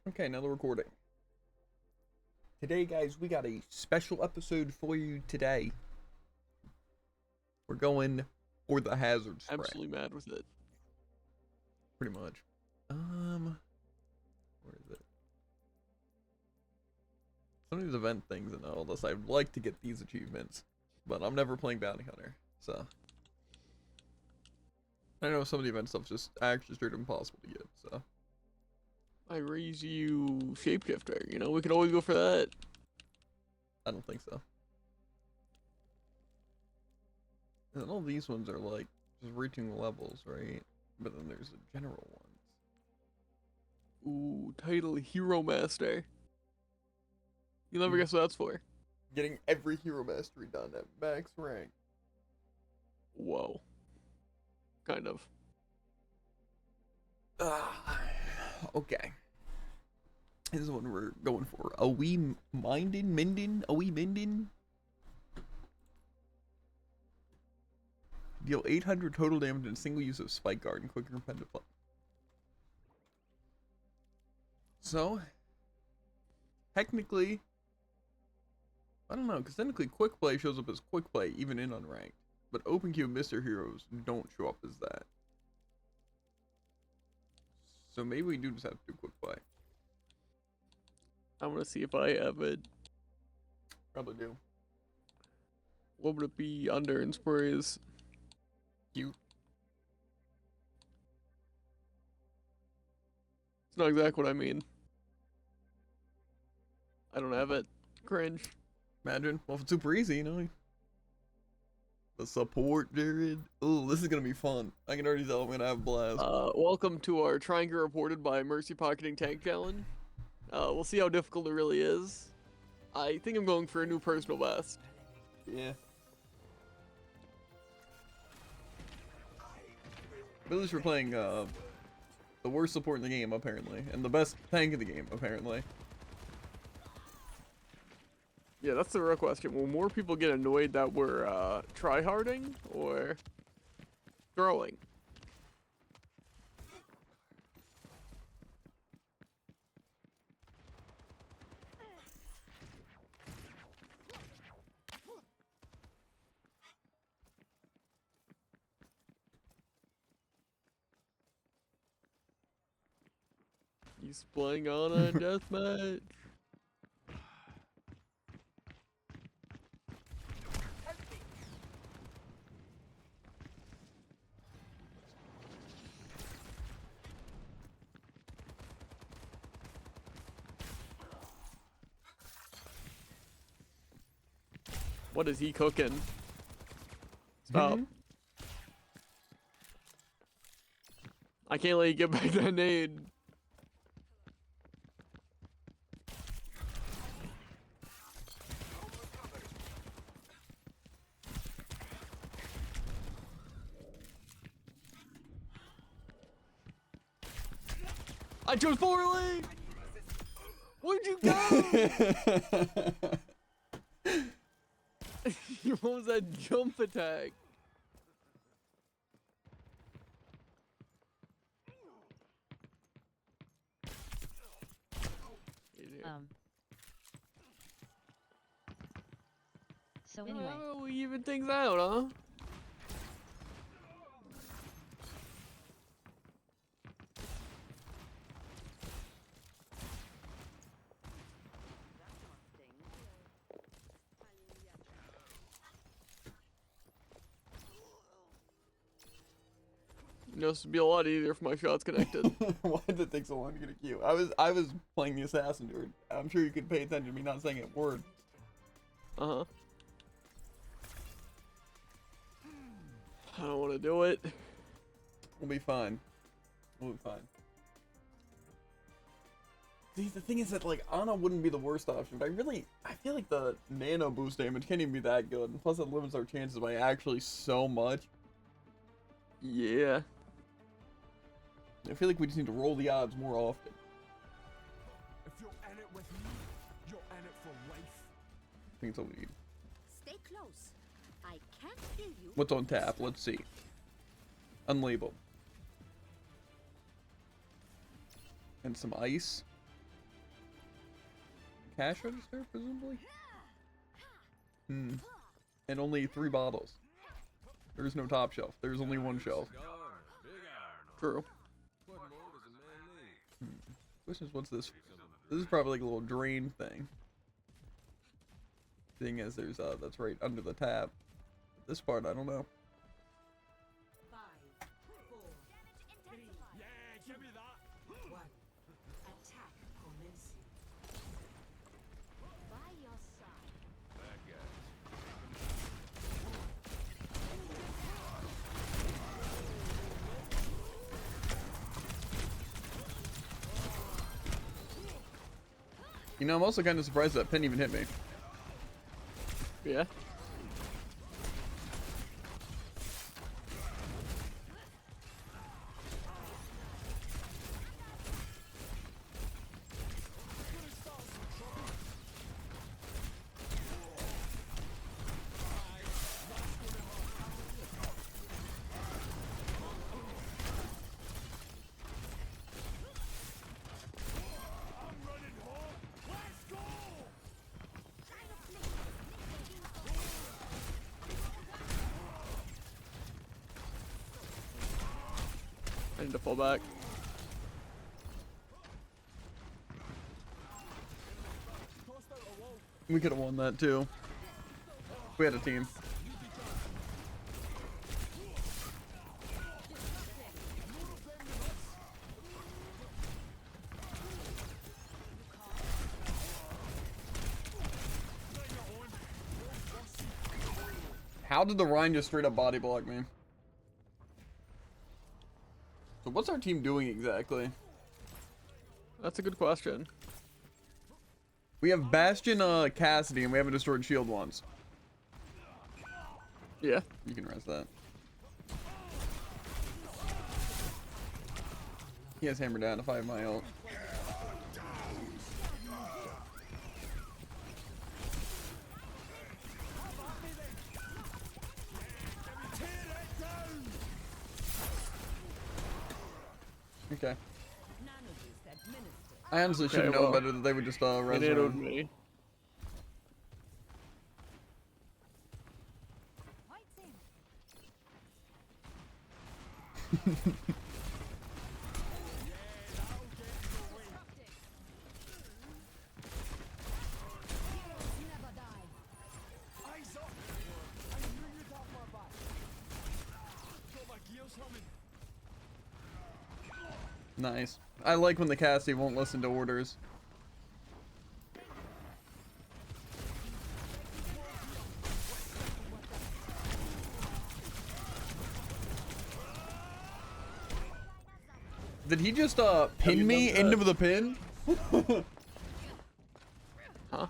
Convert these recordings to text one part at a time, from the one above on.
Okay, another recording. Today, guys, we got a special episode for you today. We're going for the hazard spread. Absolutely mad with it. Pretty much. Where is it? Some of these event things and all this, I'd like to get these achievements, but I'm never playing Bounty Hunter, so. I know some of the event stuff's just actually straight impossible to get, so. I raise you shapeshifter, you know, we could always go for that. I don't think so. And all these ones are like just reaching levels, right? But then there's the general ones. Ooh, title Hero Master. You'll never guess what that's for. Getting every hero mastery done at max rank. Whoa. Kind of. Okay. This is what we're going for. Are we mindin'? Are we mending? Deal 800 total damage in single use of spike guard and quick and repetitive play. So, technically, I don't know, because technically quick play shows up as quick play even in unranked, but open queue Mr. Heroes don't show up as that. So maybe we do just have to do quick play. I'm gonna see if I have it. Probably do. What would it be under in sprays? Cute. It's not exactly what I mean. I don't have it. Cringe. Imagine. Well, if it's super easy, you know. The support, Jared. Oh, this is gonna be fun. I can already tell I'm gonna have a blast. Welcome to our trying to reported by Mercy Pocketing Tank Challenge. We'll see how difficult it really is. I think I'm going for a new personal best. Yeah. But at least we're playing the worst support in the game, apparently, and the best tank in the game, apparently. Yeah, that's the real question. Will more people get annoyed that we're tryharding or throwing? He's playing on a deathmatch. What is he cooking? Stop. I can't let you get back that nade. I chose poorly! Where'd you go? What was that jump attack? So anyway. Oh, we even things out, huh? You know, this would be a lot easier if my shots connected. Why did it take so long to get a queue? I was playing the assassin, dude. I'm sure you could pay attention to me not saying a word. Uh-huh. I don't want to do it. We'll be fine. We'll be fine. See, the thing is that, like, Ana wouldn't be the worst option, but I feel like the nano boost damage can't even be that good. And plus, it limits our chances by actually so much. Yeah. I feel like we just need to roll the odds more often. If you're in it with me, you're in it for life. I think it's all we need. Stay close. I can't hear you. What's on tap? Let's see. Unlabeled. And some ice. cash register, presumably? Hmm. And only 3 bottles. There's no top shelf. There's only one shelf. True. Question is, what's this? This is probably like a little drain thing. Thing is, there's that's right under the tap. This part, I don't know. 5, 4, 3, Yeah, give me that. 1. Attack commencing. By your side. You know, I'm also kind of surprised that pin even hit me. Yeah. I'm running home. Let's go. I need to fall back. Tossed out a wall. We could have won that too. We had a team. How did the Rhine just straight up body block me? So what's our team doing exactly? That's a good question. We have Bastion, Cassidy, and we haven't destroyed shield once. Yeah. You can rest that. He has hammered down if I have my ult. Okay. I honestly should have known well, better that they would just res It around. me. Eyes up. I knew you'd have my back. Got my gears humming. Nice. I like when the Cassidy won't listen to orders. Did he just pin me into the pin? Huh?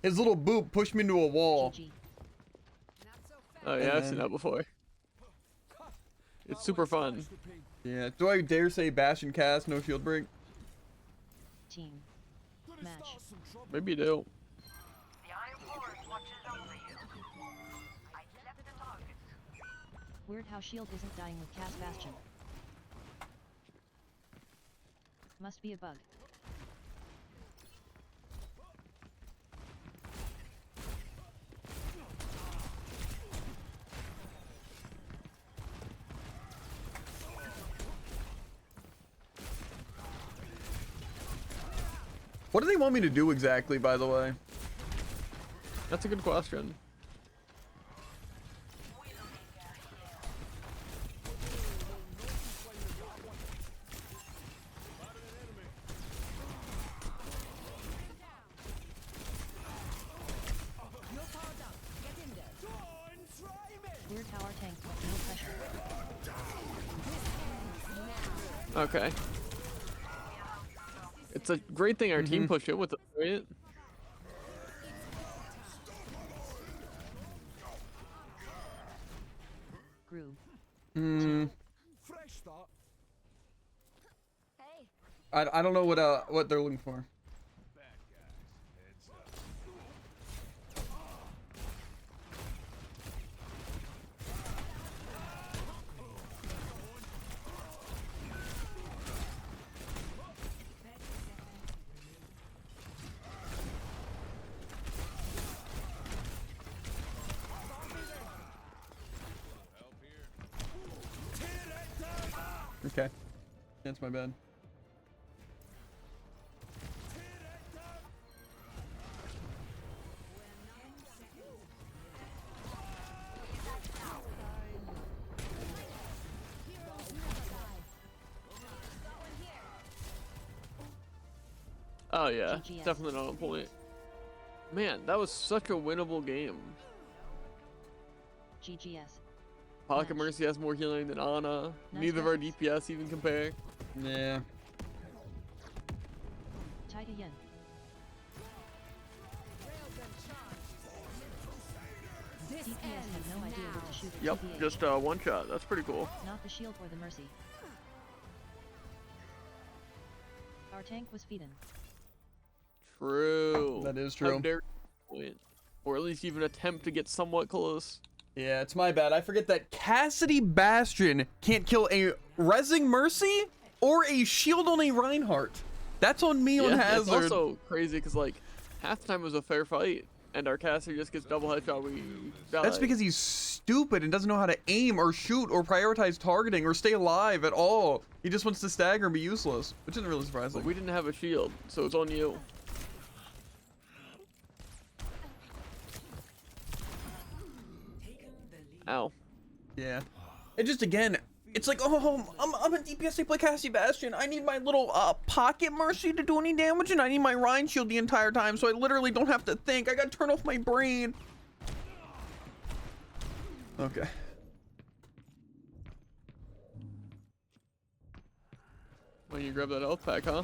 His little boop pushed me into a wall. GG. Oh yeah, I've seen that before. It's super fun. Yeah. Do I dare say Bastion cast, no shield break? Team. Gonna Match. start some trouble. Maybe you do. The Iron Force watches over you. I select the target. Weird how shield isn't dying with cast bastion. Must be a bug. What do they want me to do exactly, by the way? That's a good question. Weird how our tank got no pressure. Okay. It's a great thing our team pushed it with us, right? Groove. Hmm. Fresh start. Hey. I don't know what they're looking for. Okay. That's my bad. Oh yeah, GGS. definitely not on point. Man, that was such a winnable game. GGS. Pocket Match. Mercy has more healing than Ana. Nice Neither of our guys. DPS even compare. Yeah. Tai to Yin. DPS had no idea where to shoot at Yep, TBH. just one shot. That's pretty cool. Not the shield or the mercy. Our tank was feeding. True. That is How true. dare you win. Or at least even attempt to get somewhat close. Yeah, it's my bad. I forget that Cassidy Bastion can't kill a Resing Mercy or a shield on a Reinhardt. That's on me on Yeah, Hazard. it's also crazy because like half the time it was a fair fight, and our caster just gets double headshot. We die. That's because he's stupid and doesn't know how to aim or shoot or prioritize targeting or stay alive at all. He just wants to stagger and be useless, which isn't really surprising. But we didn't have a shield, so it's on you. Ow. Yeah. It just, again, it's like, oh, I'm a DPS to play Cassidy Bastion. I need my little pocket Mercy to do any damage, and I need my Rhine shield the entire time, so I literally don't have to think. I gotta turn off my brain. Okay. Why don't you grab that health pack, huh?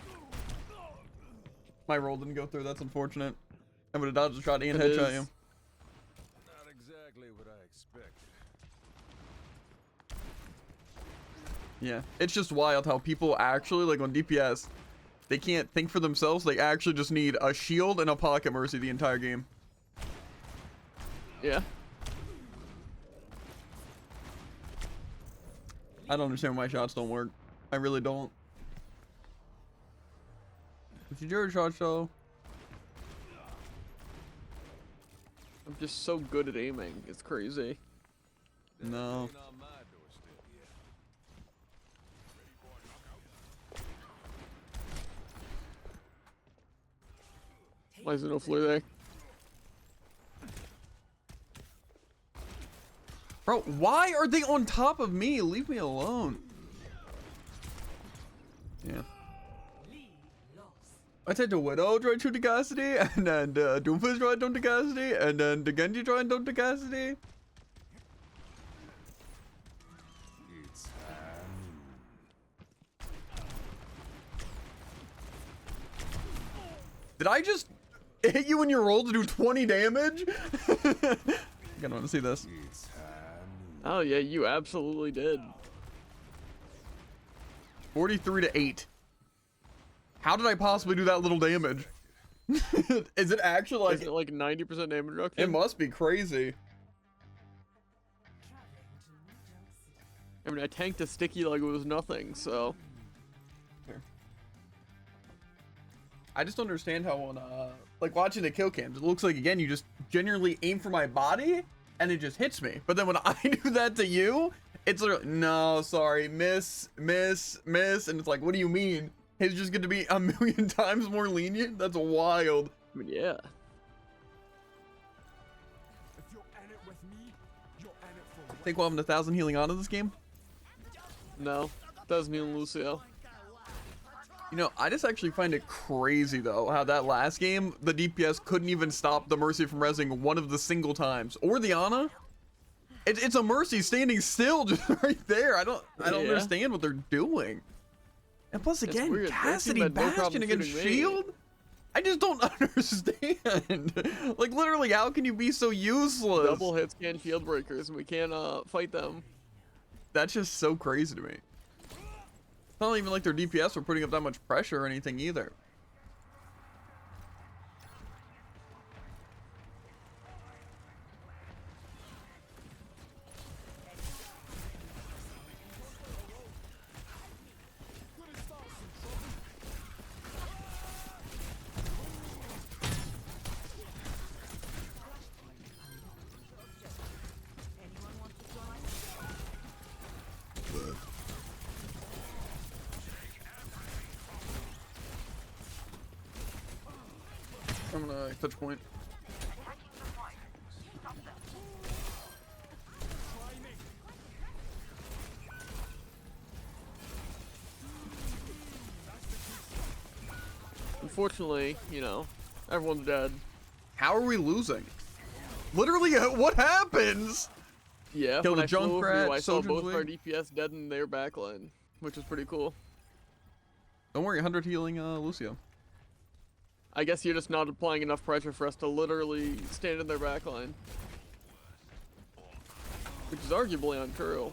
My roll didn't go through. That's unfortunate. I would have dodged the shot and It headshot is. you. Not exactly what I expected. Yeah. It's just wild how people actually, like on DPS, they can't think for themselves. They actually just need a shield and a pocket Mercy the entire game. Yeah. I don't understand why my shots don't work. I really don't. It's your shot, though. I'm just so good at aiming. It's crazy. No. Ain't on my doorstep yet. Why is there no flare there? Bro, why are they on top of me? Leave me alone. Yeah. I tried to Widow try to Cassidy, and then Doomfist tried to Cassidy, and then the Genji tried to Cassidy. It's Did I just hit you in your roll to do 20 damage? I don't want to see this. It's Oh yeah, you absolutely did. 43 to 8. How did I possibly do that little damage? Is it actually like... Isn't it like 90% damage reduction? It must be crazy. I mean, I tanked a sticky like it was nothing, so. I just don't understand how on like watching the kill cams, it looks like again you just genuinely aim for my body and it just hits me. But then when I do that to you, it's literally, no, sorry, miss, miss, miss, and it's like, what do you mean? It's just going to be a million times more lenient? That's wild. I mean, yeah. If you're in it with me, you're in it for life. Think we'll have 1,000 healing on in this game? No, doesn't even Lucio. You know, I just actually find it crazy though how that last game the DPS couldn't even stop the Mercy from resing one of the single times, or the Ana. It's a Mercy standing still just right there. I don't Yeah. understand what they're doing. And plus It's again, weird. Their team Cassidy had no problem Bastion against shooting me. Shield. I just don't understand. Like literally, how can you be so useless? Double hit scan shield breakers, and we can't fight them. That's just so crazy to me. It's not even like their DPS were putting up that much pressure or anything either. I'm gonna touch point. Attacking the point. Stop them. Unfortunately, you know, everyone's dead. How are we losing? Literally, what happens? Yeah, Kill when the I flew over you, Junkrat, I saw Sojourn's both our Wing. DPS dead in their backline, which is pretty cool. Don't worry, 100 healing Lucio. I guess you're just not applying enough pressure for us to literally stand in their backline. Which is arguably untrue.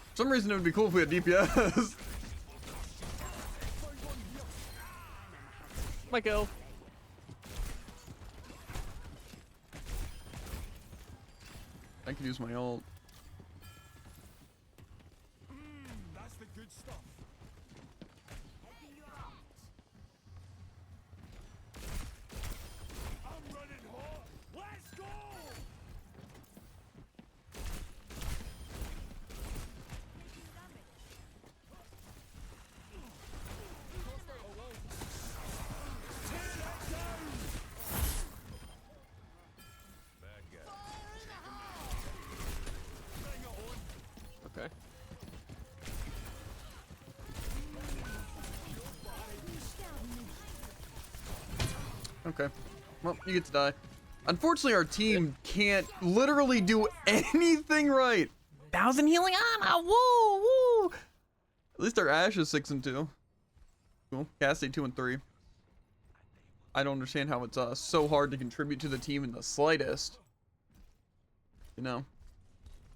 For some reason, it would be cool if we had DPS. Michael. I could use my ult. That's the good stuff. I'm running hot. Let's go. Okay. Okay. Well, you get to die. Unfortunately, our team can't literally do anything right. 1,000 healing on. Woo, woo. At least our Ashe is 6 and 2. Cool. Cassie 2 and 3. I don't understand how it's so hard to contribute to the team in the slightest. You know.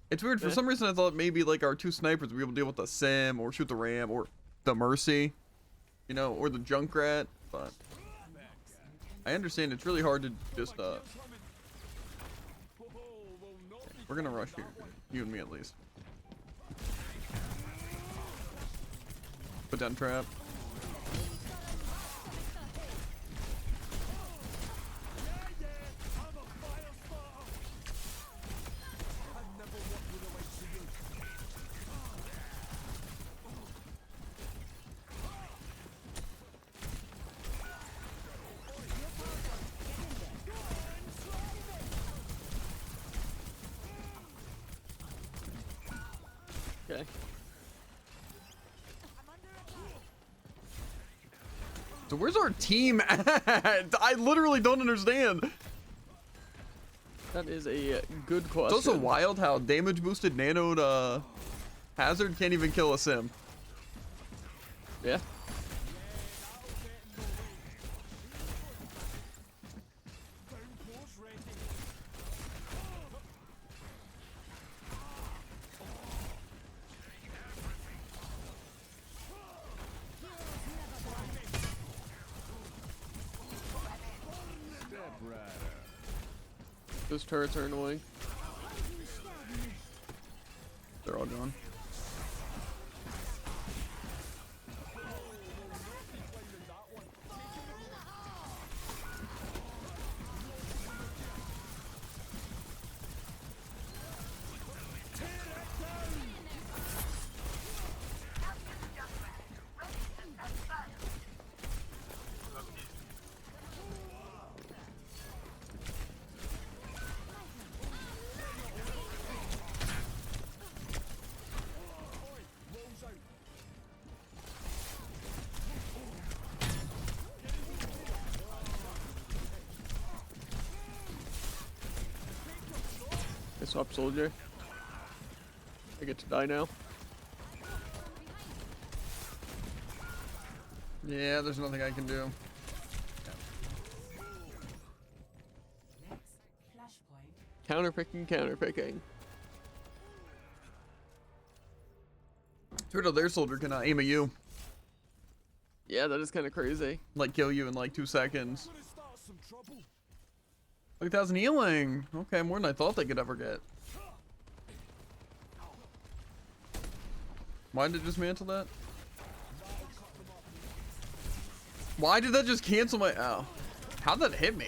It's weird. For Yeah. some reason, I thought maybe like our 2 snipers would be able to deal with the Sim or shoot the Ram or the Mercy, you know, or the Junkrat. But I understand it's really hard to just we're gonna rush here, you and me at least. Put down trap. Okay. So where's our team at? I literally don't understand. That is a good question. It's also wild how damage boosted nanoed Hazard can't even kill a Sim. Yeah. Those turrets are annoying. They're all gone. I swap soldier. I get to die now. Yeah, there's nothing I can do. Next flashpoint. Counterpicking, counterpicking. It's weird how their soldier can aim at you, Yeah, that is kind of crazy. like kill you in like 2 seconds. Gonna start some trouble. Like 1,000 healing. Okay, more than I thought they could ever get. Why did it dismantle that? Why did that just cancel my? Oh, how'd that hit me?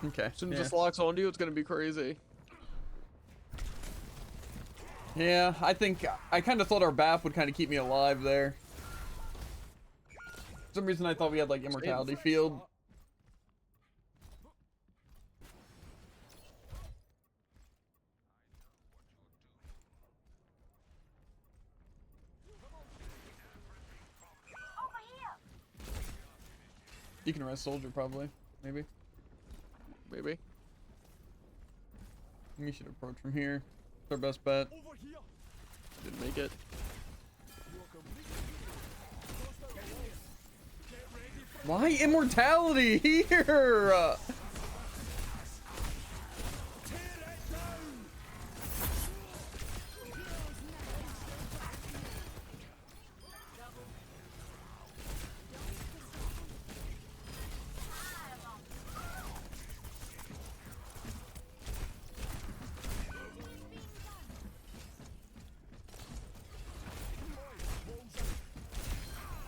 Okay. As soon as Yeah. this locks onto you, it's gonna be crazy. Yeah, I think I kind of thought our BAF would kind of keep me alive there. For some reason I thought we had like immortality field. Over here. You can rest soldier probably, maybe. Maybe. We should approach from here. It's our best bet. Over here. Didn't make it. Why immortality here?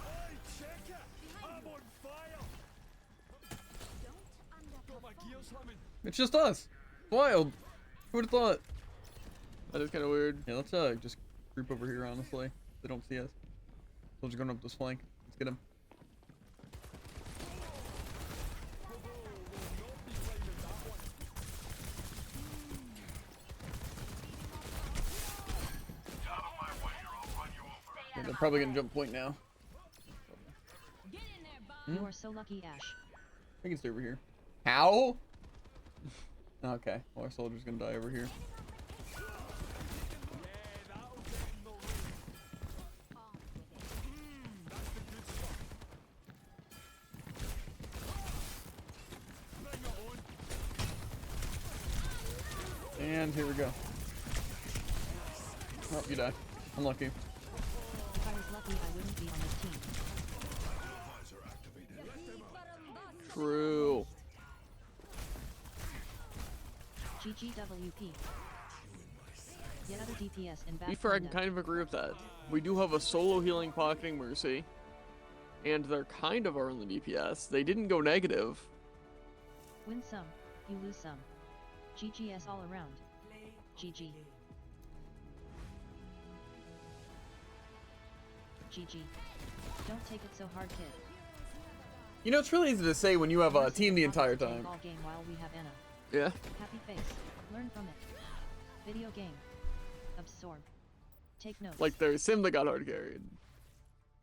Hey, check it. I'm on fire. Got my gears humming. It's just us. Wild. Who would have thought? That is kind of weird. Yeah, let's just group over here. Honestly, they don't see us. Soldier going up this flank. Let's get him. Yeah, they're probably gonna jump point now. You are so lucky, Ash. I can stay over here. How? Okay. Well, our soldier's gonna die over here. And here we go. Oh, you die. Unlucky. If I was lucky, I wouldn't be on this team. True. GGWP. Yet other DPS in To bad be fair, I can conduct. kind of agree with that. We do have a solo healing pocketing Mercy. And they're kind of our only DPS. They didn't go negative. Win some, you lose some. GGS all around. Play GG. GG. Don't take it so hard, kid. You know, it's really easy to say when you have a team the entire time. Ball game while we have Anna. Yeah. Happy face. Learn from it. Video game. Absorb. Take notes. Like there's Sim that got hard carried.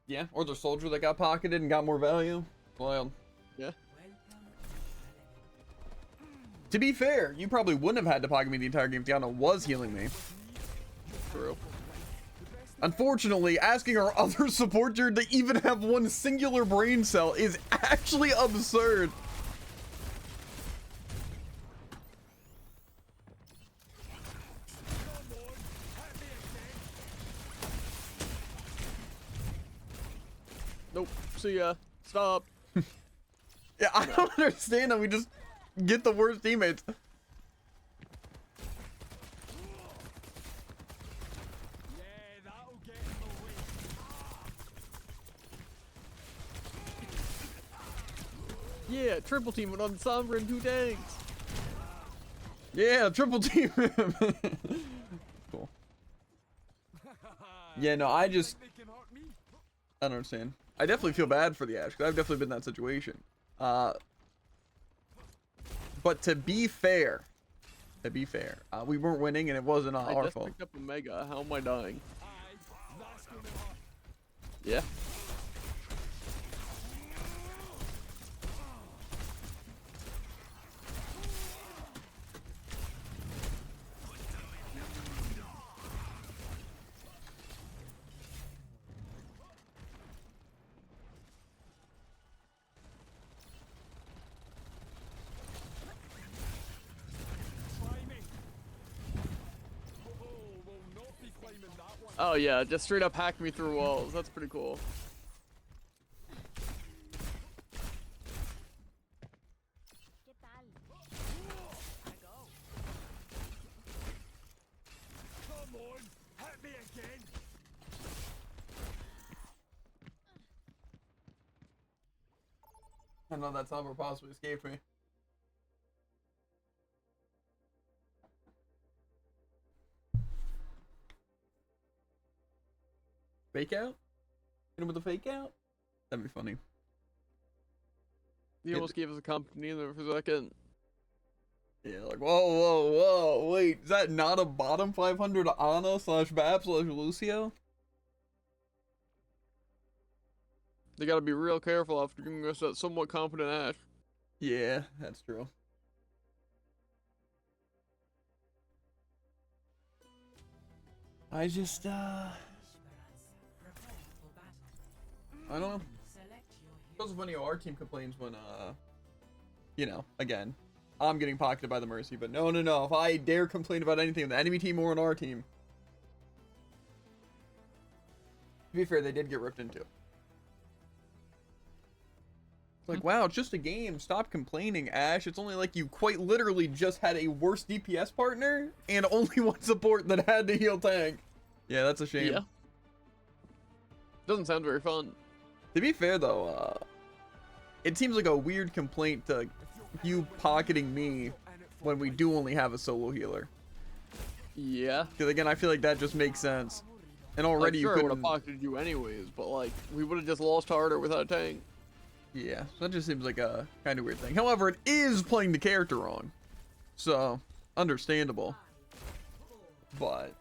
Yeah, or the soldier that got pocketed and got more value. Wild. Yeah. To be fair, you probably wouldn't have had to pocket me the entire game if Diana was healing me. True. Unfortunately, asking our other supporter to even have one singular brain cell is actually absurd. Nope. See ya. Stop. Yeah, I don't understand how we just get the worst teammates. Yeah, that'll get in the way. Yeah, triple team it on Sombra and 2 tanks. Yeah, triple team him. Cool. Yeah, no, I just, They can hurt me. I don't understand. I definitely feel bad for the Ash, because I've definitely been in that situation. But to be fair, we weren't winning and it wasn't I our just fault. picked up a Mega. How am I dying? Aye, that's gonna hurt. Yeah. Oh yeah, just straight up hack me through walls. That's pretty cool. Come on, hit me again. I know that number possibly escaped me. Fake out? Hit him with a fake out? That'd be funny. He almost gave us a company there for a second. Yeah, like, whoa, wait, is that not a bottom 500 Ana slash Bab slash Lucio? They gotta be real careful after giving us that somewhat confident Ash. Yeah, that's true. I just, Prepare for battle. I don't know. Select your It's hero. also funny how our team complains when, you know, again, I'm getting pocketed by the Mercy, but no, if I dare complain about anything on the enemy team or on our team. To be fair, they did get ripped into. It's like, wow, it's just a game. Stop complaining, Ash. It's only like you quite literally just had a worse DPS partner and only one support that had to heal tank. Yeah, that's a shame. Yeah. Doesn't sound very fun. To be fair, though, it seems like a weird complaint to you pocketing me when we do only have a solo healer. Yeah. Because again, I feel like that just makes sense. And already Like, sure, I you would have couldn't. pocketed you anyways, but like, we would have just lost harder without a tank. Yeah, so that just seems like a kind of weird thing. However, it is playing the character wrong, so understandable. But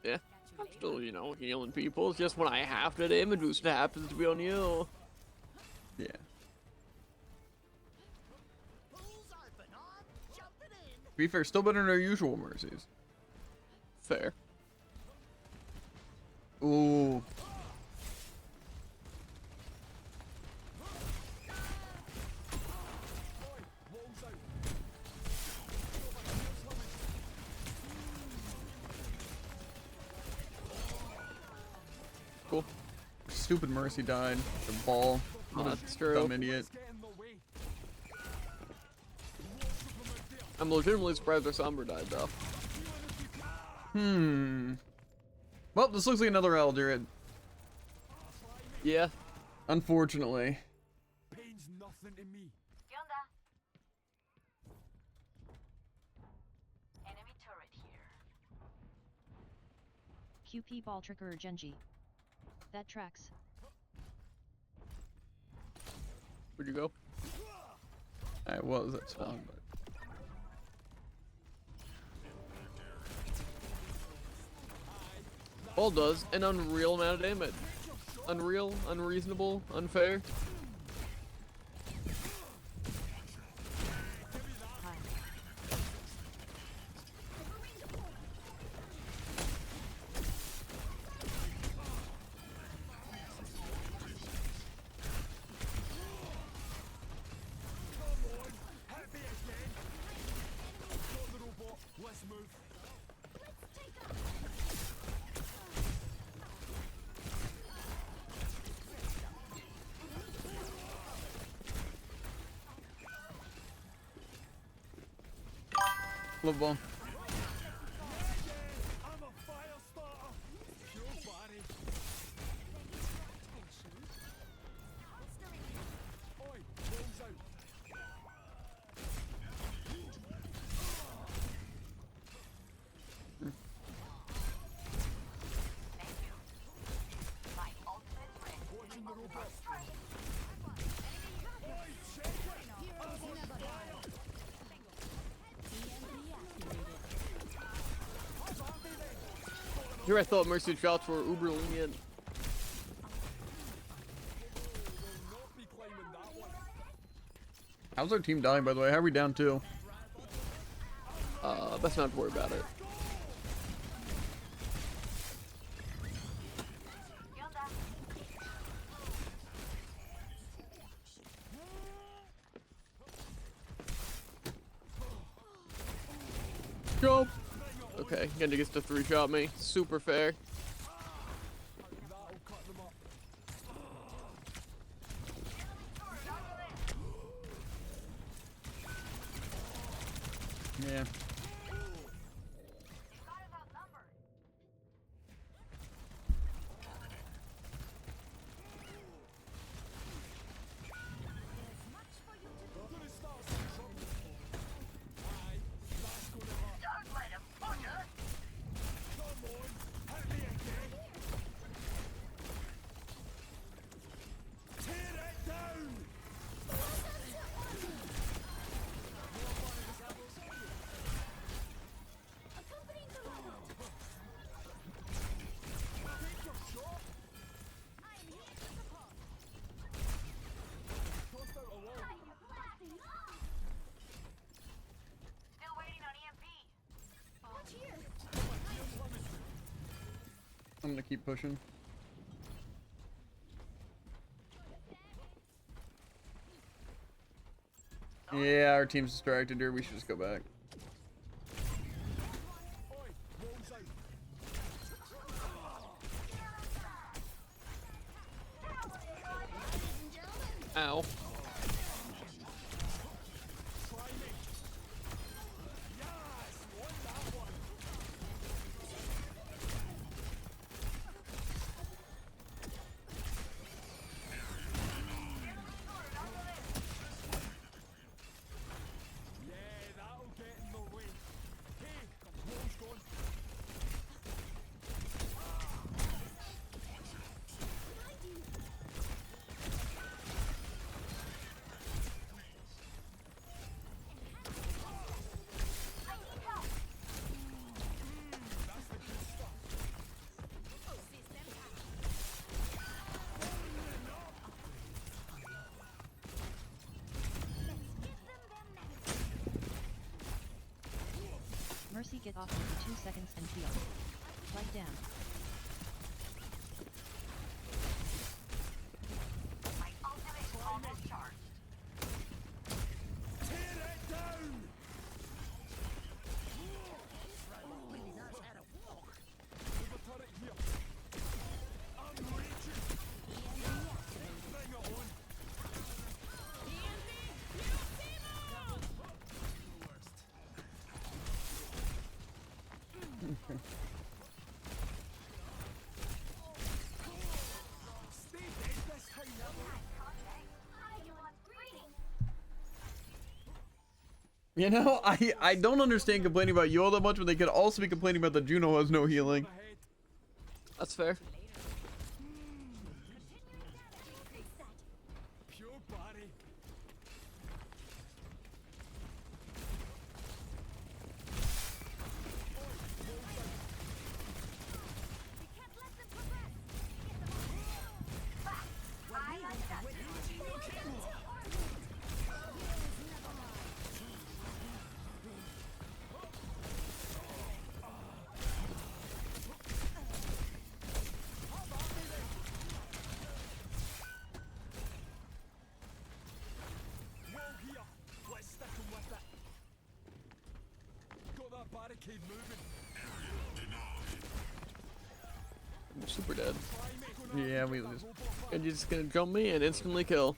Yeah. I'm still, you know, healing people. It's just when I have to damage boost, it happens to be on you. yeah, to be fair, still better than our usual mercies. Fair. Ooh. Cool. Stupid Mercy died. The ball. What a That's true. dumb idiot. Get in the way. I'm legitimately surprised our Sombra died, though. Well, this looks like another Eldred. Yeah. Unfortunately. Pain's nothing to me. ¿Qué onda? Enemy turret here. QP ball trigger Genji. That tracks. Where'd you go? I was at spawn, but Ball does an unreal amount of damage. Unreal, unreasonable, unfair. Hi. Hit me again. Got the robot. Let's move. love ball. I'm a fire starter. Pure Barry. Oi, balls out. My ultimate ready. Watching the robot. Here I thought Mercy Shouts were uber lenient. Not be climbing that one. How's our team dying, by the way? How are we down to? Best not to worry about it. ¿Qué onda? Jump! Okay. Okay, Genji gets to 3-shot me. Super fair. That'll cut them up. Yeah. Gonna start some trouble. Aye, that's gonna hurt. Don't let him push us. Come on, hit me again. Tear it down. Take your shot. Tossed out a wall. Still waiting on EMP. I'm gonna keep pushing. Yeah, our team's distracted here. We should just go back. Oi, walls out. Ow. Try me. Yes, won that one. Yeah, that'll get in the way. Hey, wall's gone. That's the good stuff. Mercy, get off me for 2 seconds and heal. Light down. My ultimate's almost charged. Tear it down. There's a turret here. I'm reaching. Bring it on. Stay dead this time. You know, I don't understand complaining about Yo that much when they could also be complaining about the Juno has no healing. Ahead. That's fair. Pure body. I like that. Wall here. Let's stick 'em with it. Got that barricade moving. I'm super dead. Try me. Yeah, we lose. And you're just gonna jump me and instantly kill.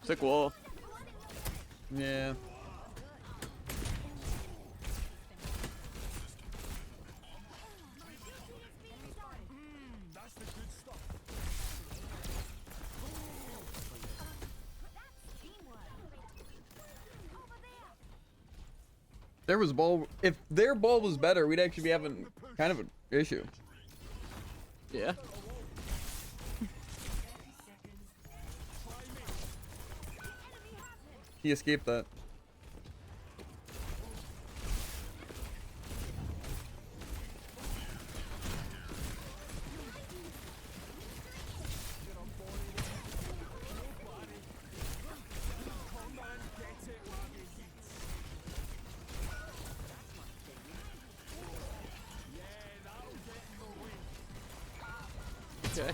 Sick wall. Yeah. That's the good stuff. There was ball. If their ball was better, we'd actually be having kind of an issue. Yeah. He escaped that. Okay.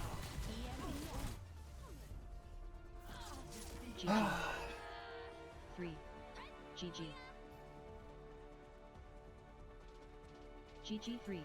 GG. 3. GG. GG 3.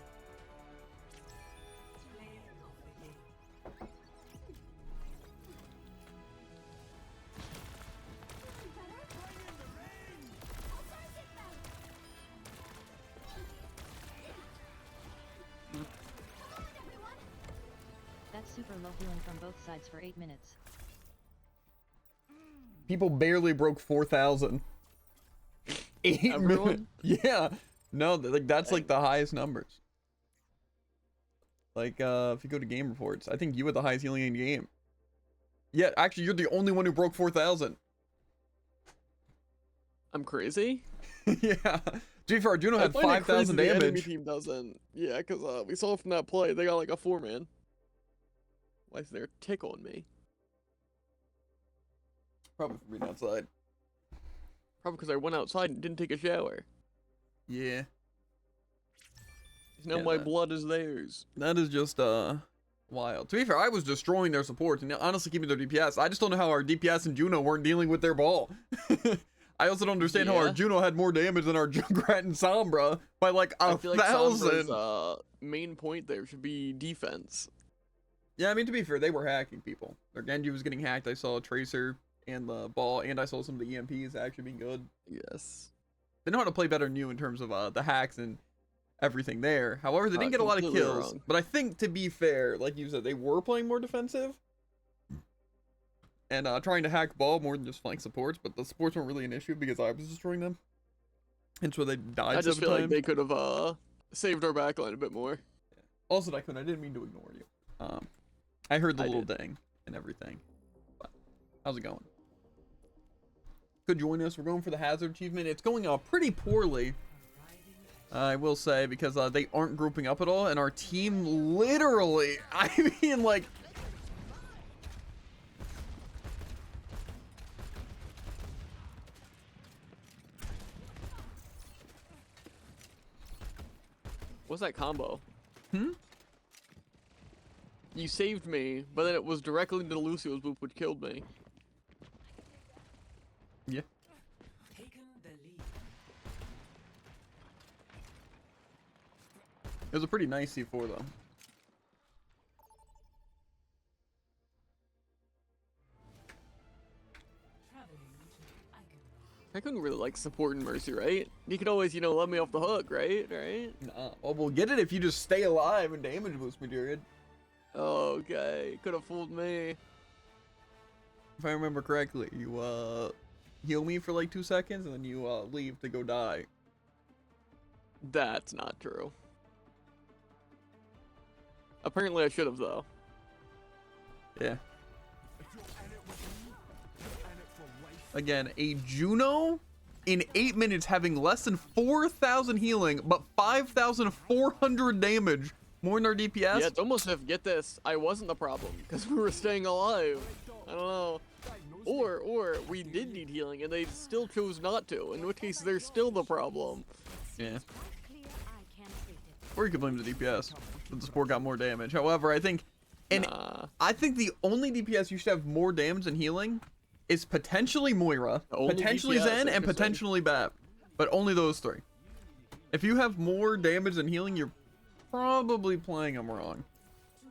That's super low healing from both sides for 8 minutes. People barely broke 4,000. 8 Everyone? minutes. Yeah. No, like that's like the highest numbers. Like if you go to game reports, I think you had the highest healing in the game. Yeah, actually you're the only one who broke 4,000. I'm crazy. Yeah. To be fair, Juno I had find it 5,000 crazy the enemy damage. team doesn't. Yeah, because we saw from that play, they got like a 4-man. Why is there a tick on me? Probably for being outside. Probably because I went outside and didn't take a shower. Yeah. Now Yeah, my that- blood is theirs. That is just wild. To be fair, I was destroying their supports and honestly keeping their DPS. I just don't know how our DPS and Juno weren't dealing with their ball. I also don't understand how our Yeah. Juno had more damage than our Junkrat and Sombra by like I a feel like thousand. Sombra's main point there should be defense. Yeah, I mean, to be fair, they were hacking people. Their Genji was getting hacked. I saw a Tracer and the ball, and I saw some of the EMPs actually being good. Yes. They know how to play better than you in terms of the hacks and everything there. However, they didn't get a lot of Completely kills. wrong. But I think, to be fair, like you said, they were playing more defensive. And trying to hack ball more than just flank supports. But the supports weren't really an issue because I was destroying them. Hence why they died I just 7 feel like times. they could have saved our backline a bit more. Also, Daikun, I didn't mean to ignore you. I heard the I little did. ding and everything. But how's it going? Could join us. We're going for the hazard achievement. It's going pretty poorly, I will say, because they aren't grouping up at all, and our team literally, I mean, like, What's that combo? Hmm? You saved me, but then it was directly into Lucio's boop which killed me. yeah. Taken the lead. It was a pretty nice C4 though. Traveling to Icon. I couldn't really like supporting Mercy, right? You could always, you know, let me off the hook, right? Right? Nah. Well, we'll get it if you just stay alive and damage boost me, dude. Okay, could have fooled me. If I remember correctly, you heal me for like 2 seconds and then you leave to go die. That's not true. Apparently I should have though. Yeah. If you're in it with me, you're in it for life. Again, a Juno in 8 minutes having less than 4,000 healing, but 5,400 damage. More than our DPS. Yeah, it's almost as if, get this, I wasn't the problem because we were staying alive. I don't know. Or we did need healing and they still chose not to, in which case they're still the problem. Yeah. Or you could blame the DPS. The support got more damage. However, I think, and Nah. I think the only DPS you should have more damage than healing is potentially Moira, The only potentially DPS, Zen, I was and gonna say. potentially Bap. But only those 3. If you have more damage than healing, you're probably playing them wrong.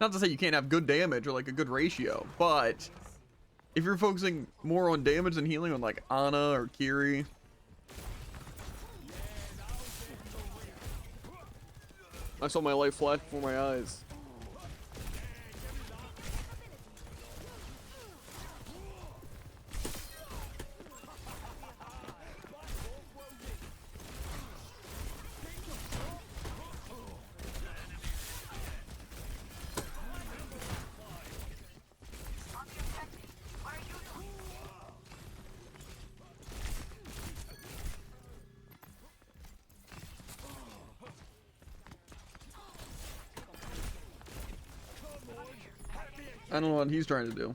Not to say you can't have good damage or like a good ratio, but if you're focusing more on damage than healing on like Ana or Kiri, I saw my life flash before my eyes. I don't know what he's trying to do.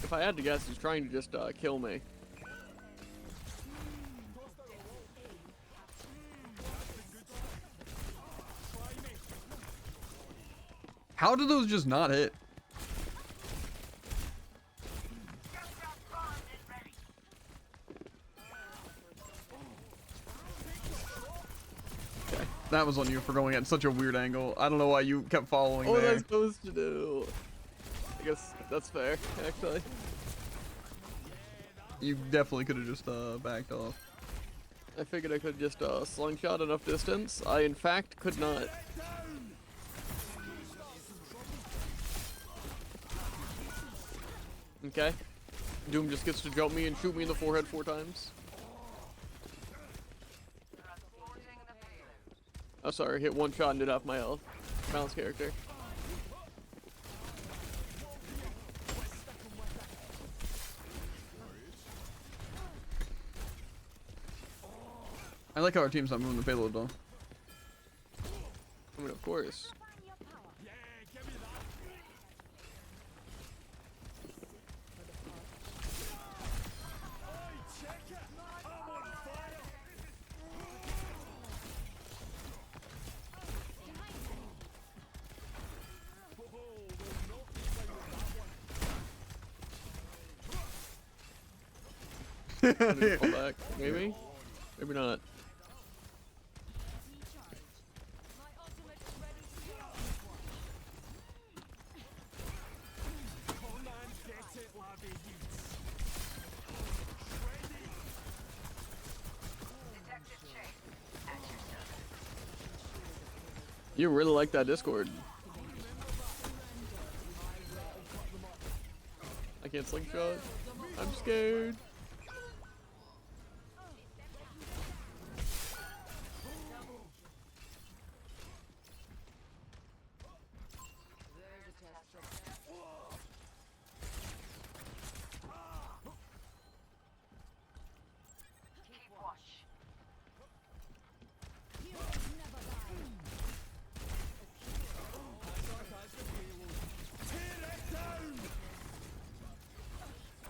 If I had to guess, he's trying to just kill me. How do those just not hit? Okay, that was on you for going at such a weird angle. I don't know why you kept following What was there. I supposed to do? I guess that's fair, actually. You definitely could have just backed off. I figured I could just slingshot enough distance. I, in fact, could not. Okay. Doom just gets to jump me and shoot me in the forehead 4 times. Oh, sorry. Hit 1 shot and did half my health. Balance character. I like how our team's not moving the payload though. I mean, of course. Yeah, give me that. Oi, check it. I'm on fire. Oh, will not be playing with that one. I need to pull back. Maybe? Maybe not. Conan, get it, laddie, youths. Detective Chase. At your service. You really like that Discord. I can't slingshot. I'm scared. Keep watch. Tear it down.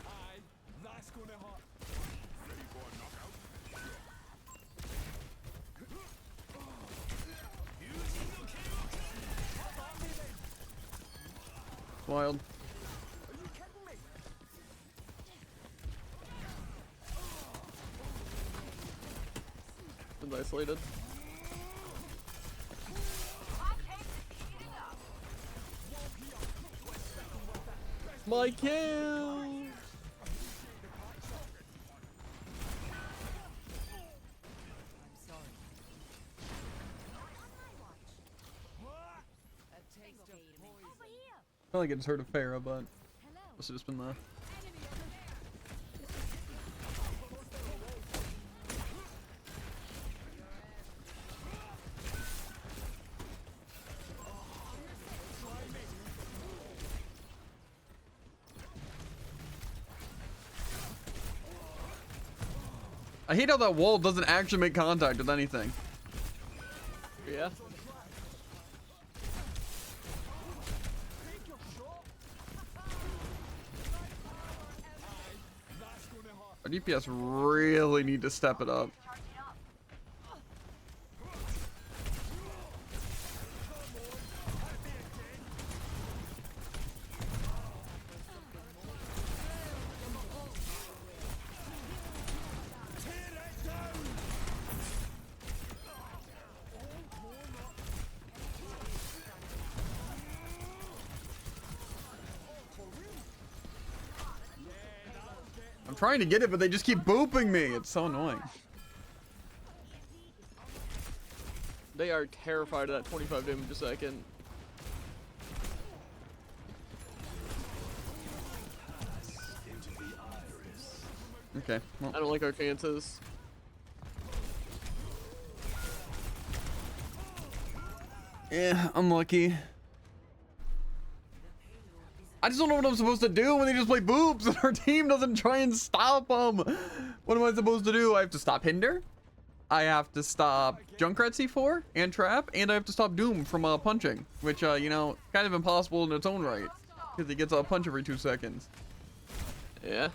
Aye, that's gonna hurt. Ready for a knockout? Wild. Are you kidding me? Been isolated. My kill! I feel like it's hurt a Farah, but this has just been the. I hate how that wall doesn't actually make contact with anything. Yeah. Our DPS really need to step it up. I'm trying to get it, but they just keep booping me. It's so annoying. They are terrified of that 25 damage a second. Okay. Well, I don't like our chances. yeah, I'm lucky. I just don't know what I'm supposed to do when they just play boobs and our team doesn't try and stop them. What am I supposed to do? I have to stop Hinder. I have to stop Junkrat C4 and Trap, and I have to stop Doom from punching, which, you know, kind of impossible in its own right, because he gets a punch every 2 seconds. Yeah.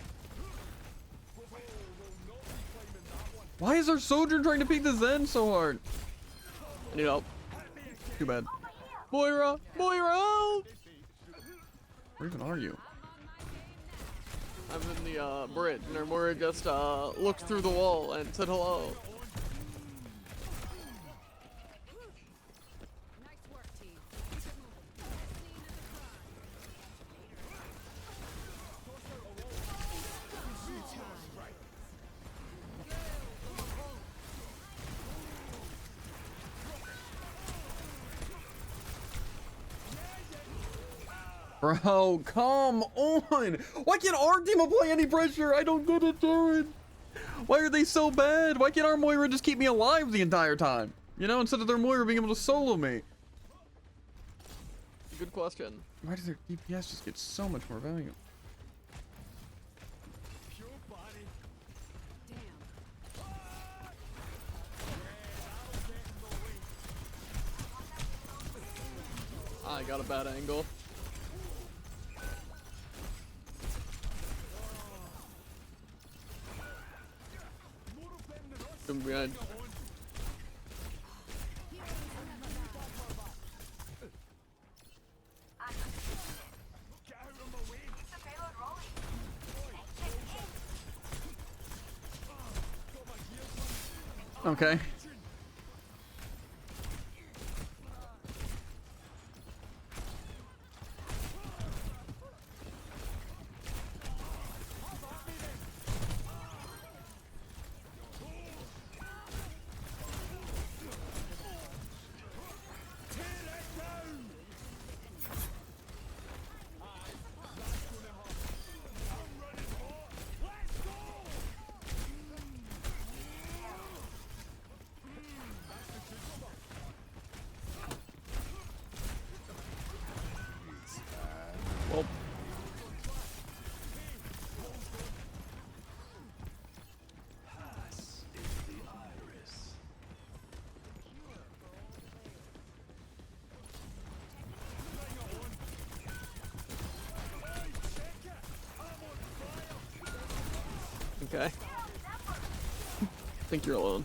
Why is our Sojourn trying to peek the Zen so hard? I need help. Too bad. Moira! Moira, help! Where even are you? I'm in the bridge, and Moira just looked through the wall and said hello. Bro, come on! Why can't our team apply any pressure? I don't get it, Jared. Why are they so bad? Why can't our Moira just keep me alive the entire time? You know, instead of their Moira being able to solo me. Good question. Why does their DPS just get so much more value? Pure body. I got a bad angle. Doom behind. Get out of my way. Keep the payload rolling. Okay. Well, okay. Think you're alone.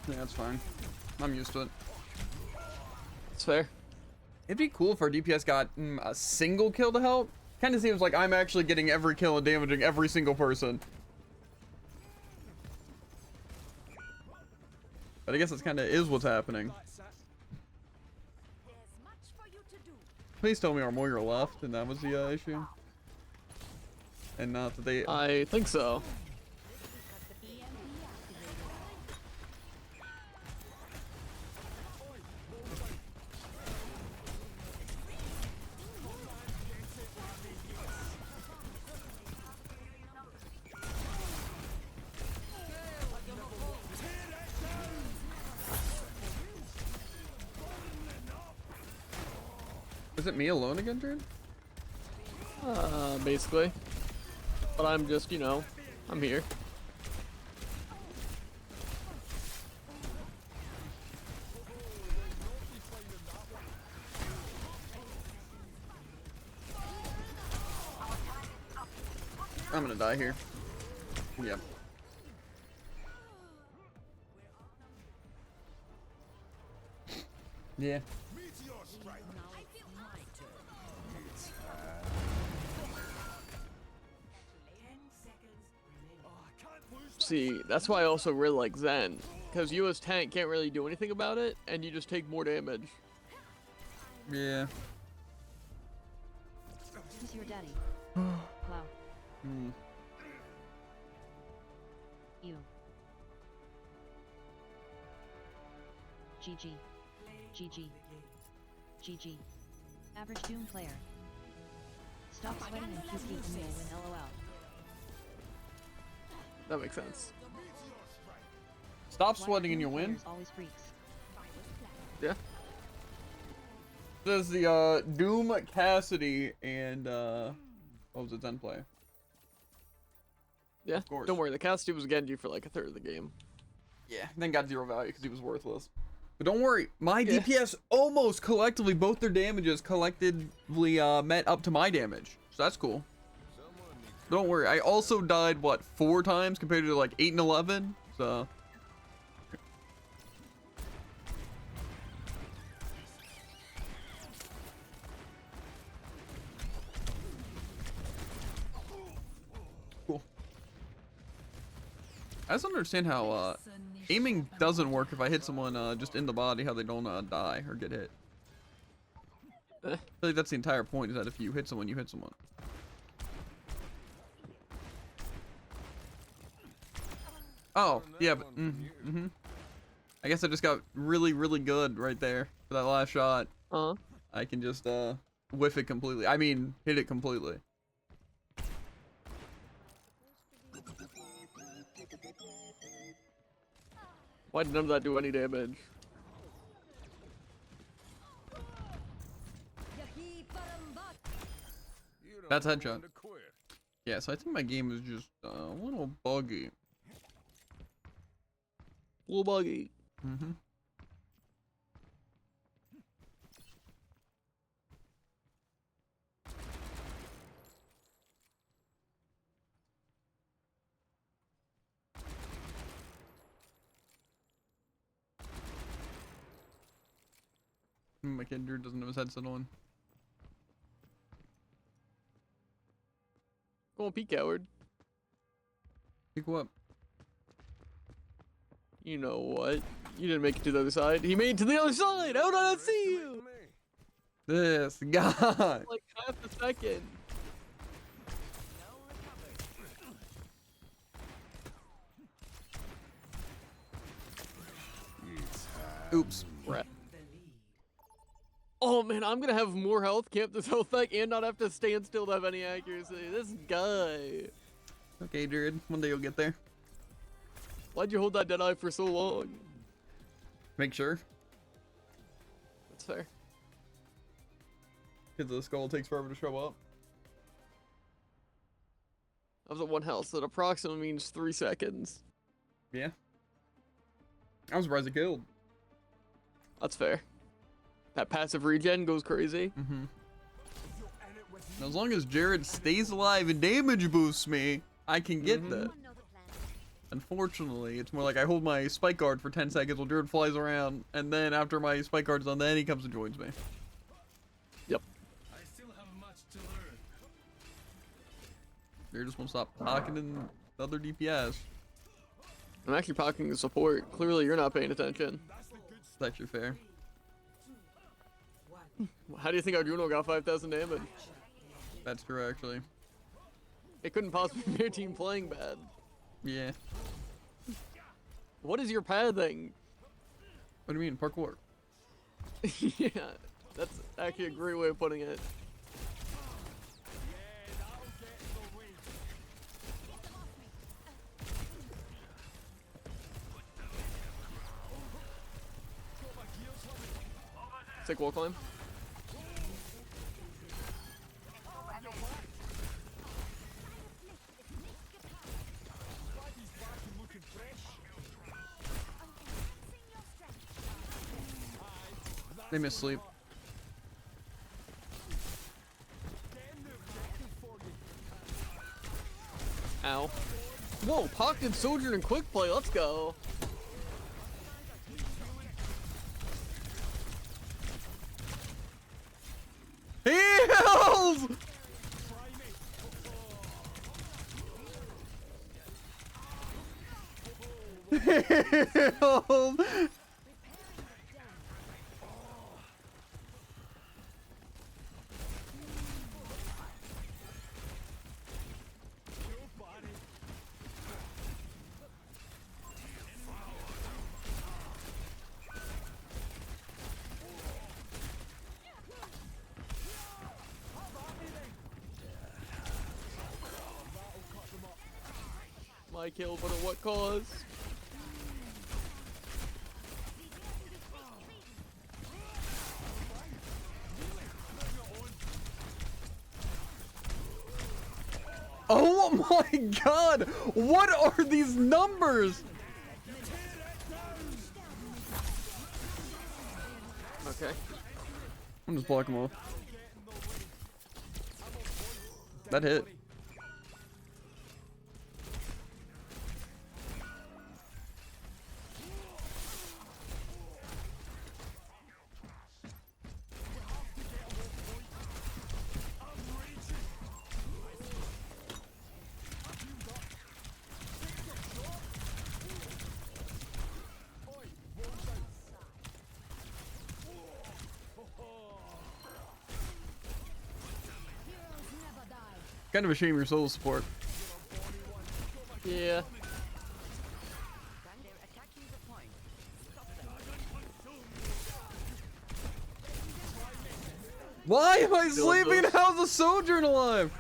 Yeah, that's fine. I'm used to it. It's fair. It'd be cool if our DPS got a single kill to help. Kind of seems like I'm actually getting every kill and damaging every single person. But I guess that's kind of is what's happening. That's it. There's much for you to do. Please tell me our Moira left and that was the issue. And not that they... I think so. Is it me alone again, Jared? Basically. But I'm just, you know, I'm here. I'm gonna die here. Yep. Yeah. See, that's why I also really like Zen. Because you as tank can't really do anything about it, and you just take more damage. Yeah. Who's your daddy? Wow. Hmm. You. GG. GG. GG. Average Doom player. Stop sweating and QP and you'll win LOL. That makes sense. Stop Why are sweating and you Doom win. players always freaks? Yeah. There's the Doom, Cassidy, and what was it, Zen play? Yeah. Of course. Don't worry, the Cassidy was Genji for like a third of the game. Yeah, then got 0 value because he was worthless. But don't worry, my Yeah. DPS almost collectively, both their damages collectively met up to my damage. So that's cool. Don't worry, I also died, what, 4 times compared to like 8 and 11? So... I just don't understand how aiming doesn't work if I hit someone just in the body, how they don't die or get hit. I feel like that's the entire point, is that if you hit someone, you hit someone. Oh, yeah, but I guess I just got really, really good right there for that last shot. I can just whiff it completely. I mean, hit it completely. Why did none of that do any damage? That's headshot. Yeah, so I think my game is just a little buggy. A little buggy. My kid doesn't have his headset on. Go on, peek, coward. Pick what? You know what? You didn't make it to the other side. He made it to the other side! How did I not see you? This guy! Like half a second. Oops. Crap. Oh man, I'm gonna have more health, camp this health back, and not have to stand still to have any accuracy. This guy. Okay, Jared. One day you'll get there. Why'd you hold that dead eye for so long? Make sure. That's fair. Because the skull takes forever to show up. I was at 1 health, so that approximately means 3 seconds. Yeah. I'm surprised it killed. That's fair. That passive regen goes crazy. As long as Jared stays alive and damage boosts me, I can get that. Unfortunately, it's more like I hold my spike guard for 10 seconds while Jared flies around, and then after my spike guard's done, then he comes and joins me. Yep. I still have much to learn. Jared just won't stop pocketing the other DPS. I'm actually pocketing the support. Clearly, you're not paying attention. That's actually fair. How do you think Arduino got 5,000 damage? That's true, actually. It couldn't possibly be your team playing bad. Yeah. What is your pathing? What do you mean, parkour? Yeah, that's actually a great way of putting it. Sick wall climb. They miss sleep. Ow. Whoa, pocketed soldier and quick play. Let's go. Heals! Heals! My kill, but at what cause? Oh my god! What are these numbers? Okay. I'm just blocking them off. That hit. Kind of a shame you're solo support. Yeah. Why am I Still sleeping? goes. How's the Sojourn alive?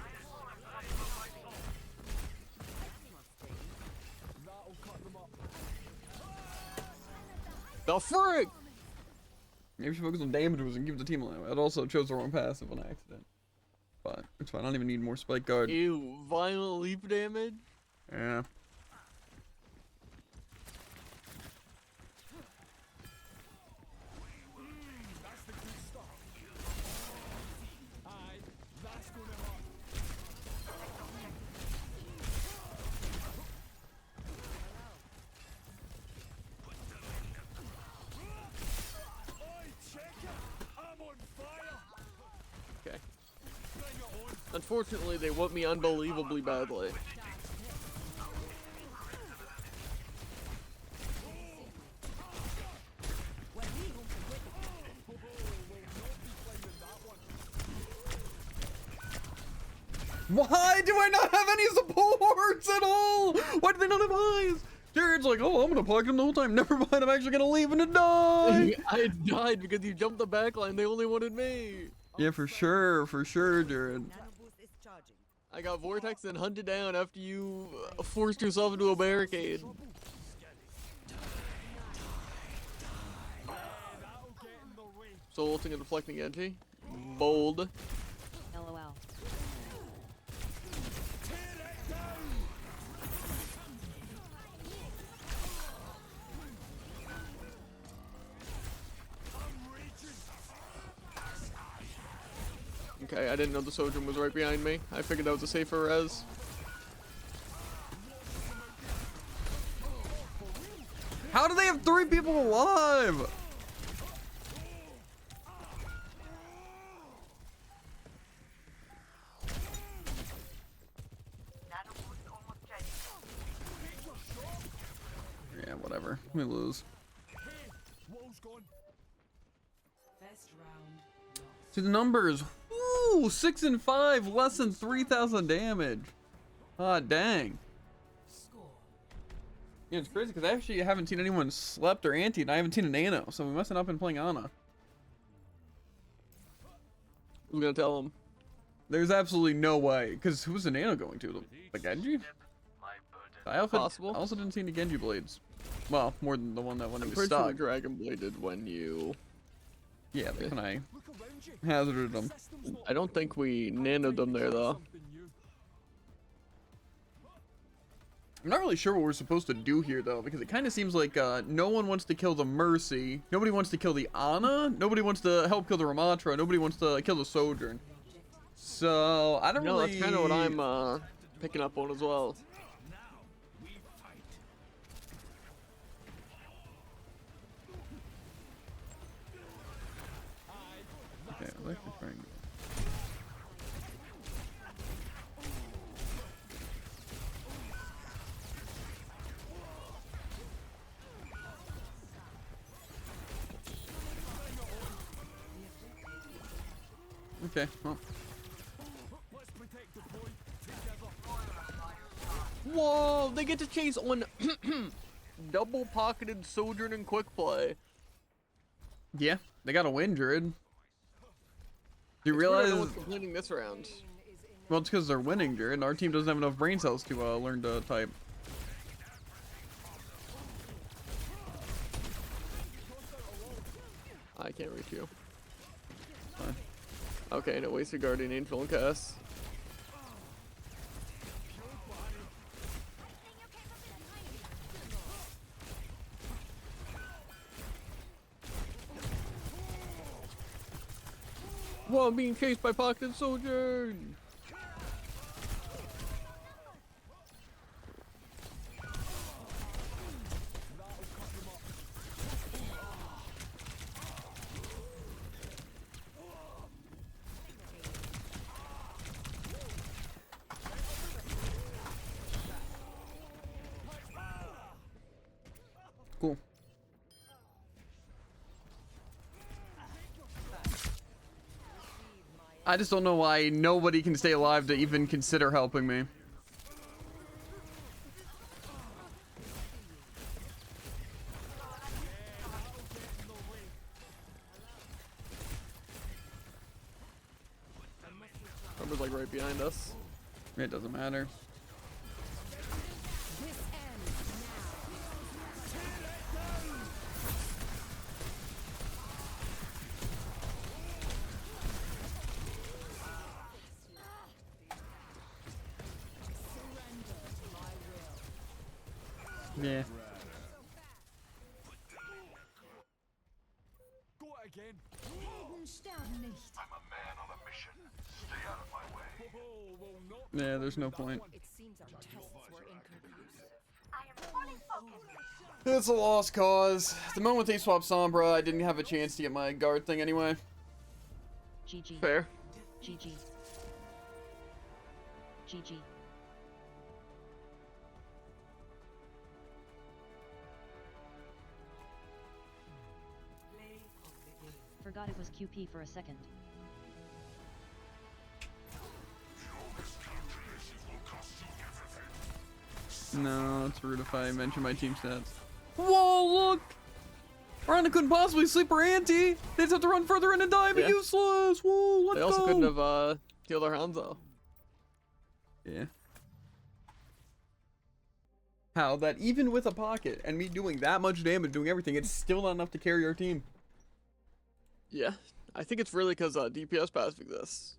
The frick! Maybe she focus on damages and keep the team alive. It also chose the wrong passive on accident. But it's fine. I don't even need more spike guard. Ew, violent leap damage? Yeah. That's the good stuff. Aye, that's gonna hurt. Oi, check it! I'm on fire! Okay. Bring it on! Unfortunately, they want me unbelievably badly. Why do I not have any supports at all? Why do they not have eyes? Jared's like, oh, I'm gonna pocket him the whole time. Never mind, I'm actually gonna leave him to die. I died because you jumped the backline. They only wanted me. Yeah, for sure, Jared. I got vortex and hunted down after you forced yourself into a barricade. That'll get in the way. So ulting and deflecting Genji. Bold. LOL. Tear it down! I'm raging! Okay, I didn't know the Sojourn was right behind me. I figured that was a safer res. How do they have 3 people alive? Nano boost almost ready. Yeah, whatever. We lose. Wall's gone. First round. See the numbers. Woo! 6 and 5, less than 3,000 damage. Ah, dang. Score. Yeah, it's crazy because I actually haven't seen anyone slept or anti, and I haven't seen a nano, so we must have not been playing Ana. Who's gonna tell him? There's absolutely no way, because who's the nano going to? The Genji? My burden. I Possible. also didn't see any Genji blades. Well, more than the one that when he I'm was pretty sure stuck. Dragon bladed when you. Yeah, they when I Look around you. hazarded them. System's not I don't think we nanoed them there though. something new. I'm not really sure what we're supposed to do here though, because it kind of seems like no one wants to kill the Mercy, nobody wants to kill the Ana, nobody wants to help kill the Ramatra, nobody wants to kill the Sojourn. So I don't No, really. that's kind of what I'm picking up on as well. Okay, I like the triangle. Okay, well. Let's protect the point together. Whoa! They get to chase on double-pocketed Sojourn and Quick Play. Yeah, they got a win, Druid. Do you It's weird realize? no one's complaining this round. Well, it's because they're winning, Druid. And our team doesn't have enough brain cells to learn to type. I can't reach you. Fine. Okay, no wasted Guardian Angel and Cass. Whoa, I'm being chased by Pocketed Sojourn! Cool. I just don't know why nobody can stay alive to even consider helping me. Remember's like right behind us. It doesn't matter. Yeah. Go it again. I'm a man on a mission. Stay out of my way. Oh, well, not Yeah, there's no point. It seems our tests were inconclusive. I am fully focused. It's a lost cause. The moment they swapped Sombra, I didn't have a chance to get my guard thing anyway. GG. Fair. GG. GG. Play of the game. Forgot it was QP for a second. No, it's rude if I mention my team stats. Whoa, look! Rhonda couldn't possibly sleep her auntie! They just have to run further in and die, but Yeah. useless! Whoa, let's They also go! couldn't have healed our Hanzo. Yeah. How that even with a pocket and me doing that much damage, doing everything, it's still not enough to carry our team. Yeah. I think it's really because DPS passive this.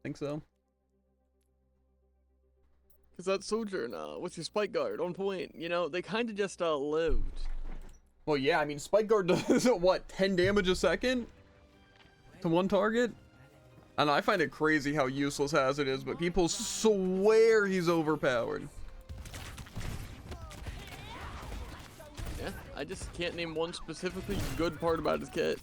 Think so. Because that Sojourn with your Spike Guard on point, you know, they kind of just lived. Well, yeah, I mean, Spike Guard does, what, 10 damage a second? To one target? I know, I find it crazy how useless Hazard is, but people swear he's overpowered. Yeah, I just can't name one specifically good part about his kit.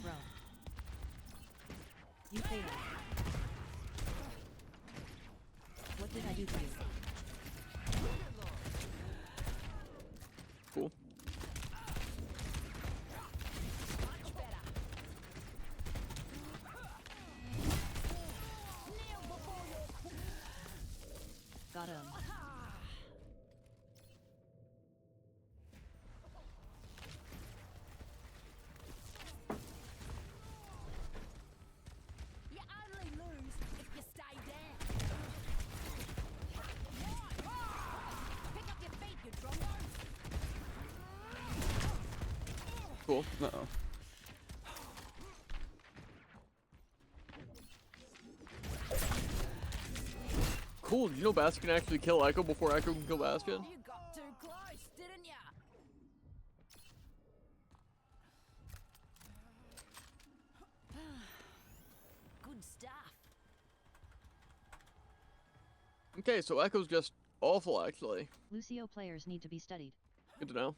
Bro. You failed. What did I do to you? Cool. Got him. You only lose if you stay down. Pick up your feet, you trombone. Cool. Uh-oh. Cool, did you know Bastion can actually kill Echo before Echo can kill Bastion? You got too close, didn't ya? Good stuff. Okay, so Echo's just awful, actually. Lucio players need to be studied. Good to know.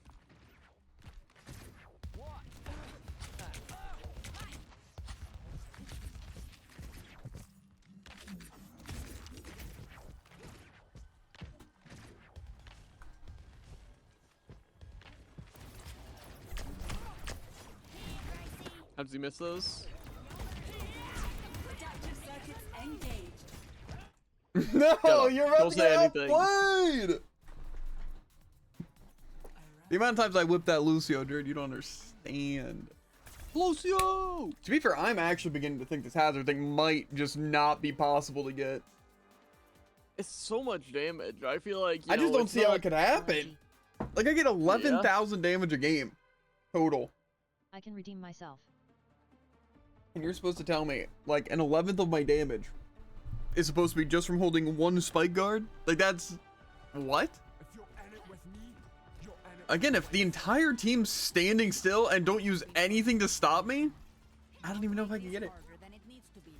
How does he miss those? Adaptive circuits engaged. No, Don't- you're about don't to say get anything. outplayed! The amount of times I whipped that Lucio, dude, you don't understand. Lucio! To be fair, I'm actually beginning to think this Hazard thing might just not be possible to get. It's so much damage. I feel like, I just don't it's see how not- it could happen. Like, I get 11,000 damage a game. Total. I can redeem myself. And you're supposed to tell me, like, an 11th of my damage is supposed to be just from holding one Spike Guard? Like, that's... What? If you're in it with me, you're in it. Again, if the entire team's standing still and don't use anything to stop me, I don't even know if I can get it. Harder than it needs to be.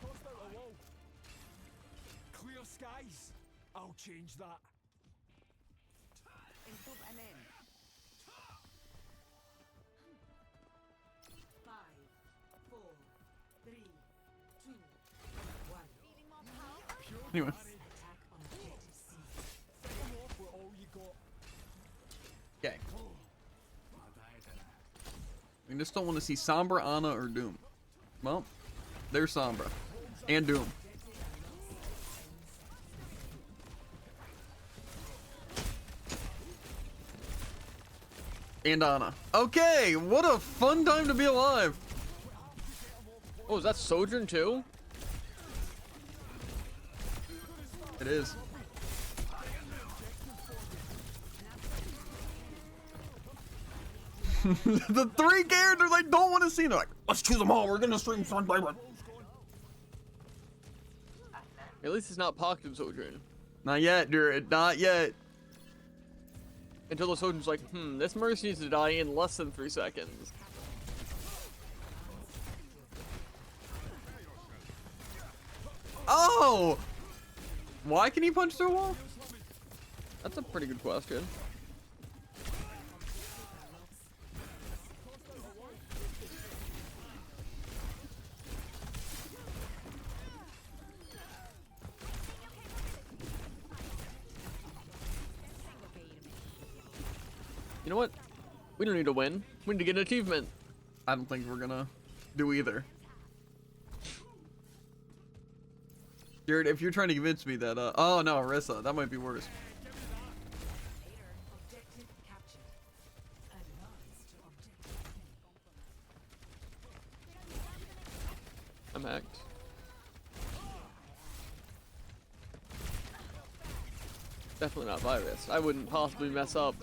Tossed out a wall. Clear skies. I'll change that. Input an end. 5, 4, 3, 2, 1. Anyway. Okay. We just don't want to see Sombra, Ana, or Doom. Well, there's Sombra. And Doom. And Ana. Okay, what a fun time to be alive. Oh, is that Sojourn too? It is. The 3 characters I don't want to see. They're like, let's choose them all. We're gonna stream Sun Vibrant. At least it's not pocketed Sojourn. Not yet, dude. Not yet. Until the Sojourn's like, this Mercy needs to die in less than 3 seconds. Oh! Why can he punch through a wall? That's a pretty good question. You know what? We don't need to win. We need to get an achievement. I don't think we're gonna do either. Jared, if you're trying to convince me that, oh no, Arissa, that might be worse. Objective captured. Advance to objective. I'm hacked. Definitely not virus. I wouldn't possibly mess up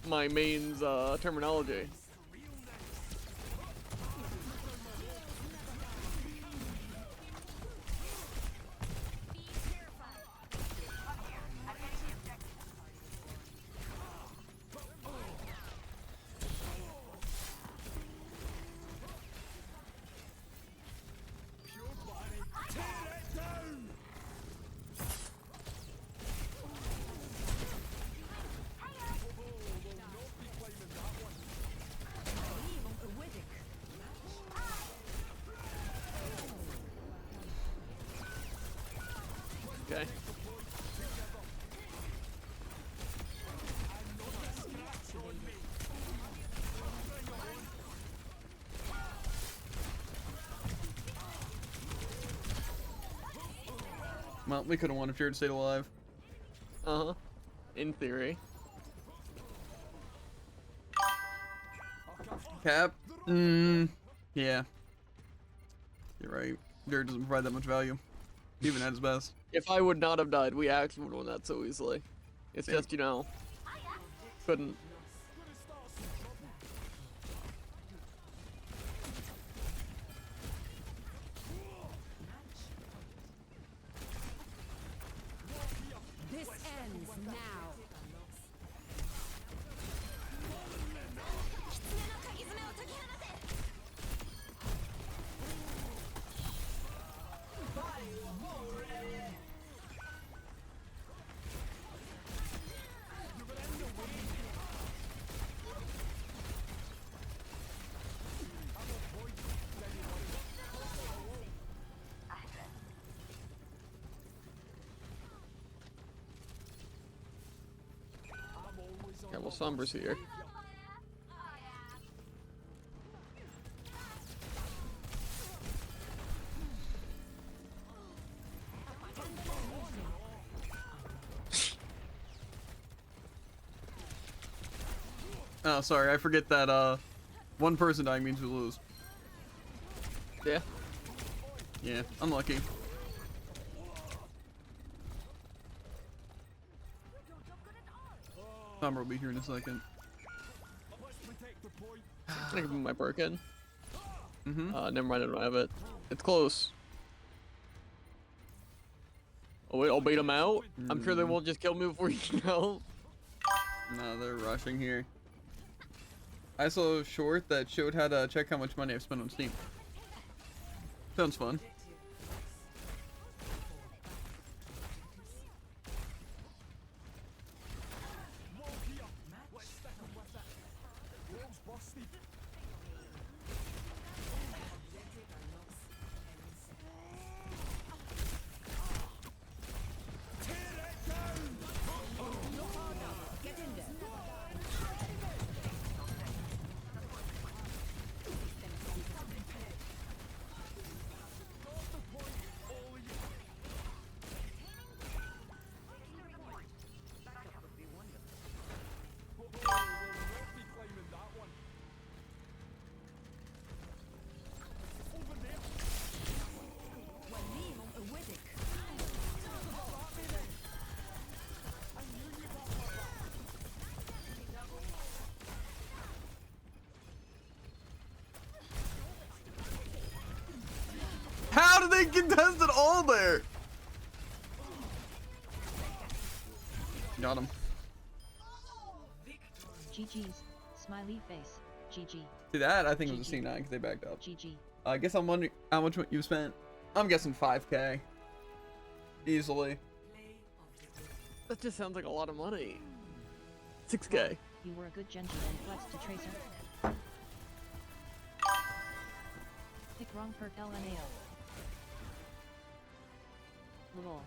my main's terminology. Okay. Well, we could have won if Jared stayed alive. Uh-huh. In theory. Cap? Yeah. You're right. Jared doesn't provide that much value. Even at his best. If I would not have died, we actually would have won that so easily. It's Yeah. just, you know, couldn't. This ends now. Yeah, well, Sombra's here. Oh, sorry. I forget that, one person dying means we lose. Yeah. Yeah, unlucky. Summer will be here in a second. I can put my perk in. Mm-hmm. Never mind, I don't have it. It's close. Oh wait, I'll bait them out? I'm sure they won't just kill me before you can help. No, they're rushing here. I saw a short that showed how to check how much money I've spent on Steam. Sounds fun. they contested all there. Got him. GG's. Smiley face. GG. See that? I think it was a C9 because they backed up. GG. I guess I'm wondering how much you spent. I'm guessing 5K. Easily. That just sounds like a lot of money. 6K. You were a good Genji and flex to Tracer. Pick wrong perk LMAO. Lol.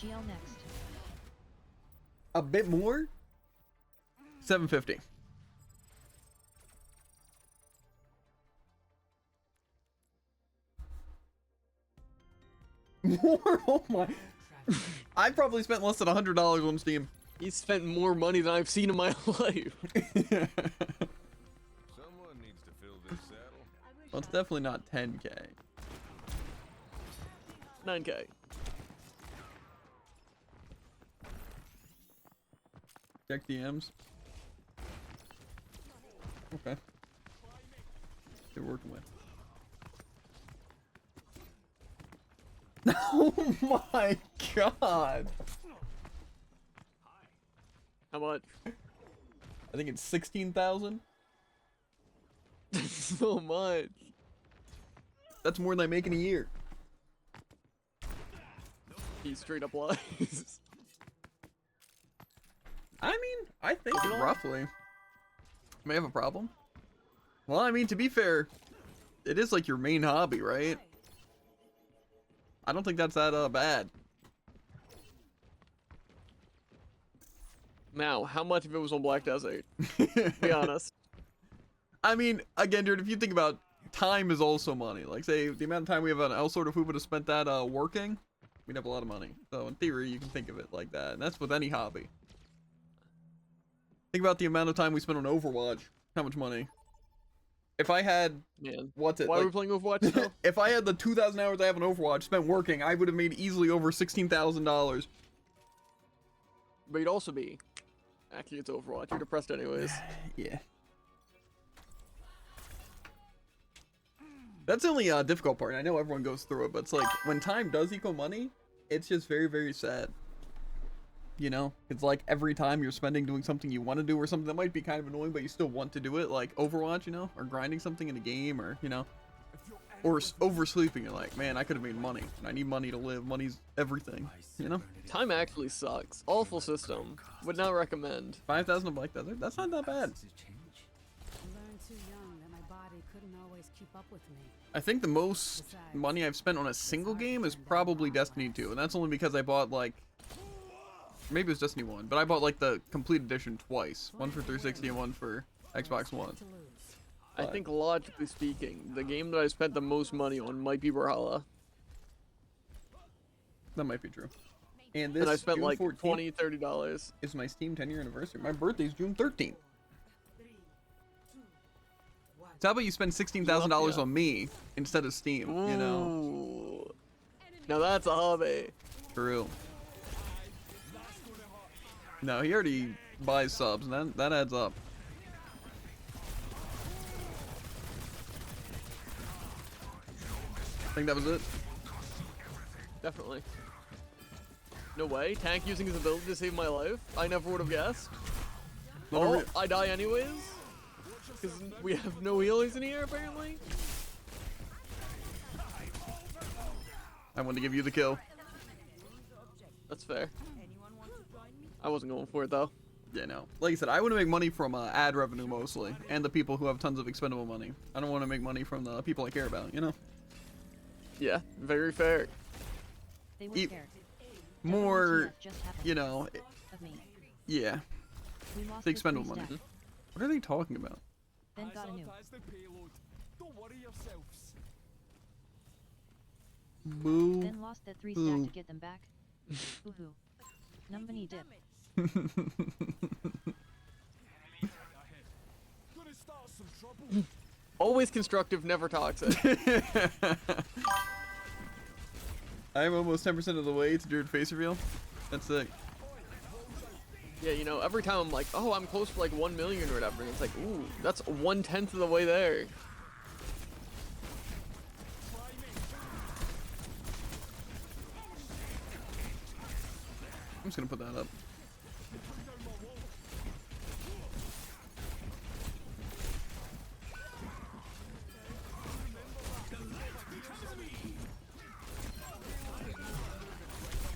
GL next. A bit more? 750. More? Oh my. I probably spent less than $100 on Steam. He spent more money than I've seen in my life. Someone needs to fill this saddle. Well, it's definitely not 10K. 9K. Check DMs. Okay. They're working with. Oh my god! How much? I think it's 16,000. So much. That's more than I make in a year. He straight up lies. I mean, I think roughly. May have a problem. Well, I mean, to be fair, it is like your main hobby, right? I don't think that's that bad. Now, how much of it was on Black Desert? Be honest. I mean, again, dude, if you think about time is also money. Like, say, the amount of time we have on Elsword, if we would have spent that working, we'd have a lot of money. So, in theory, you can think of it like that. And that's with any hobby. Think about the amount of time we spent on Overwatch. How much money? If I had, Man, what's it? why are like, we playing Overwatch now? if I had the 2,000 hours I have on Overwatch spent working, I would have made easily over $16,000. But you'd also be. Actually, it's Overwatch. You're depressed anyways. Yeah. That's the only difficult part. I know everyone goes through it, but it's like when time does equal money, it's just very, very sad. You know, it's like every time you're spending doing something you want to do or something that might be kind of annoying, but you still want to do it, like Overwatch, you know, or grinding something in a game, or you know, or oversleeping. You're like, man, I could have made money, and I need money to live. Money's everything, you know. Time actually sucks. Awful system. Would not recommend. 5,000 of Black Desert. That's not that bad. Learned too young that my body couldn't always keep up with me. I think the most money I've spent on a single game is probably Destiny 2, and that's only because I bought like, maybe it was Destiny 1, but I bought like the complete edition twice. One for 360 and one for Xbox One. To lose. I think logically speaking, the game that I spent the most money on might be Brawlhalla. That might be true. And this And I spent June like 14th $20, $30. is my Steam 10-year anniversary. My birthday's June 13th. So how about you spend $16,000 on me instead of Steam, you know? Ooh. Now that's a hobby. True. No, he already buys subs, and that adds up. I think that was it. Definitely. No way. Tank using his ability to save my life? I never would have guessed. Oh, I die anyways? Because we have no healers in here, apparently? I wanted to give you the kill. That's fair. I wasn't going for it, though. Yeah, no. Like I said, I want to make money from ad revenue mostly, and the people who have tons of expendable money. I don't want to make money from the people I care about, you know? Yeah, very fair. They were Eat scared. more, WTF just happened. you know, Of me. yeah. We lost The with expendable 3 money. stack. What are they talking about? Then got a new. As the payload. Don't worry yourselves. Boo. Then lost that 3 Ooh. stack to get them back. Hoo-hoo. Numbany dip. Gonna start some trouble. Always constructive, never toxic. I'm almost 10% of the way to Druid face reveal. That's sick. Yeah, you know, every time I'm like, oh, I'm close to like 1 million or whatever, and it's like, ooh, that's 1/10 of the way there. I'm just gonna put that up.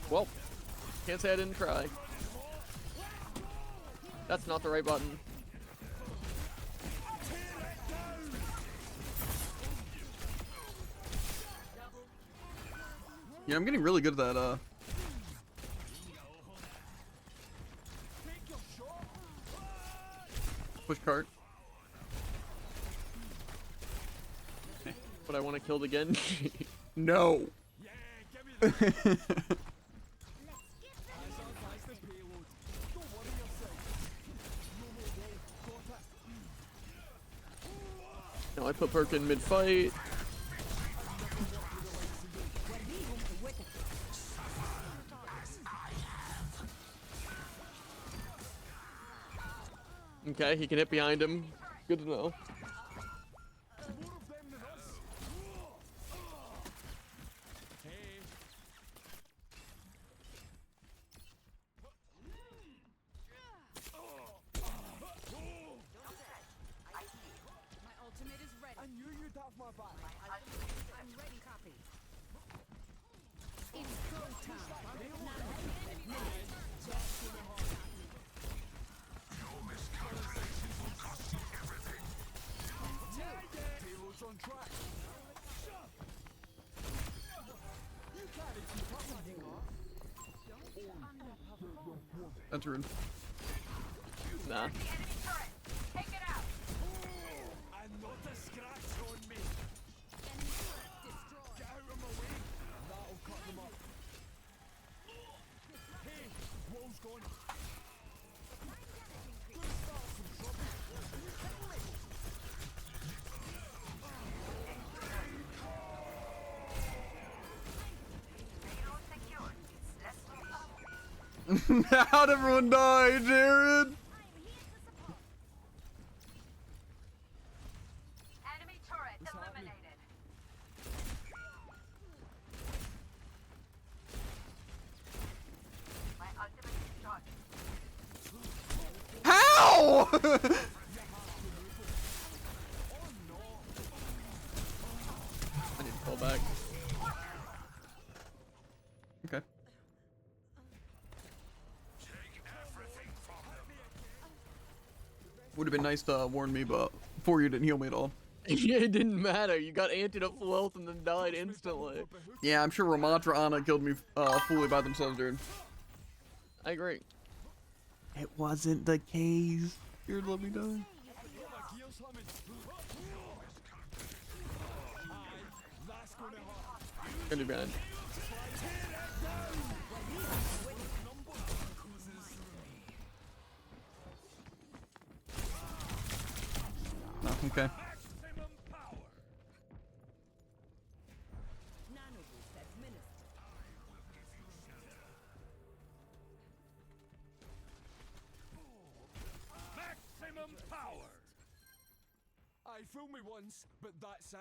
Well, can't say I didn't try. That's not the right button. Yeah, I'm getting really good at that, push cart. But I want to kill it again. No. Yeah, give me that. Let's get them. That's the payload. Don't worry yourself. No more wall. Got it. No, I put Perk in mid-fight. Okay, he can hit behind him. Good to know. More of them than us. Hey. My ultimate is ready. I knew you'd have my back. I'm ready. Copy. It's go time. Payload's on track. You can't keep up with me. That's rude. Nah. Enemy turret. Take it out. And not a scratch on me. Enemy turret destroyed. Get out of my way. That'll cut them up. Hey, wall's gone. Good start, some trouble. Payload secured. It's less than How'd everyone die, Jared? enemy turret eliminated. My ultimate is charged. How? I need to pull back. Okay. Would have been nice to warn me, but before you didn't heal me at all. Yeah, it didn't matter. You got anted up full health and then died instantly. Yeah, I'm sure Ramatra Anna killed me fully by themselves, dude. I agree. It wasn't the case. You're let me die. My gear's humming. Aye, that's gonna hurt. Gonna be behind. No, okay. Maximum power. Nanoboost administered. Maximum power. I fooled me once, but that's it.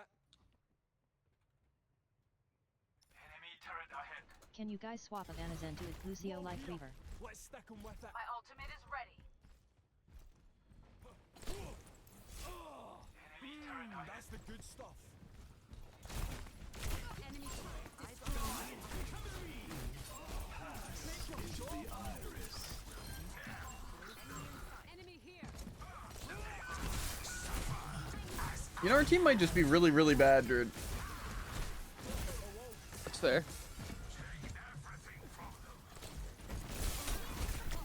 Enemy turret ahead. Can you guys swap Avanazen to Lucio Life Reaver? Let's stick 'em with it. My ultimate is ready. That's the good stuff. Enemy turret destroyed. Enemy here. You know, our team might just be really, really bad, dude. That's fair.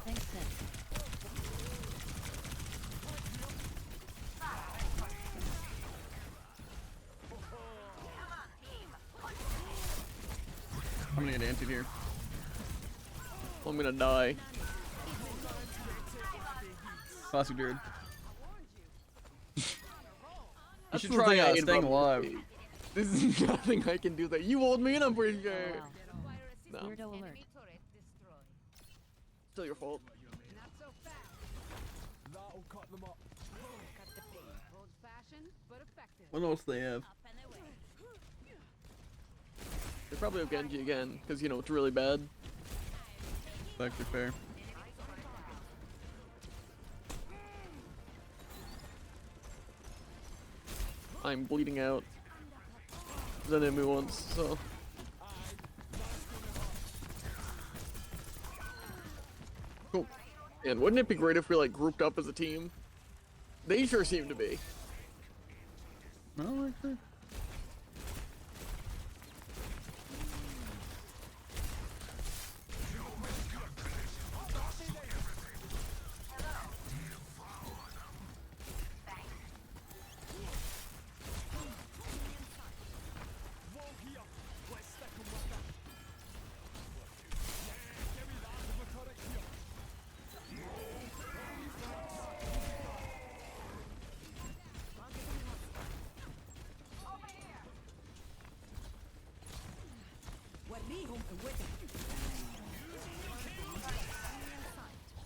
Thanks, Sid. I'm gonna get anti here. I'm gonna die. Classic, dude. You That's should the try thing I hate staying about alive. this game. This is nothing I can do that. You hold me and I'm pretty sure. Wow. No, Weirdo alert. Enemy turret destroyed. still your fault. Not so fast. That'll cut them up. Cut the pain. Old-fashioned, but effective. What else they have? Up and away. They probably have Genji again, because you know it's really bad. actually fair. I'm bleeding out. The enemy once, so. Cool. And wouldn't it be great if we like grouped up as a team? They sure seem to be. No, actually.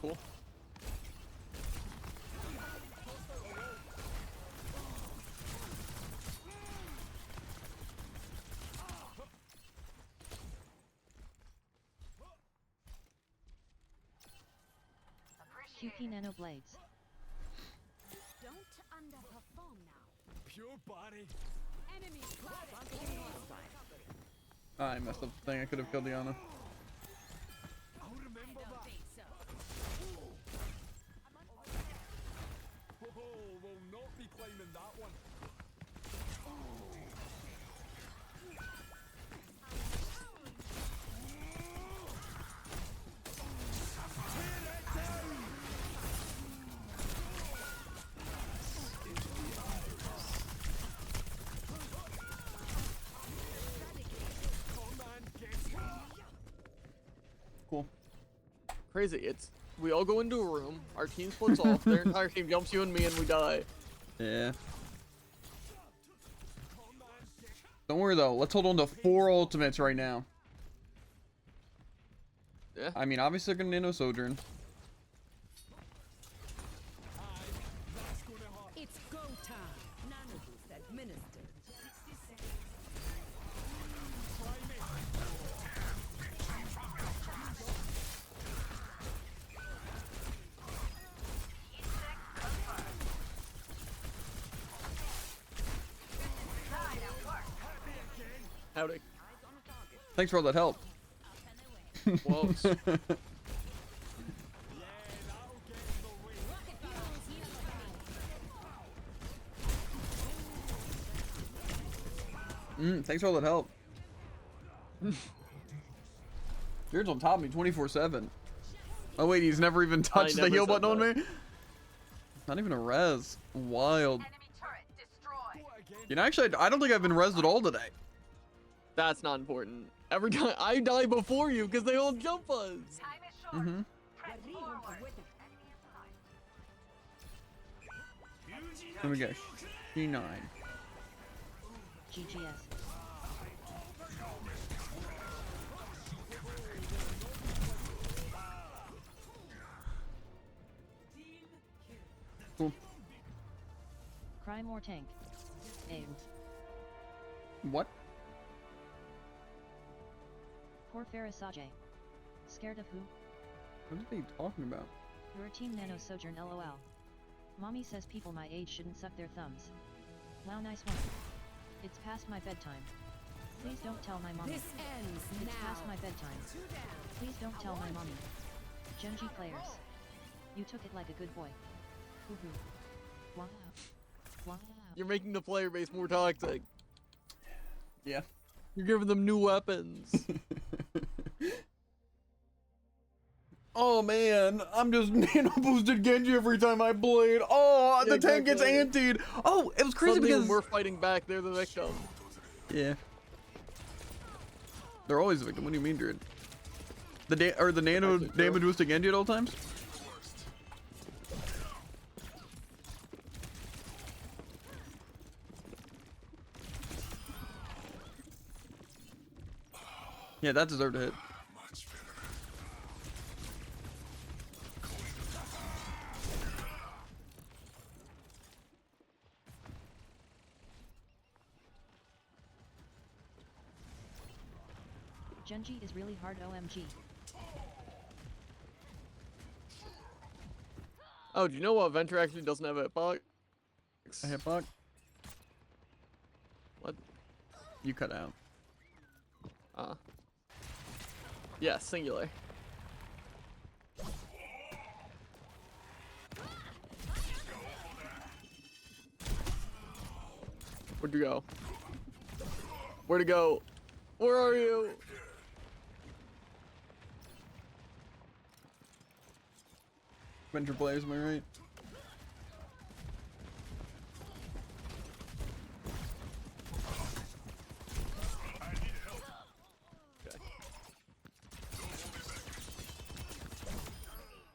Cool. QP Nano Blades. Don't underperform now. Pure body. Enemy spotted. I messed up the thing. I could have killed Diana. I'll remember that. Think so. Oh, we'll not be climbing that one. Cool. Crazy. It's we all go into a room, our team splits off, their entire team jumps you and me, and we die. Yeah. Don't worry though. Let's hold on to 4 ultimates right now. Yeah. I mean, obviously they're gonna nano sojourn. It's go time. Nano boost administered. Howdy. Thanks for all that help. Whoa. Thanks for all that help. Jared's on top of me 24/7. Oh wait, he's never even touched the never heal said button on that. me. Not even a res. Wild. Enemy turret destroyed. You know, actually, I don't think I've been resed at all today. That's not important. Every time I die before you because they all jump us. Time is short. Press forward. Enemy inside. Let me go. C9. GGS. Cool. Cry more tank. Aimed. What? Poor Farasage. Scared of who? What are they talking about? You're team Nano Sojourn LOL. Mommy says people my age shouldn't suck their thumbs. Wow, nice one. It's past my bedtime. Please don't tell my mommy. This ends It's now. past my bedtime. Please don't tell my mommy. Genji players. You took it like a good boy. Hoo hoo. Wow. Wow. You're making the player base more toxic. Yeah. You're giving them new weapons. Oh man, I'm just nano boosted Genji every time I blade. Oh, Yeah, the tank gets exactly. antied. Oh, it was crazy Suddenly when because we're fighting back, they're the victim. yeah, they're always the victim. What do you mean, Druid? The nano Actually, true. damage boosted Genji at all times. Yeah, that deserved a hit. Genji is really hard OMG. Oh, do you know what Venture actually doesn't have a hitbox? A hitbox? What? You cut out. Yeah, singular. Where'd you go? Where'd it go? Where are you? Venture players, am I right?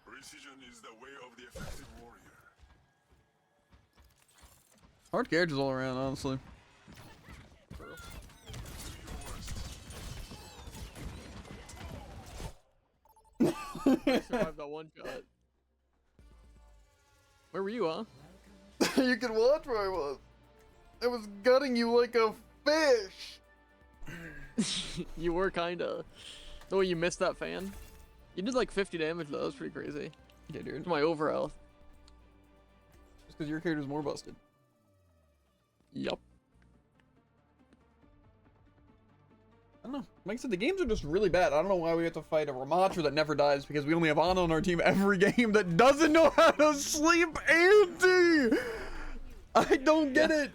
Precision is the way of the effective warrior. Hard characters all around, honestly. I survived that one shot. Where were you, huh? You can watch where I was. I was gutting you like a fish. You were kinda. The way you missed that fan. You did like 50 damage though, that was pretty crazy. Yeah, dude. It's my over health. Just because your character's more busted. Yup. I don't know. Like I said, the games are just really bad. I don't know why we have to fight a Ramatra that never dies because we only have Ana on our team every game that doesn't know how to sleep anti. I don't get it.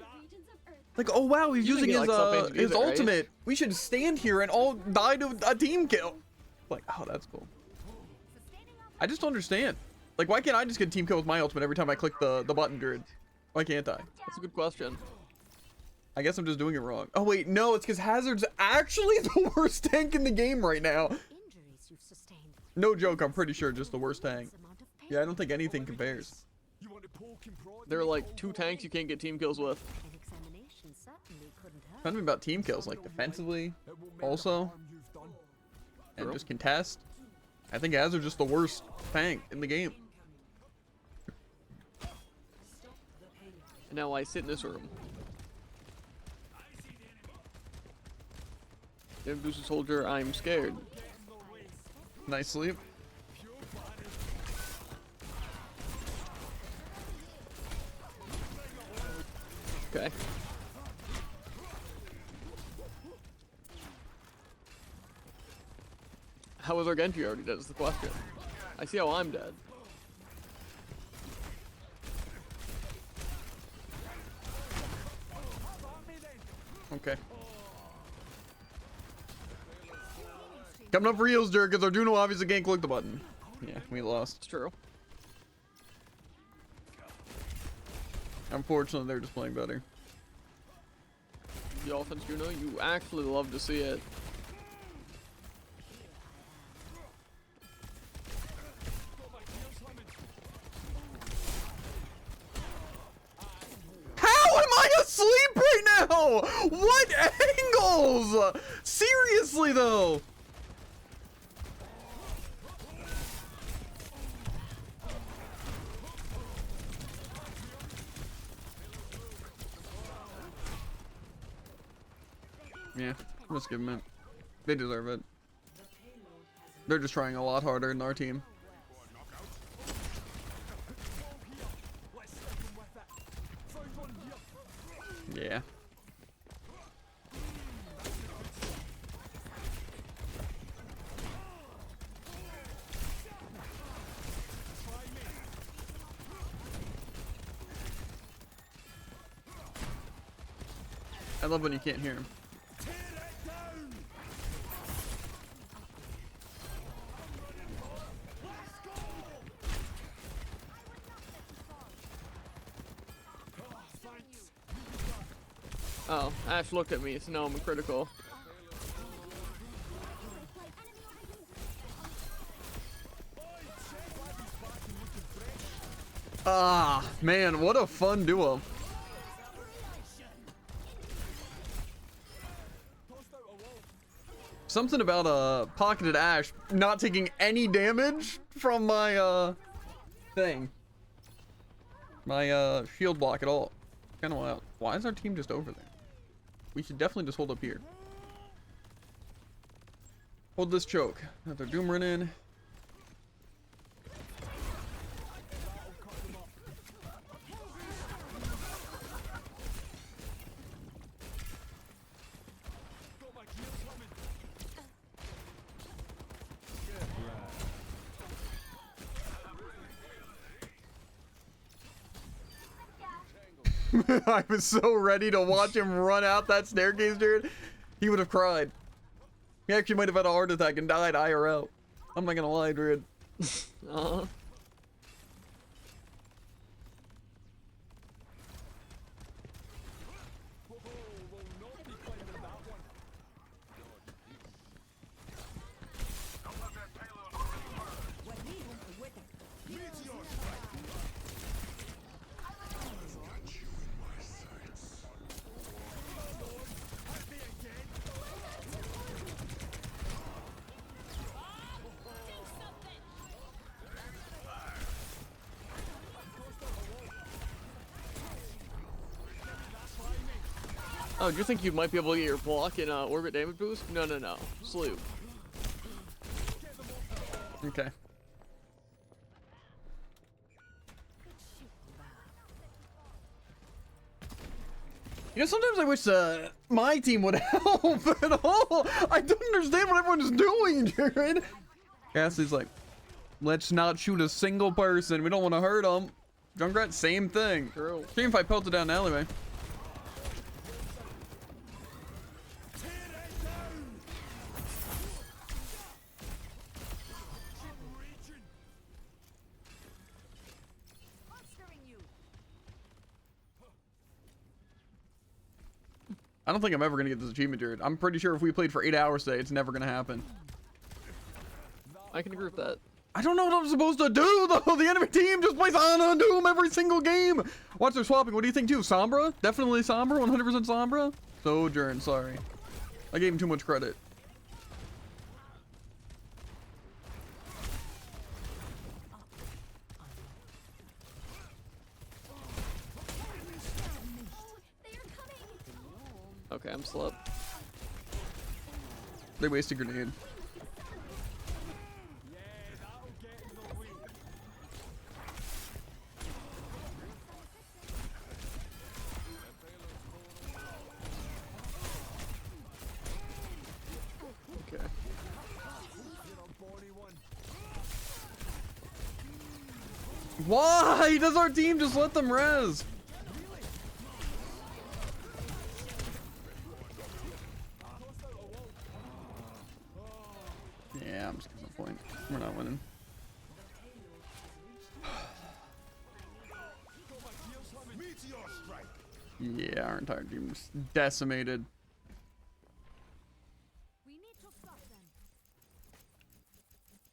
Like, oh wow, he's You think using he likes up his HVs, right? ultimate. We should stand here and all die to a team kill. Like, oh, that's cool. I just don't understand. Like, why can't I just get a team kill with my ultimate every time I click the button grid? Why can't I? That's a good question. I guess I'm just doing it wrong. Oh wait, no, it's because Hazard's actually the worst tank in the game right now. Injuries you've sustained. No joke, I'm pretty sure just the worst tank. Amount of pain. Yeah, I don't think anything compares. You want to poke and prod There are me? like 2 tanks you can't get team kills with. An examination certainly couldn't hurt. Tell me about team kills, like defensively, It won't mend the also, harm you've done. and True. just contest. I think Hazard's just the worst tank in the game. And now I sit in this room. Introduce a soldier, I'm scared. Nice sleep. Okay. How is our Genji already dead is the question. I see how I'm dead. Okay. Coming up for heals, Dirk, because Arduino obviously can't click the button. Yeah, we lost. It's true. Unfortunately, they're just playing better. The offense, you know, you actually love to see it. How am I asleep right now? What angles? Seriously, though. Yeah, let's give them it. They deserve it. They're just trying a lot harder than our team. Let's stick 'em with it. Found one here. Yeah. I love when you can't hear him. Tear it down. Thanks. Oh, Ash looked at me, so now I'm critical. Ah, man, what a fun duo. Something about pocketed Ash not taking any damage from my thing. My shield block at all. Kinda wild. Why is our team just over there? We should definitely just hold up here. Hold this choke. Let their Doom run in. I was so ready to watch him run out that staircase, dude. He would have cried. He actually might have had a heart attack and died IRL. I'm not gonna lie, dude. Uh-huh. Oh, do you think you might be able to get your block in orbit damage boost? No, no, no. Slew. Okay. You know, sometimes I wish my team would help at all. I don't understand what everyone's doing, Jared. Cassie's like, let's not shoot a single person. We don't want to hurt them. Junkrat, same thing. True. Shame if I pelted down the alleyway. I don't think I'm ever gonna get this achievement, Jared. I'm pretty sure if we played for 8 hours today, it's never gonna happen. I can agree with that. I don't know what I'm supposed to do, though. The enemy team just plays on Doom every single game. Watch their swapping. What do you think, too? Sombra? Definitely Sombra. 100% Sombra? Sojourn, sorry. I gave him too much credit. Okay, I'm slept. They wasted a grenade. Okay. Why does our team just let them res? Yeah, I'm just gonna point. We're not winning. Yeah, our entire team is decimated.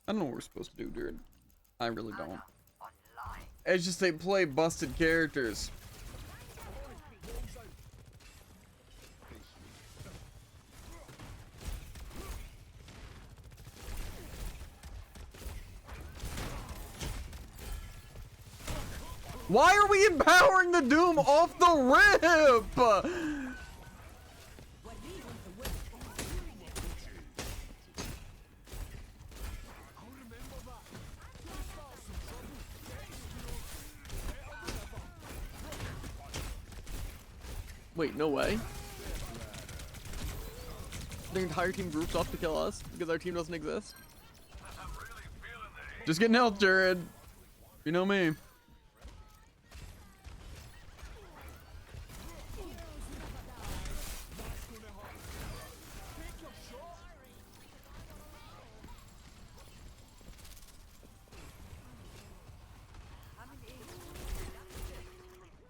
I don't know what we're supposed to do, dude. I really don't. It's just they play busted characters. Why are we empowering the Doom off the rip? Wait, no way. The entire team groups up to kill us because our team doesn't exist? Just getting health, Jared. You know me.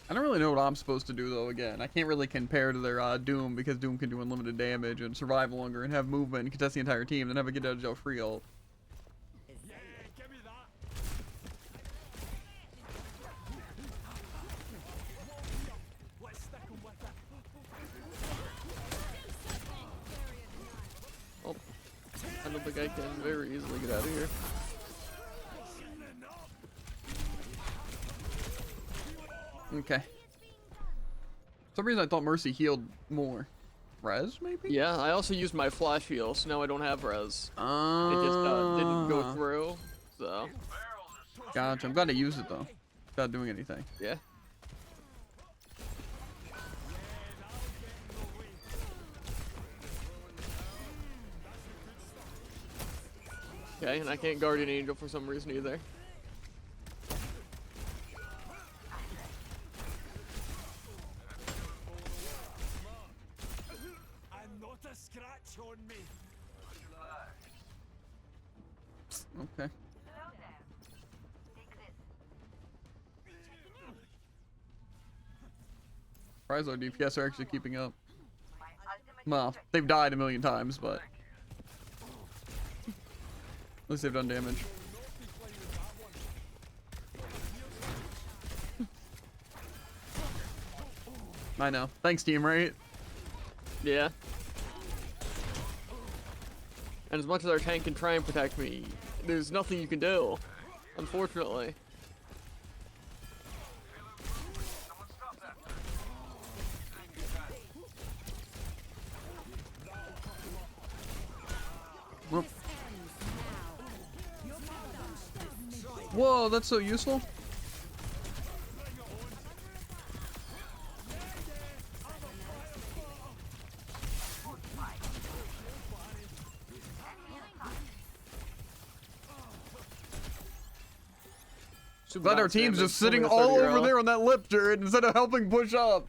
I don't really know what I'm supposed to do, though. Again, I can't really compare to their Doom, because Doom can do unlimited damage and survive longer and have movement and contest the entire team, then have a get out of jail free ult. Yeah, give me that. Let's stick 'em with it. Oh, I don't think I can very easily get out of here. Okay. For some reason I thought Mercy healed more. Res, maybe? Yeah, I also used my flash heal, so now I don't have res. It just didn't go through, so. Gotcha. I'm glad I used it, though. Without doing anything. Yeah. Okay, and I can't Guardian Angel for some reason either. Okay. Hello there. Take this. Surprised our DPS are actually keeping up. My ultimate Well, they've died a million times, but at least they've done damage. I know. Thanks, team, right? Yeah. And as much as our tank can try and protect me, there's nothing you can do. Unfortunately. Whoop. Whoa, that's so useful. Super Glad our bounce team's damage, just sitting only a all 30 over row. there on that lip turret instead of helping push up.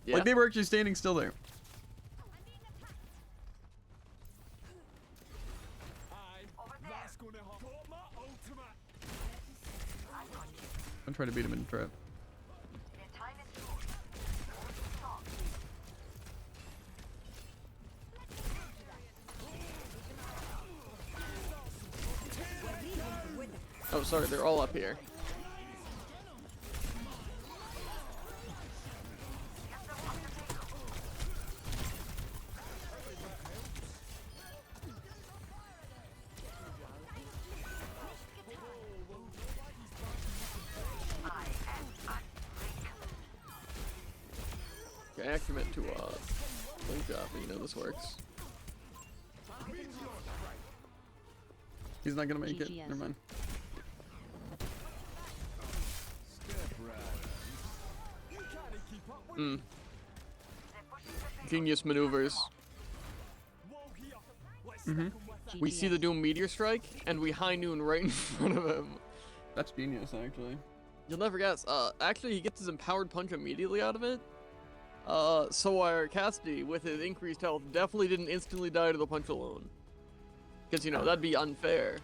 Yeah. Like they were actually standing still there. That's gonna got my ultimate. I'm trying to beat him in the trap. Their time is short. Stop. Oh, sorry, they're all up here. Okay, I actually meant to link up, but you know this works. He's not gonna make it. GGS. Never mind. Hmm. Genius maneuvers. We see the Doom meteor strike, and we high noon right in front of him. That's genius, actually. You'll never guess. Actually, he gets his empowered punch immediately out of it. So our Cassidy, with his increased health, definitely didn't instantly die to the punch alone. Because, you know, that'd be unfair.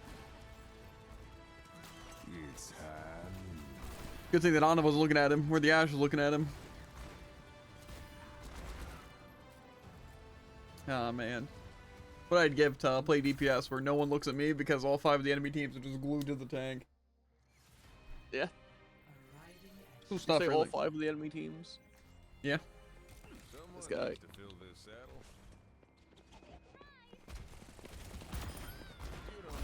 Good thing that Anna was looking at him, where the Ash was looking at him. Ah, man. What I'd give to play DPS where no one looks at me because all 5 of the enemy teams are just glued to the tank. Yeah. Cool stuff, Say all really. 5 of the enemy teams. Yeah. This guy.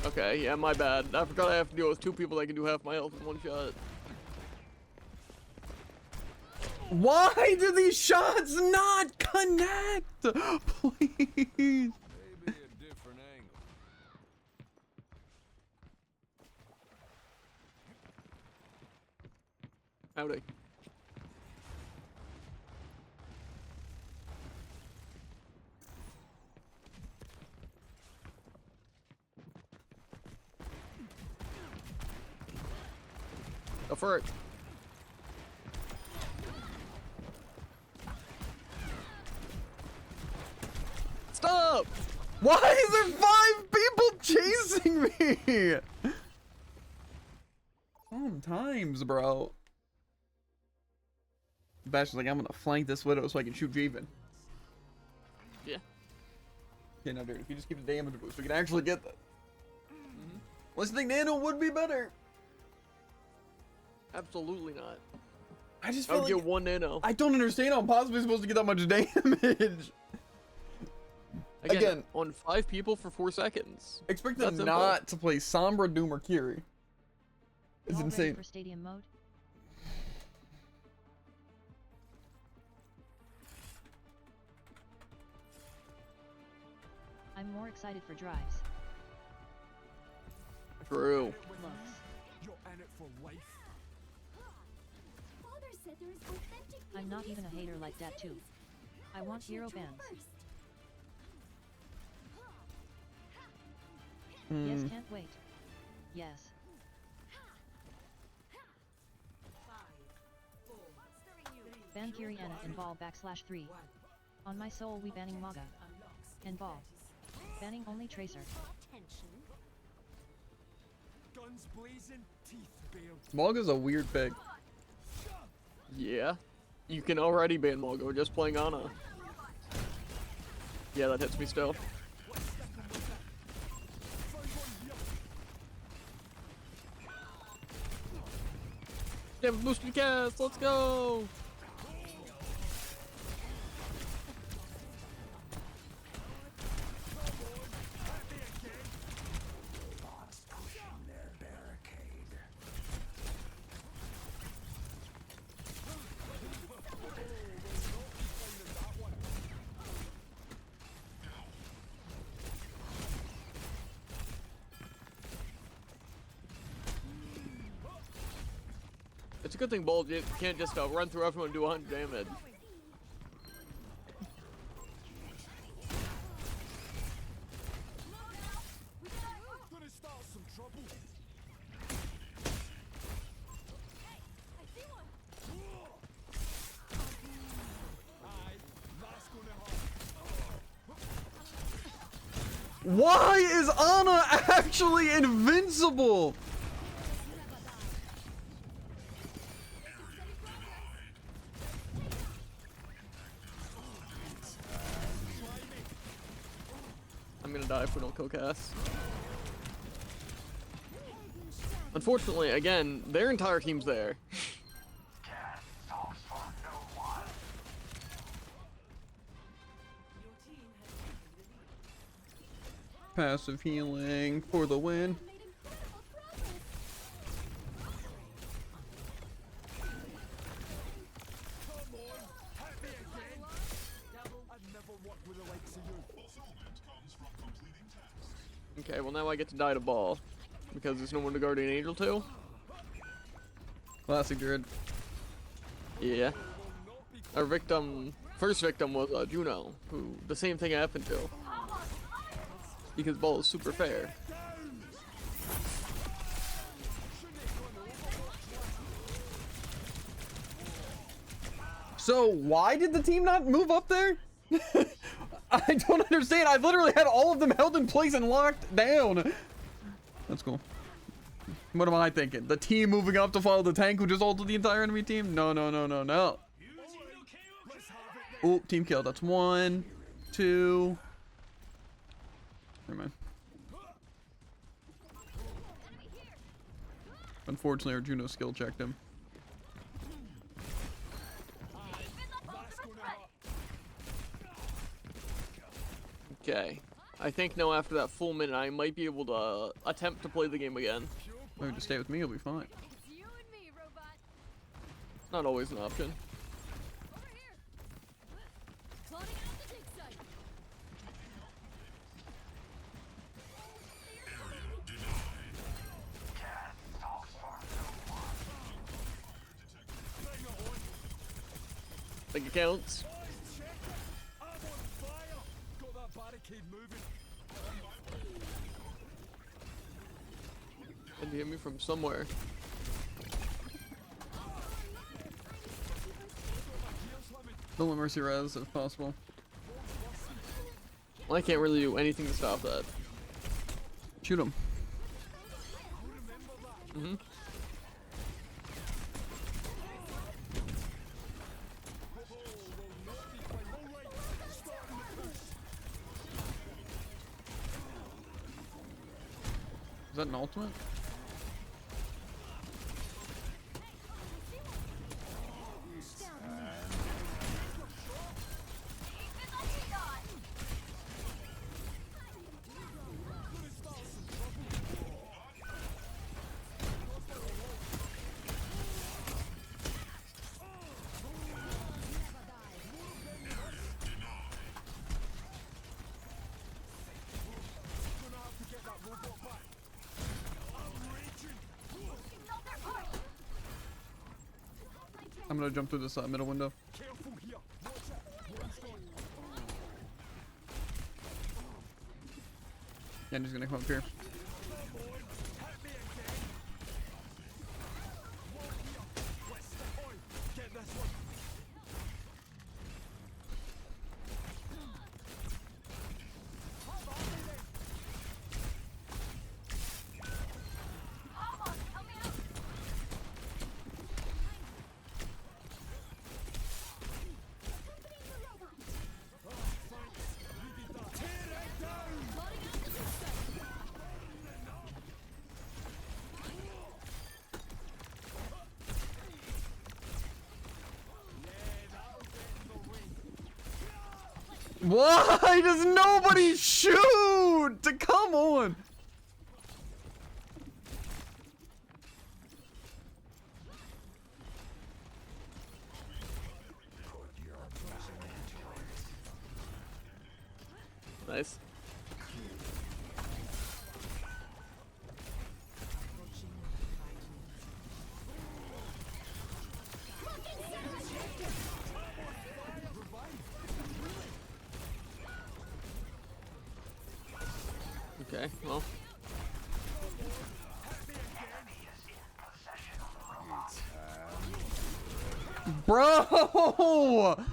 Okay, yeah, my bad. I forgot I have to deal with 2 people that can do half my health in one shot. Why do these shots not connect? Please. Maybe a different angle. Howdy. Go for it. Stop! Why is there 5 people chasing me? Sometimes, bro. Bash is like, I'm gonna flank this widow so I can shoot Jeevan. Yeah. Okay, now, dude, if you just keep the damage boost, we can actually get that. Let's think Nano would be better. Absolutely not. I just I feel would like get 1 nano. I don't understand how I'm possibly supposed to get that much damage. Again, on 5 people for 4 seconds. expect That's them simple. not to play Sombra, Doom, or Kiri. It's All ready insane. for stadium mode? I'm more excited for drives. True. Looks. You're in it for life. Father said there is authentic I'm not even a hater like that too. I want hero bands. Yes, can't wait. Yes. Ban Kiriana and ball /3. On my soul we banning Maga. And ball. Banning only Tracer. Guns blazing, teeth bared. Morgo's a weird pick. Yeah. You can already ban Morgo just playing Ana. Yeah, that hits me still. Damn, boosted cast, let's go! It's a good thing Bold can't just run through everyone and do 100 damage. Gonna start some trouble. Aye, that's gonna hurt. Why is Ana actually invincible? I'm gonna die if we don't kill Cass. Unfortunately, again, their entire team's there. Passive healing for the win. Okay, well now I get to die to Ball. Because there's no one to Guardian Angel to. Classic Druid. Yeah. Our victim, first victim was Juno, who the same thing happened to. Because Ball is super fair. So why did the team not move up there? I don't understand. I literally had all of them held in place and locked down. That's cool. What am I thinking? The team moving up to follow the tank who just ulted the entire enemy team? No, no, no, no, no. Oh, team kill. That's 1, 2. Never mind. Unfortunately, our Juno skill checked him. Okay. I think now after that full minute, I might be able to attempt to play the game again. Maybe just stay with me, you'll be fine. It's you and me, robot. Not always an option. Over here. Plotting out the dig site. Think it counts. I'm on fire. Got that barricade moving. And you hit me from somewhere. Don't let Mercy res if possible. Well, I can't really do anything to stop that. Shoot him. Mm-hmm. Is that an ultimate? I'm gonna jump through this middle window. Careful here. Watch out. One's gone. Yeah, I'm just gonna come up here. Get this one. Why does nobody shoot? Come on. Nice. Okay, well. Bro!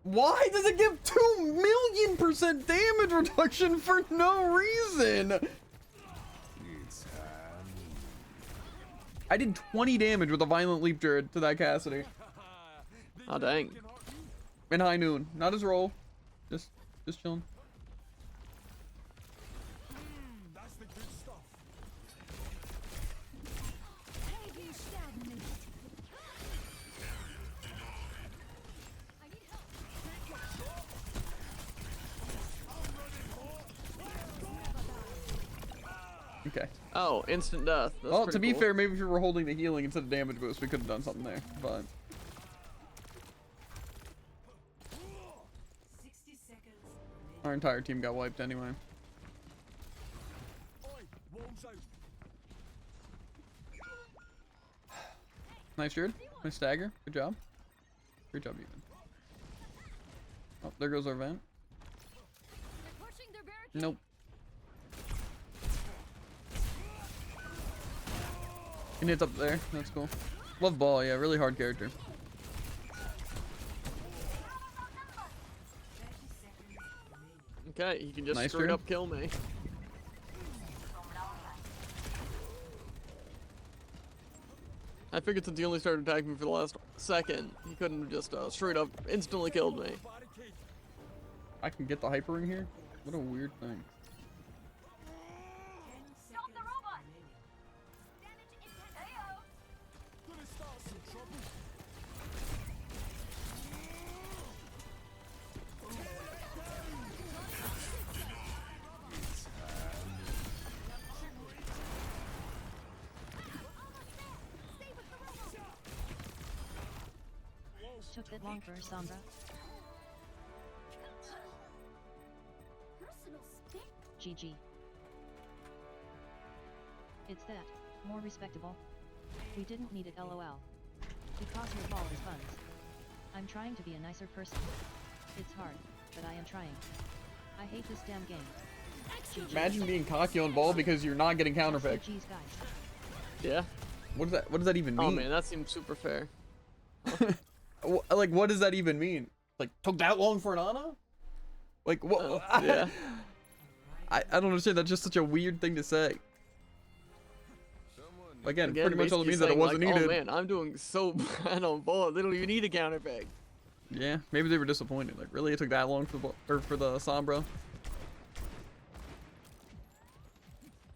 Why does it give 2,000,000% damage reduction for no reason? I did 20 damage with a violent leap Jared to that Cassidy. Oh dang. In high noon. Not his roll. Just chilling. That's the good stuff. Okay. Oh, instant death. That's Well, to pretty be cool. fair, maybe if we were holding the healing instead of damage boost, we could have done something there. But 60 seconds. our entire team got wiped anyway. Oi, walls out. Nice, Jared. Nice stagger. Good job. Great job, even. Oh, there goes our vent. They're pushing their barricade. Nope. And it's up there. That's cool. Love ball. Yeah, really hard character. Okay, he can just Nice, straight Jared. up kill me. I figured since he only started attacking me for the last second, he couldn't have just straight up instantly killed me. Barricade. I can get the hyper ring here. What a weird thing. Stop the robot! Damage intent. Ayo! Gonna start some trouble. Took that long for Sombra. Personal space. GG. It's that. More respectable. We didn't need it LOL. Because your ball is buns. I'm trying to be a nicer person. It's hard, but I am trying. I hate this damn game. GG. Imagine being cocky on ball because you're not getting counterpicked. GG's guys. Yeah. What does that even mean? Oh man, that seems super fair. Like, what does that even mean? Like, took that long for an Ana? Like, what? Oh, yeah. I don't understand. That's just such a weird thing to say. Again, pretty much all it basically means that it saying, wasn't like, needed. Oh man, I'm doing so bad on ball. They don't even need a counter pick. Yeah, maybe they were disappointed. Like, really, it took that long for the or for the Sombra.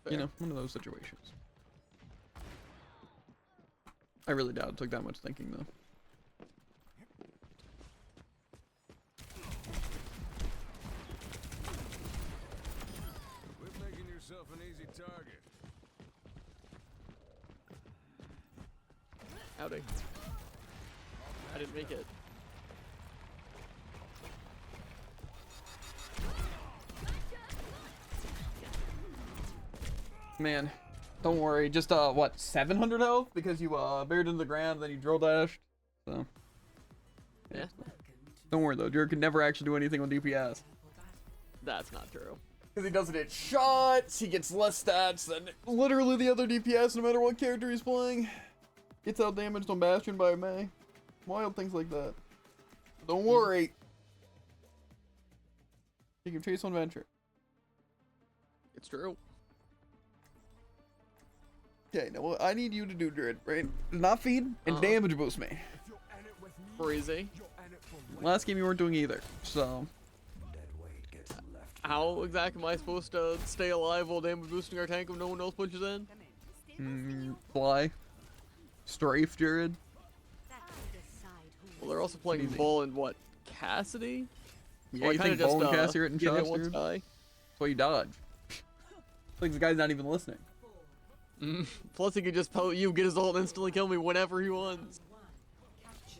You know, one of those situations. I really doubt it took that much thinking, though. Quit making yourself an easy target. Howdy. I didn't make it. Man, don't worry. Just what, 700 health because you buried into the ground, then you drill dashed. So Yeah. don't worry though. Jared could never actually do anything on DPS That's not true. because he doesn't hit shots. He gets less stats than literally the other DPS, no matter what character he's playing. Gets out damaged on Bastion by May. Wild things like that. Don't worry. You can chase on Venture. It's true. Okay, now what I need you to do, Jared, right? Not feed and Uh-huh. damage boost me. If you're in it with me, Crazy. you're in it for life. Last game you weren't doing either, so How exactly am I supposed to stay alive while damage boosting our tank if no one else punches in? fly, strafe, Jared. Well, they're also playing Easy. ball and what? Cassidy? Yeah, you kinda think just, bowling cast here hitting get hit shots, once, dude? die. That's why you dodge. Like the guy's not even listening. Plus, he could just you get his ult and instantly kill me whenever he wants.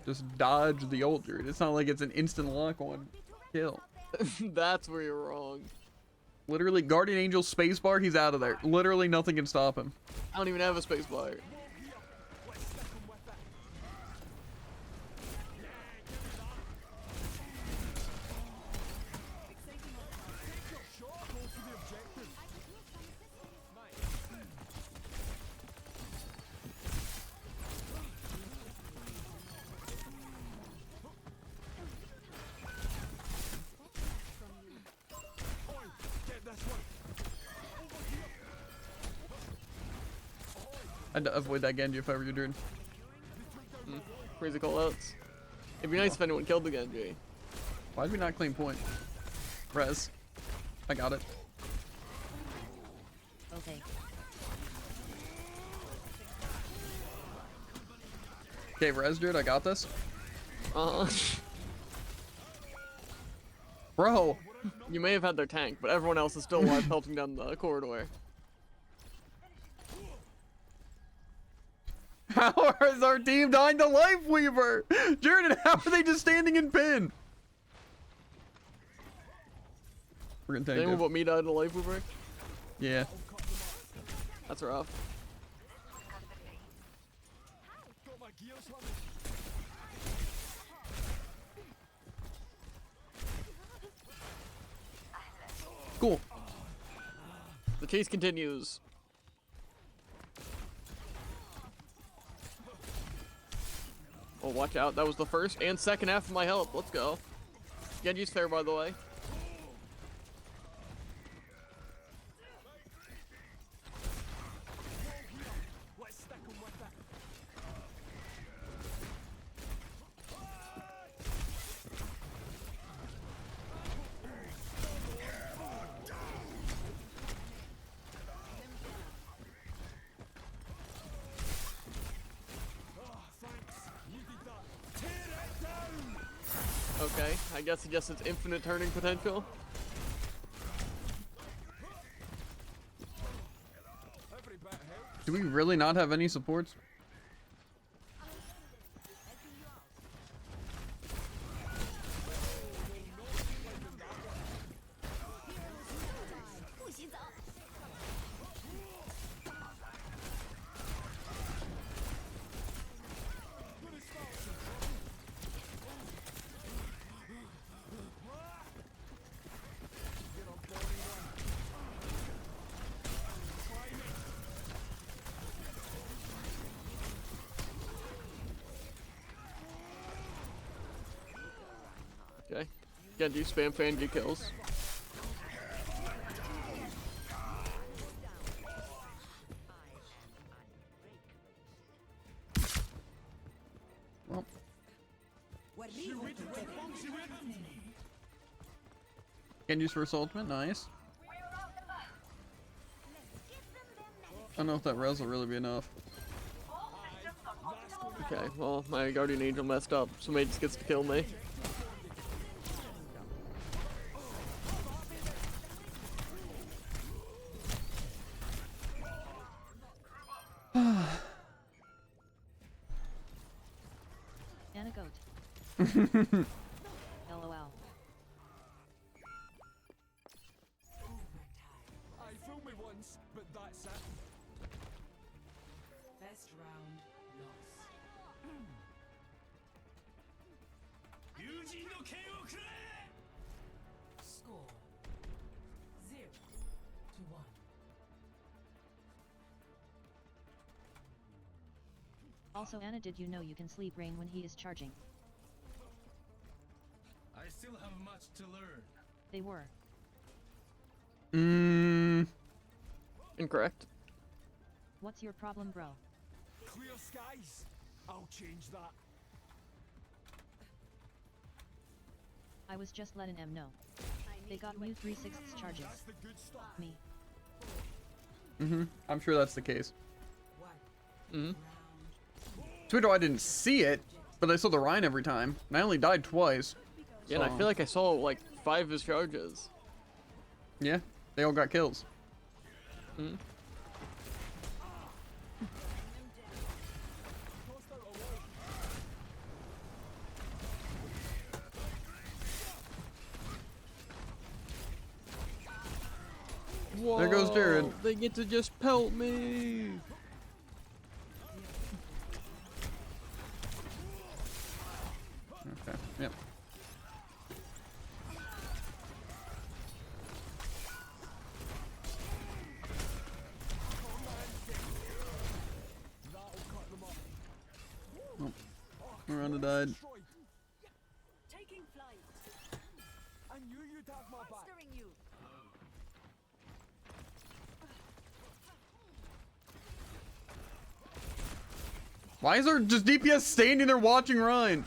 Just dodge the ult, dude. It's not like it's an instant lock on kill. That's where you're wrong. Literally, Guardian Angel spacebar, he's out of there. Literally nothing can stop him. I don't even have a space bar. I'd avoid that Genji if I were you, dude. Crazy callouts. It'd be nice if anyone killed the Genji. Why'd we not claim point? Res. I got it. Okay. Okay, Res, dude, I got this. Bro! You may have had their tank, but everyone else is still alive, pelting down the corridor. How is our team dying to Life Weaver? Jordan, how are they just standing in pin? We're gonna Did tank anyone it. but me died to Life Weaver? Yeah. That's rough. Got my gears running. Cool. The chase continues. Oh, watch out. That was the first and second half of my health. Let's go. Genji's fair, by the way. Let's stick 'em with it. Okay, I guess it's infinite turning potential. Do we really not have any supports? Okay. Genji spam fan get kills. Well, Genji's first ultimate, nice. I don't know if that res will really be enough. Okay, well, my Guardian Angel messed up, so May just gets to kill me. And a goat. LOL. I fooled me once, but that's it. Best round lost. Score 0-1. Also, Anna, did you know you can sleep rain when he is charging? I still have much to learn. They were. Incorrect. What's your problem, bro? Clear skies. I'll change that. I was just letting them know. They got new 3/6 charges. That's the good stuff. Me. I'm sure that's the case. Mm-hmm. Twitter, I didn't see it, but I saw the Rhine every time. And I only died twice. Yeah, and I So- feel like I saw like 5 of his charges. Yeah, they all got kills. Hmm? There goes Jared. Whoa, they get to just pelt me. Okay, yep. Oh, Miranda died. Taking flight. I knew you'd have my back. Bolstering you. Why is there just DPS standing there watching Ryan?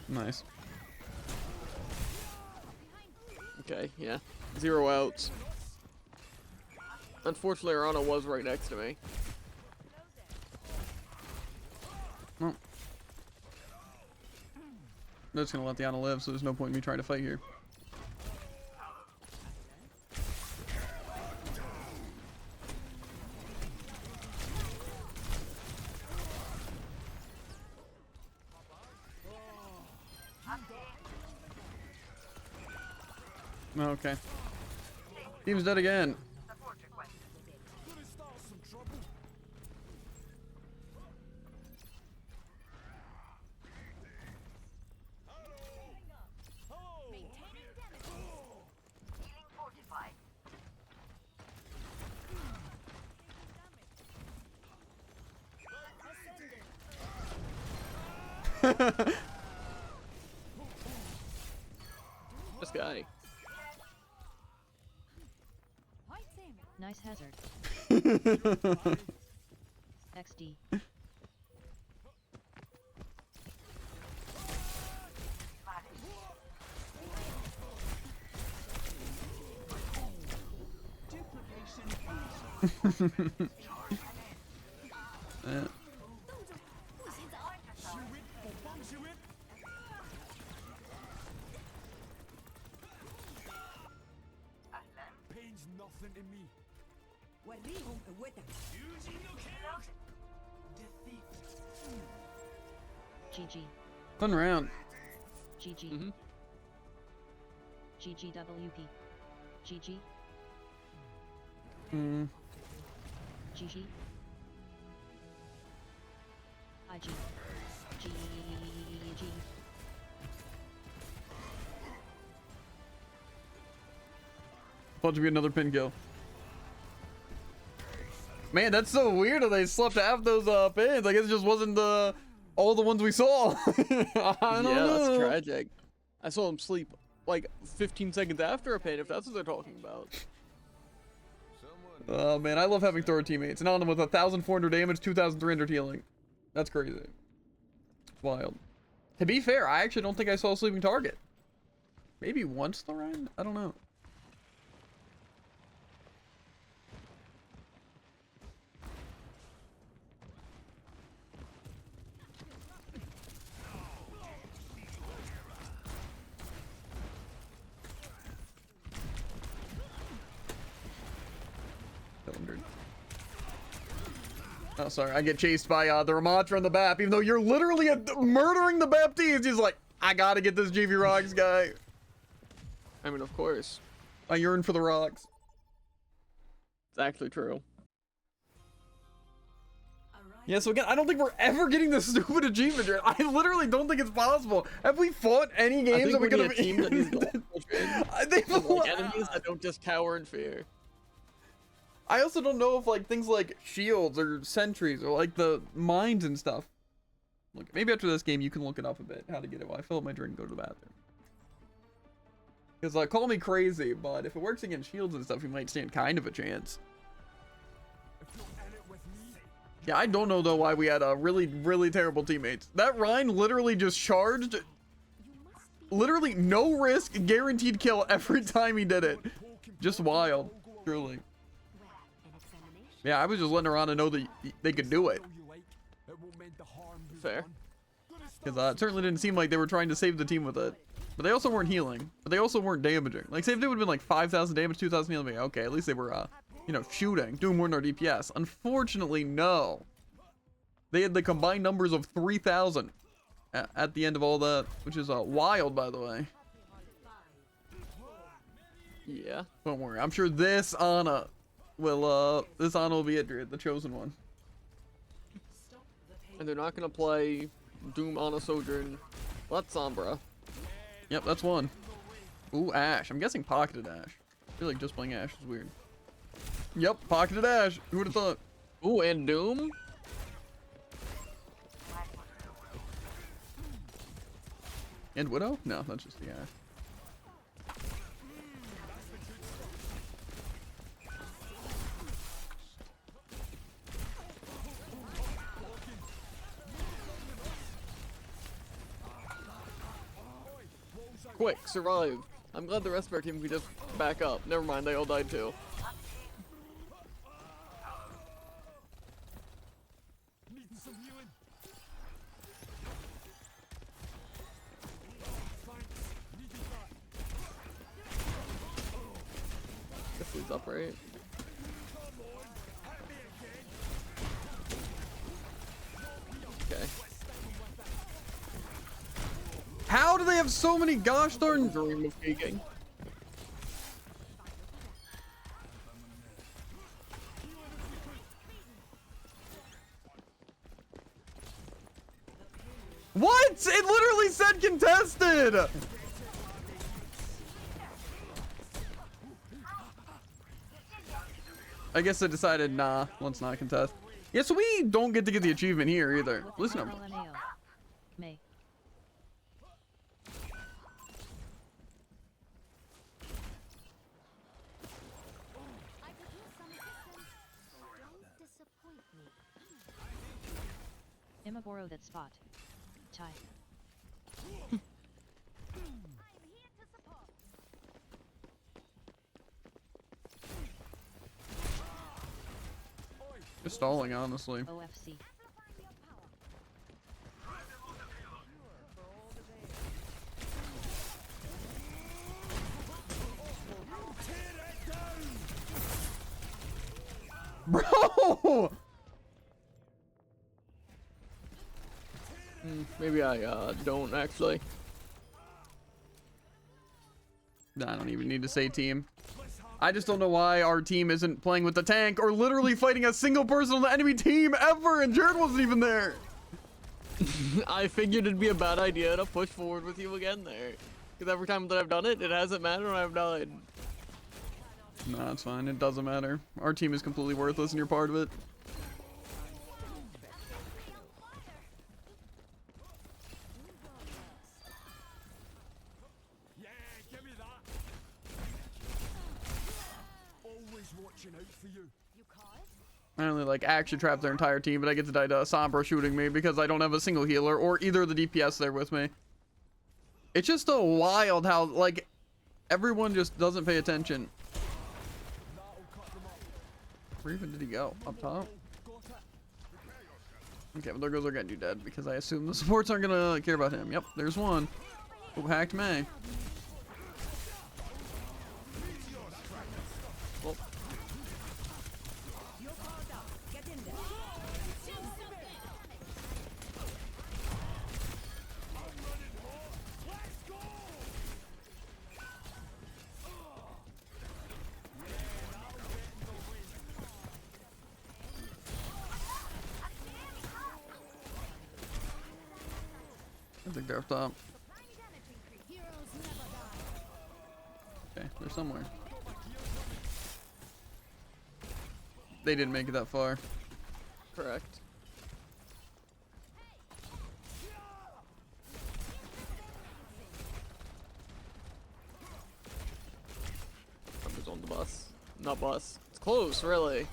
Nice. Okay, yeah. 0 outs. Unfortunately, Arana was right next to me. Well, I'm just gonna let the Ana live, so there's no point in me trying to fight here. Okay. Team's dead again. Support request. Gonna start some trouble. Maintaining damage. Healing fortified. This guy. White same. Nice hazard. XD. Yeah. Pain's nothing to me. GG. Fun round. GG. Mhm. GGWP. GG. Mm. GG. IG. GG. About to be another pin kill. Man, that's so weird that they slept half those pins. I guess it just wasn't all the ones we saw. I don't Yeah, know. that's tragic. I saw him sleep like 15 seconds after a pin, if that's what they're talking about. Oh man, I love having Thor teammates. And on them with 1,400 damage, 2,300 healing. That's crazy. It's wild. To be fair, I actually don't think I saw a sleeping target. Maybe once the round? I don't know. Oh, sorry. I get chased by the Ramatra and the BAP, even though you're literally murdering the Baptiste. He's like, I gotta get this GV Rocks guy. I mean, of course. I yearn for the rocks. It's actually true. Yeah, so again, I don't think we're ever getting this stupid achievement here. I literally don't think it's possible. Have we fought any games that we could have... a team that needs like enemies that don't just cower in fear. I also don't know if like things like shields or sentries or like the mines and stuff. Look, maybe after this game you can look it up a bit how to get it while I fill up my drink and go to the bathroom. Because like call me crazy, but if it works against shields and stuff, you might stand kind of a chance. Yeah, I don't know though why we had a really terrible teammates. That Rhine literally just charged. Literally no risk, guaranteed kill every time he did it. Just wild, truly. Yeah, I was just letting Arana know that they could do it. spread the harm we've Fair. done. Because it certainly didn't seem like they were trying to save the team with it. But they also weren't healing. But they also weren't damaging. Like, say if they would have been like 5,000 damage, 2,000 healing, okay, at least they were, you know, shooting, doing more than our DPS. Unfortunately, no. They had the combined numbers of 3,000 at the end of all that, which is wild, by the way. Yeah. Don't worry, I'm sure this Ana will be it, the chosen one. And they're not gonna play Doom on a Sojourn. Well, that's Sombra. Yep, that's one. Ooh, Ash. I'm guessing pocketed Ash. I feel like just playing Ash is weird. Yep, pocketed Ash. Who would have thought? Ooh, and Doom? And Widow? No, that's just the Ash. Quick, survive. I'm glad the rest of our team could just back up. Never mind, they all died too. Needing some healing. Thanks. Needed that. This leads up, right? Okay. How do they have so many gosh darn Dream of peeking. What? It literally said contested! I guess I decided, nah, let's not contest. Yeah, so we don't get to get the achievement here either. Listen up. May. I could use some assistance. Don't disappoint me. I'ma borrow that spot. Ty. I'm here to support. Just stalling, honestly. OFC. Bro! Maybe I don't actually. I don't even need to say team. I just don't know why our team isn't playing with the tank or literally fighting a single person on the enemy team ever, and Jared wasn't even there. I figured it'd be a bad idea to push forward with you again there. Because every time that I've done it, it hasn't mattered when I've died. No, it's fine. It doesn't matter. Our team is completely worthless and you're part of it. Yeah, give me that. Always watching out for you. You caught? I only like action trap their entire team, but I get to die to Sombra shooting me because I don't have a single healer or either of the DPS there with me. It's just so wild how, like, everyone just doesn't pay attention. Where even did he go? Up top? Okay, well there goes our Genji dead because I assume the supports aren't gonna care about him. Yep, there's one. Who hacked May. Well, I think they're up top. Heroes never die. Okay, they're somewhere. They didn't make it that far. correct. I'm just on the bus. Not bus. It's close, really.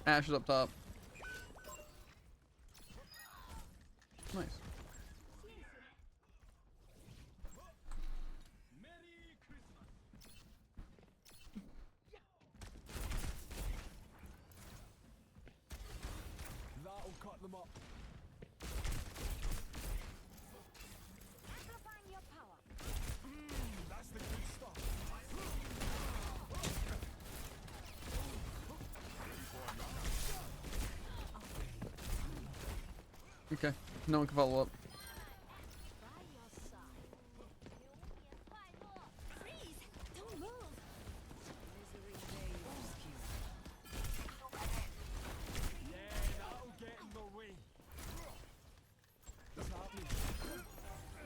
Ash is up top. Nice. Merry Christmas. That'll cut them up. Amplifying your power. That's the good stuff. Okay. No one can follow up. By your side. Freeze! Don't move! Yeah, that'll get in the way. What's happening?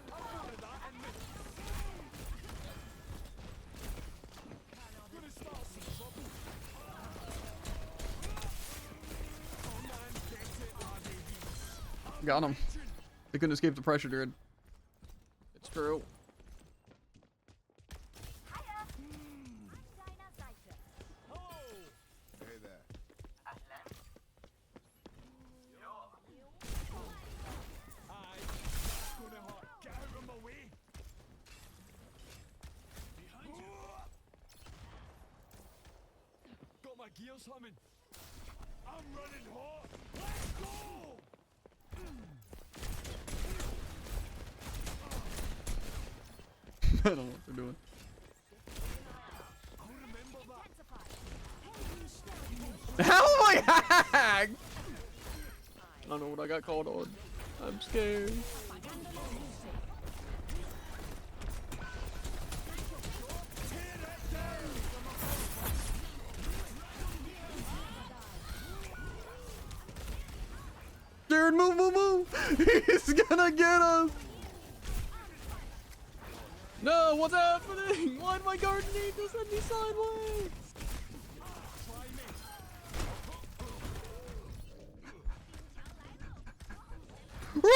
Look at that in me. Gonna start some trouble. Oh man, get it, laddie. Got him. They couldn't escape the pressure, dude. It's true. Hiya. Dinah Zypher. Oh! Hey there. Ahlan. Aye, that's gonna hurt. Get out of my way. Behind you. Got my gears humming. I'm running hot. Let's go! I don't know what they're doing. I'll remember that. How am I hacked? I don't know what I got called on. I'm scared. Jared, move, move, move! He's gonna get us! No, what's happening? Why did my garden need to send me sideways? Run!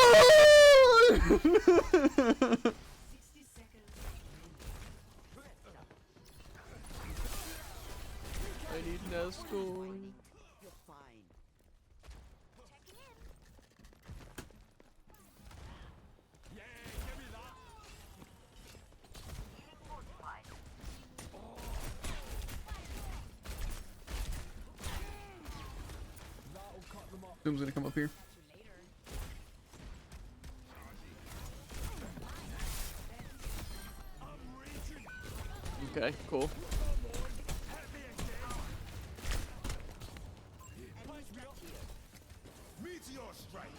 I need an escort. Yeah, give me that. Fortified. That'll cut them up. Doom's gonna come up here. I'm raging. Okay, cool. Hit me again. Punch me up. Meteor strike.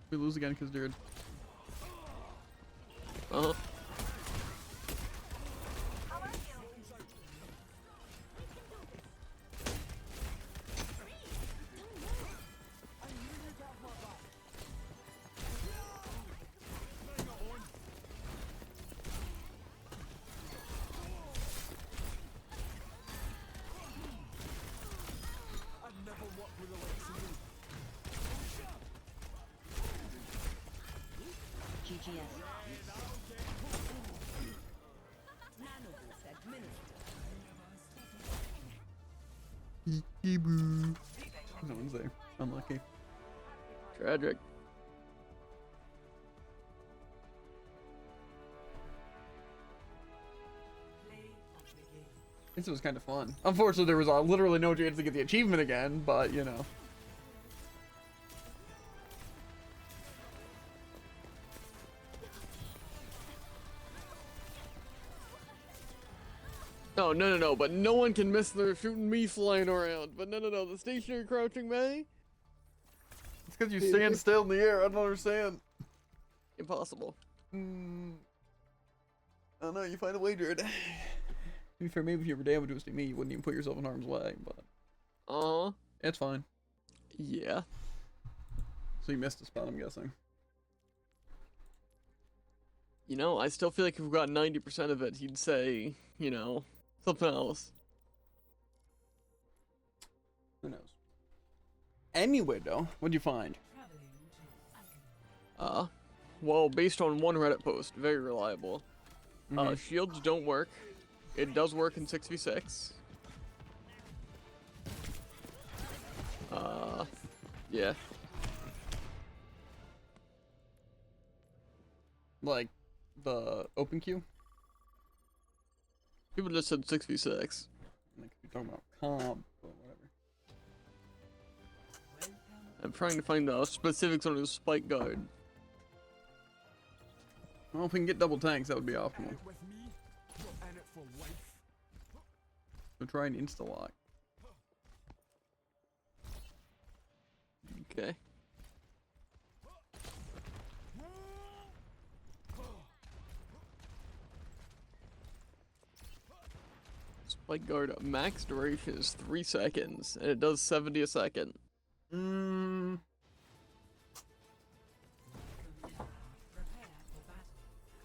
We lose again because Jared. Uh-huh. How are you? Bring it on. I'd never work with a likes of you. GGS. Boo. No one's there. Unlucky. Tragic. This was kind of fun. Unfortunately, there was literally no chance to get the achievement again, but you know. Oh, no, but no one can miss their shooting me flying around. But no, the stationary crouching May? It's because you stand still in the air. I don't understand. Impossible. I don't know. You find a way, Jared. To be fair, maybe if you were damage boosting me, you wouldn't even put yourself in harm's way, but Uh-huh. it's fine. Yeah. So you missed a spot, I'm guessing. You know, I still feel like if we got 90% of it, he'd say, you know, something else. Who knows? Anyway, though, what'd you find? Well, based on one Reddit post, very reliable. Mhm. Shields don't work. It does work in 6v6. Yeah. Like the open queue. People just said 6v6. Like you're talking about comp or whatever. I'm trying to find the specifics on his spike guard. Well, if we can get double tanks, that would be In optimal. it with me, you're in it for life. So try and insta lock. Okay. Spike guard max duration is 3 seconds, and it does 70 a second. Mm.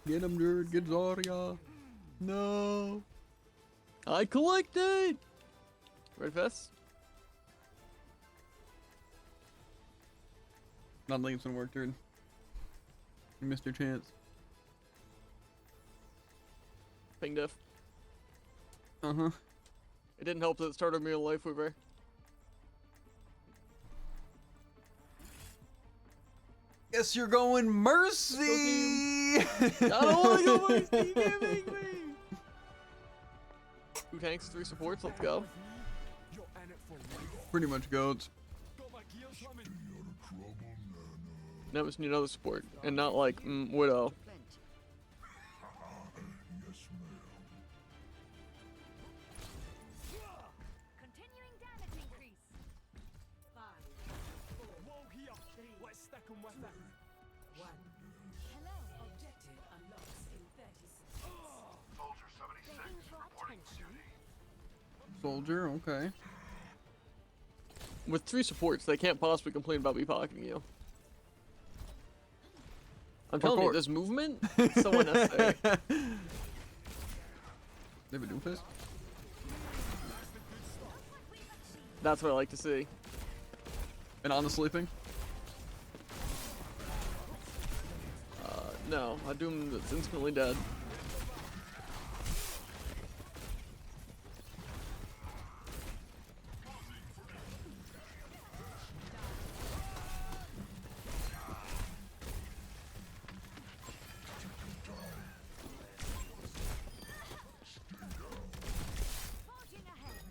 Get him, dude. Get Zarya. No. I collected! Red vest? Not think it's gonna work, dude. You missed your chance. Ping diff. Uh-huh. It didn't help that it started me a life weaver. Guess you're going Mercy! I don't wanna go Mercy, you make me! 2 tanks, 3 supports, let's go. With me, you're in it for life. Pretty much goats. Got my gears humming. Now we just need another support, and not like, Widow. Continuing damage increase. Whoa, here. Let's stick 'em with it. Hello. Objective unlocks in 30 seconds. Soldier 76 Begging for reporting attention. duty. Soldier, okay. With 3 supports, they can't possibly complain about me pocketing you. I'm telling you, course. this movement, so unnecessary. They have a doomfist? That's what I like to see. And on the sleeping? No, a Doom that's instantly dead. Forging ahead.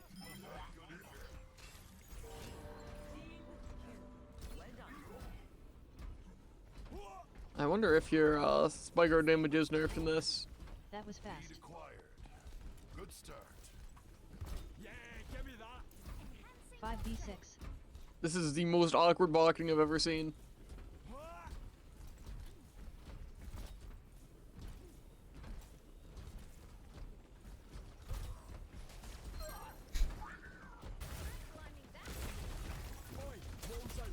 I wonder if your spike guard damage is nerfed in this. That was fast. Acquired. Good start. Yeah, give me that. 5v6. This is the most awkward blocking I've ever seen. Oi, rolls out.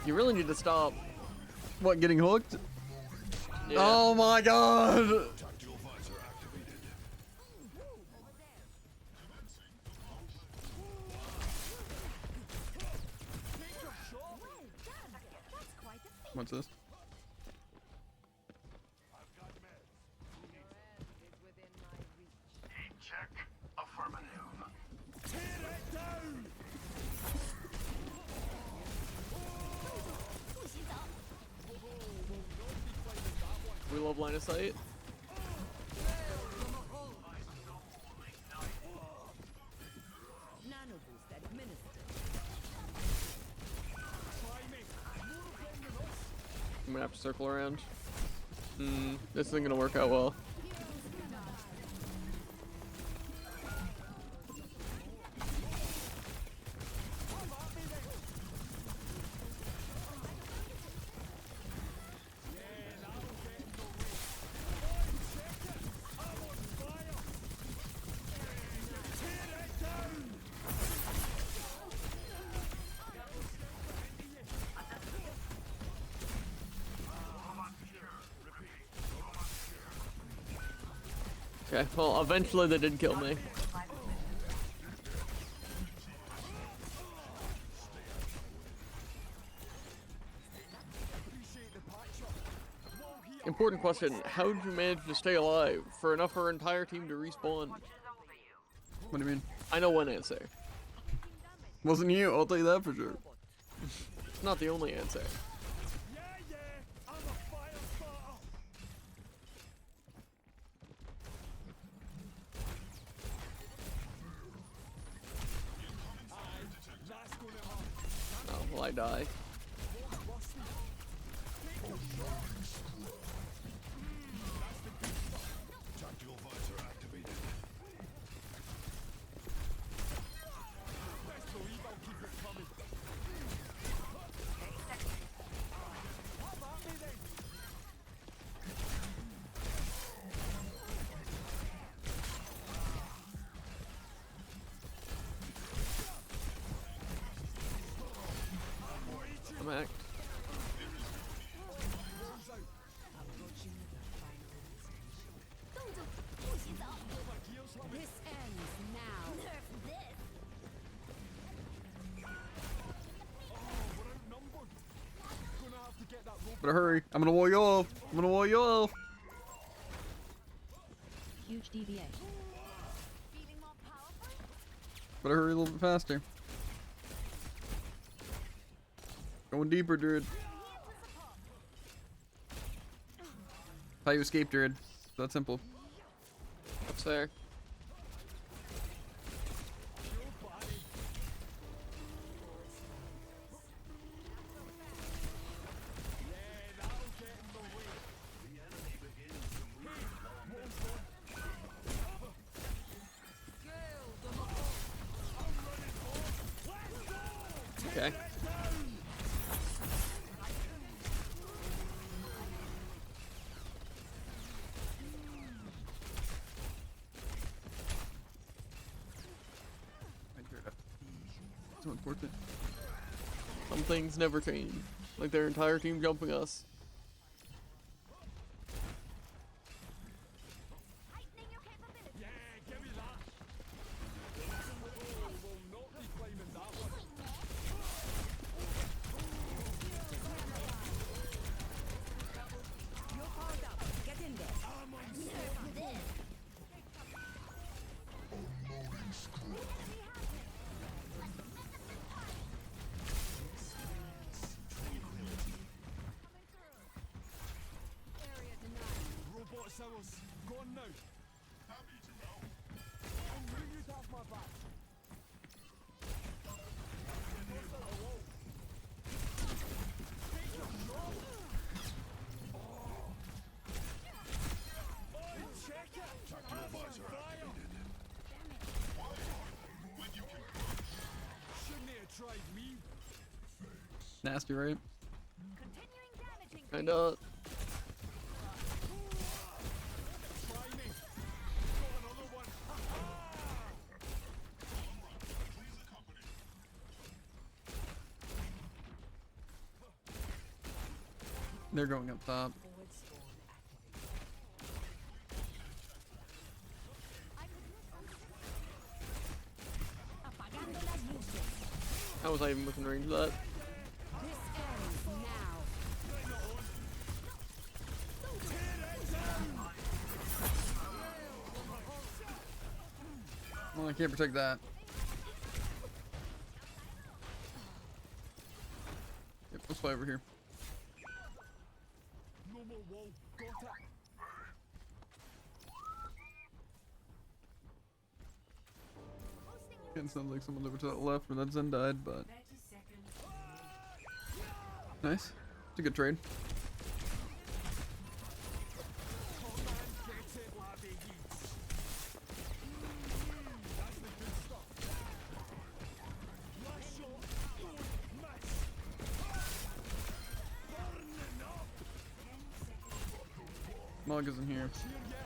You really need to stop. What, getting hooked? Yeah. Oh my god! Tactical visor activated. That's quite a feat. What's this? Heat check. Affirmative. Tear it down. We love line of sight. Nanoboost administered. Try me. More of them than us. I'm gonna have to circle around. This isn't gonna work out well. Okay, well, eventually they did kill me. Important question, how did you manage to stay alive for enough for our entire team to respawn? What do you mean? I know one answer. Wasn't you, I'll tell you that for sure. It's not the only answer. Yeah, yeah, I'm a fire starter. Aye, that's gonna hurt. Oh, will I die? Tactical visor activated. Best believe I'll keep it coming. Have at me then. I'm act. This ends now. We're outnumbered. Gonna have to get that rope. Better hurry. I'm gonna wall you off. I'm gonna wall you off. Huge DVA. Better hurry a little bit faster. Going deeper, Druid. How you escape, Druid. It's that simple. That's fair. Okay. So important. Some things never change. Like their entire team jumping us. Yeah, give me that. Oh, we'll not be claiming that one. You're powered up. Get in there. Robot cells, gone now. I knew you'd have my back. Check it! Tactical visor activated. Shouldn't have tried me. Nasty, right? Kinda. Try me. Got another one. They're going up top. How was I even within range of that? This ends now. Well, I can't protect that. Yep, let's fly over here. No more wall. Got it. Again, sounds like someone over to the left where that Zen died, but nice. It's a good trade. Get it, laddie geeks. That's the good stuff. Last shot. Don't miss. Burning up. Mog isn't here. Here, yeah.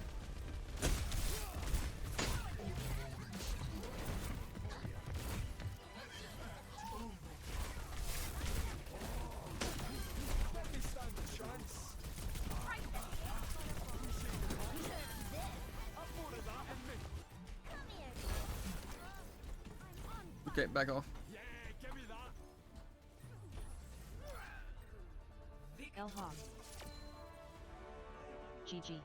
Let me stand a chance. Up for it. Okay, back off. Yeah, give me that. L Hawk. GG.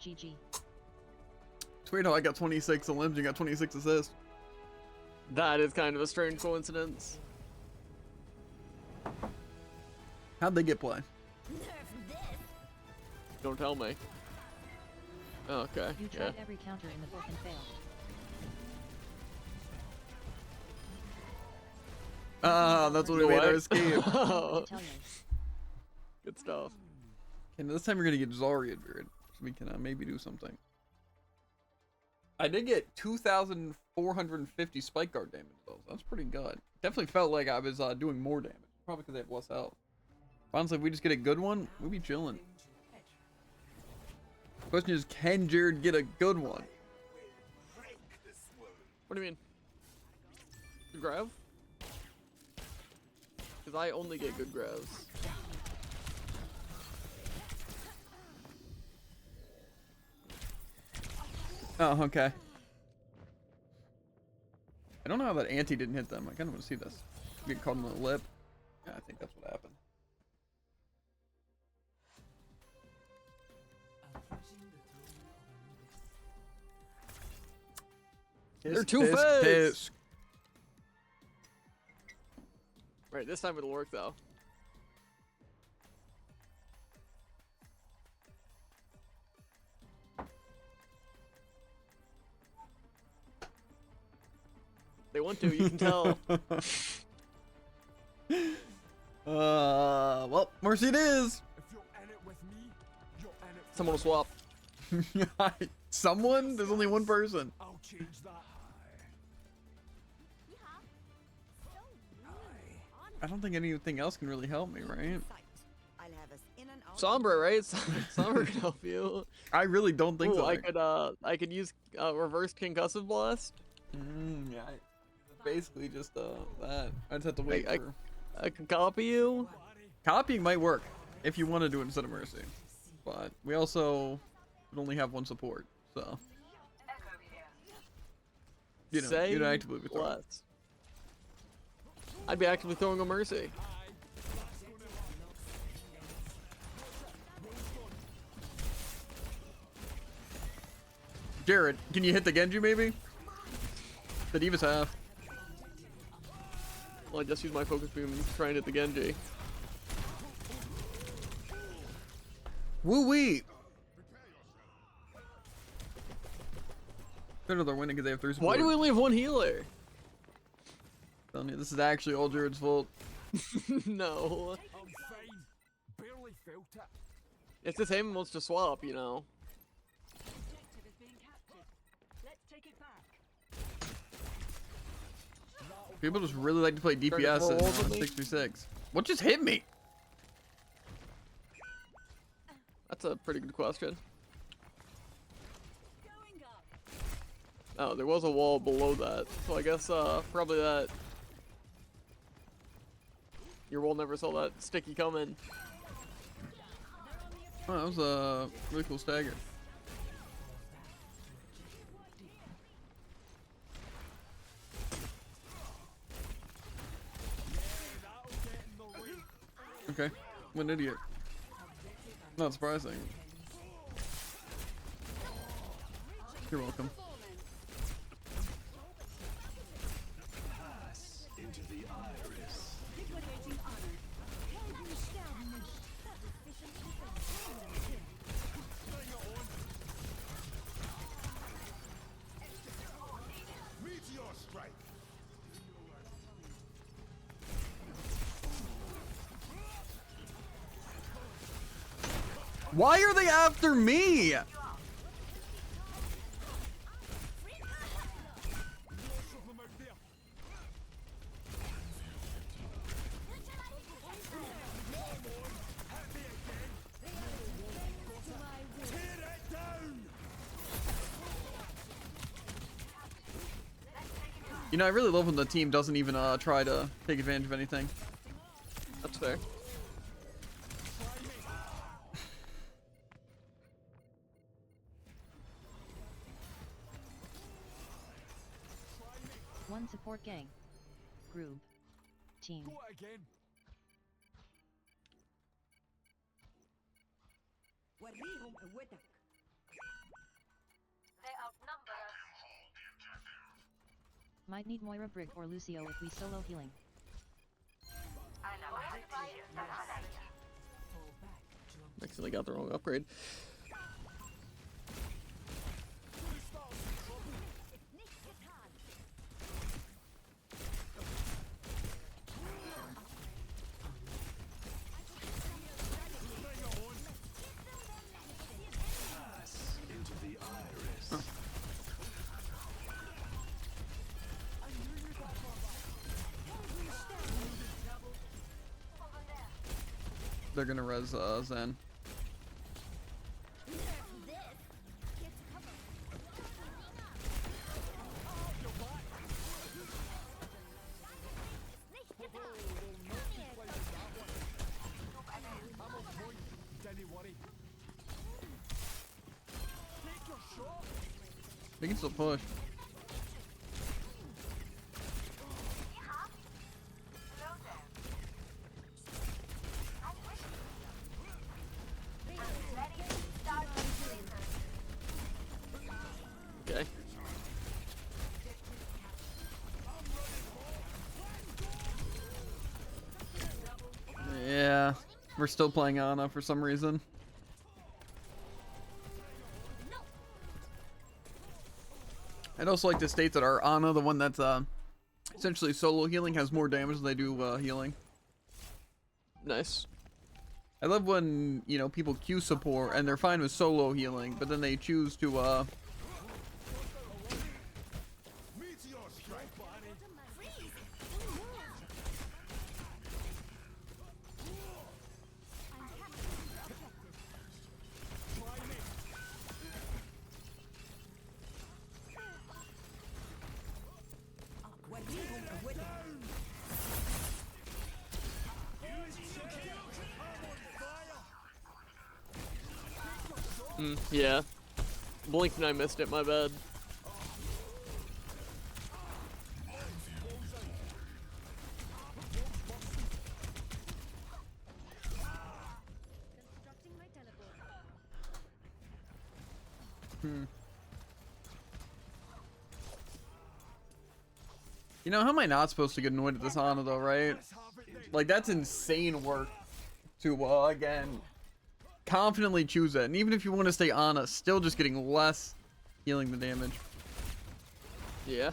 GG. It's weird how I got 26 limbs, you got 26 assists. That is kind of a strange coincidence. How'd they get play? Don't tell me. Okay. You Yeah. tried every counter in the book and failed. Ah, that's what we made our escape. Oh, Italian. good stuff. Okay, now this time we're gonna get Zarya Druid, so we can maybe do something. I did get 2,450 spike guard damage though, so that's pretty good. Definitely felt like I was doing more damage, probably because they have less health. Honestly, if we just get a good one, we'll be chilling. Question is, can Jared get a good one? What do you mean? Good grav? Because I only get good gravs. Oh, okay. I don't know how that anti didn't hit them. I kind of want to see this. Get caught in the lip. Yeah, I think that's what happened. They're too Tisk, fast. tisk. Right, this time it'll work though. They want to, you can tell. Well, Mercy it is. If you're in it with me, you're in it. Someone will swap. Someone? There's only one person. I'll change that. I don't think anything else can really help me, right? Sombra, right? Sombra can help you. I really don't think Ooh, so. I could use reverse concussive blast. Yeah, basically just that. I just have to wait for... I could copy you. Copying might work if you want to do it instead of Mercy, but we also would only have one support, so you know, Say you'd actively be throwing. less. I'd be actively throwing a mercy. Jared, can you hit the Genji maybe? The Divas have. Well, I just use my focus beam and try and hit the Genji. Woo wee! Good, they're winning because they have 3 support. Why do we only have one healer? Telling you, this is actually all Jared's fault. No. I'm fine. Barely felt it. It's just him wants to swap, you know. People just really like to play Trying to DPS throw in walls at me? 66. What just hit me? That's a pretty good question. Oh, there was a wall below that, so I guess probably that. Your wall never saw that sticky coming. Oh, that was a really cool stagger. Okay, what an idiot. Not surprising. You're welcome. Why are they after me? You know, I really love when the team doesn't even try to take advantage of anything. That's fair. One support gang. Group. Team. Go it again. They outnumber us. Might need Moira Brig or Lucio if we solo healing. Actually got the wrong upgrade. They're gonna res Zen. Didn't worry. Take your shot. They can still push. Okay. Yeah, we're still playing Ana for some reason. I'd also like to state that our Ana, the one that's essentially solo healing, has more damage than they do healing. Nice. I love when, you know, people queue support and they're fine with solo healing, but then they choose to Meteor strike, Barney. Try me. Yeah. Blinked and I missed it, my bad. Constructing my teleport. You know, how am I not supposed to get annoyed at this Ana though, right? Like, that's insane work to, again, confidently choose it. And even if you want to stay Ana, still just getting less healing the damage. Yeah.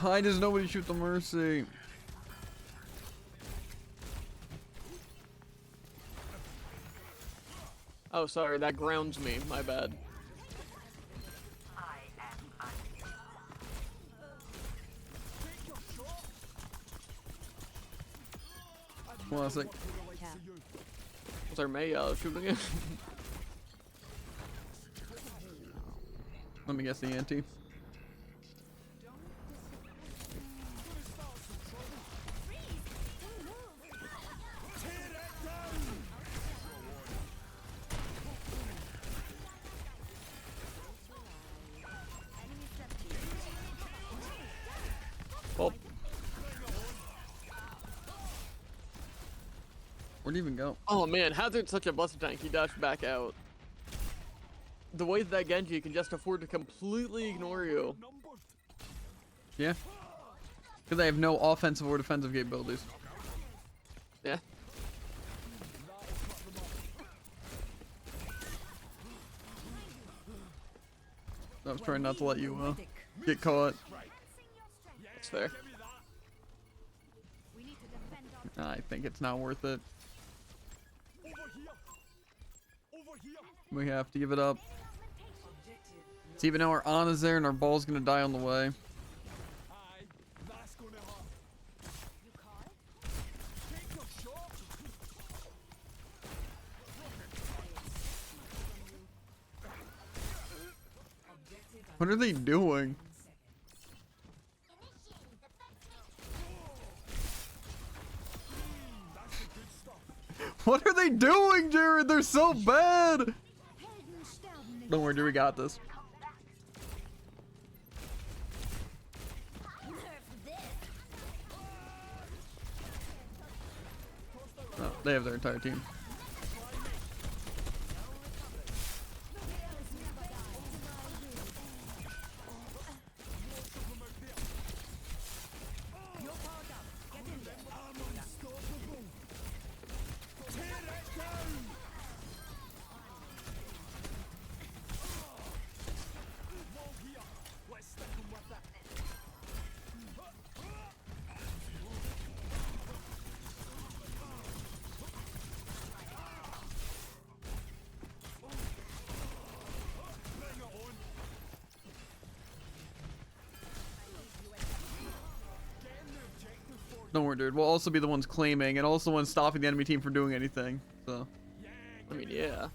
Why does nobody shoot the Mercy? Oh, sorry, that grounds me. My bad. Well, it's like, Cap. Was our Meow shooting it? let me guess the ante. Oh, Where'd he even go? oh man, Hazard's such a busted tank. He dashed back out. The way that Genji can just afford to completely ignore you. Yeah. Because they have no offensive or defensive capabilities. Yeah. I was trying not to let you get caught. That's fair. We need to defend our I think it's not worth it. Over here. Over here. We have to give it up. See, even now our Ana's there and our ball's gonna die on the way. Aye, that's gonna hurt. You call? Take your shot. What are they doing? That's the good stuff. What are they doing, Jared? They're so bad. Don't worry, dude, we got this. Oh, they have their entire team. Let's stick 'em with that. Bring it on. Getting the objective for Don't worry, dude. We'll also be the ones claiming and also the ones stopping the enemy team from doing anything. So, yeah. I mean, yeah.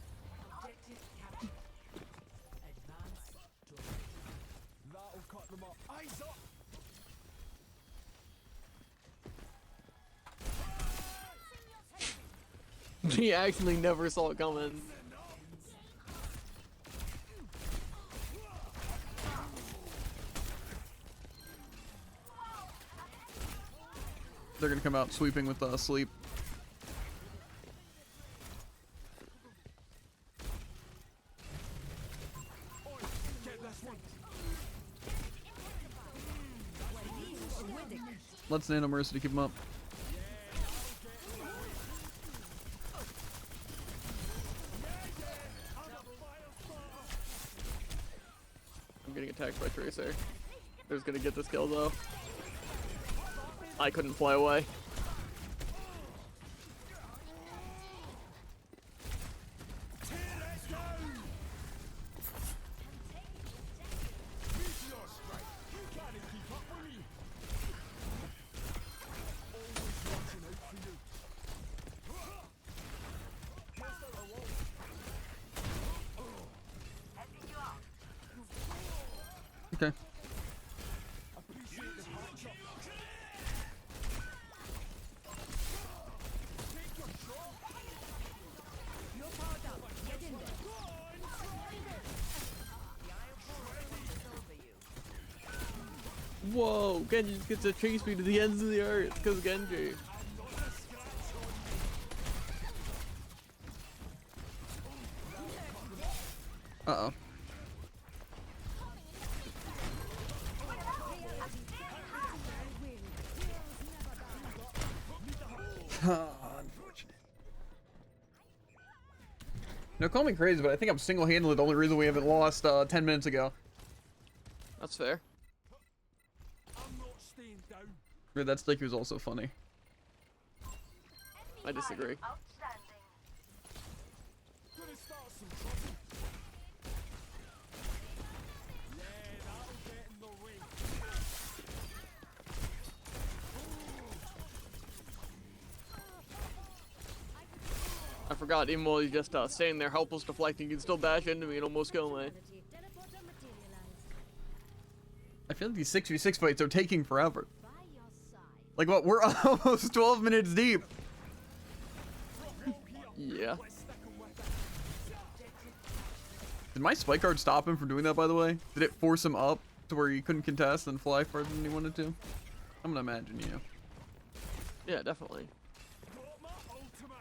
That'll cut them up. Eyes up. He actually never saw it coming. they're gonna come out sweeping with sleep. Get this one. Let's nano Mercy to keep him up. I'm getting attacked by Tracer. Who's gonna get this kill though? I couldn't fly away. Okay. Whoa, Genji just gets to chase me to the ends of the earth because Genji. Uh-oh. Unfortunate. Now, call me crazy, but I think I'm single-handedly the only reason we haven't lost 10 minutes ago. That's fair. I'm not staying down. Dude, that stick was also funny. I disagree. Outstanding. Gonna start some trouble. Yeah, that'll get in the way. I forgot, even while he's just standing there helpless deflecting, he can still bash into me and almost kill me. I feel like these 6v6 fights are taking forever. Like what? We're almost 12 minutes deep. Yeah. Did my spike guard stop him from doing that, by the way? Did it force him up to where he couldn't contest and fly farther than he wanted to? I'm gonna imagine, yeah. Yeah, definitely. Got my ultimate.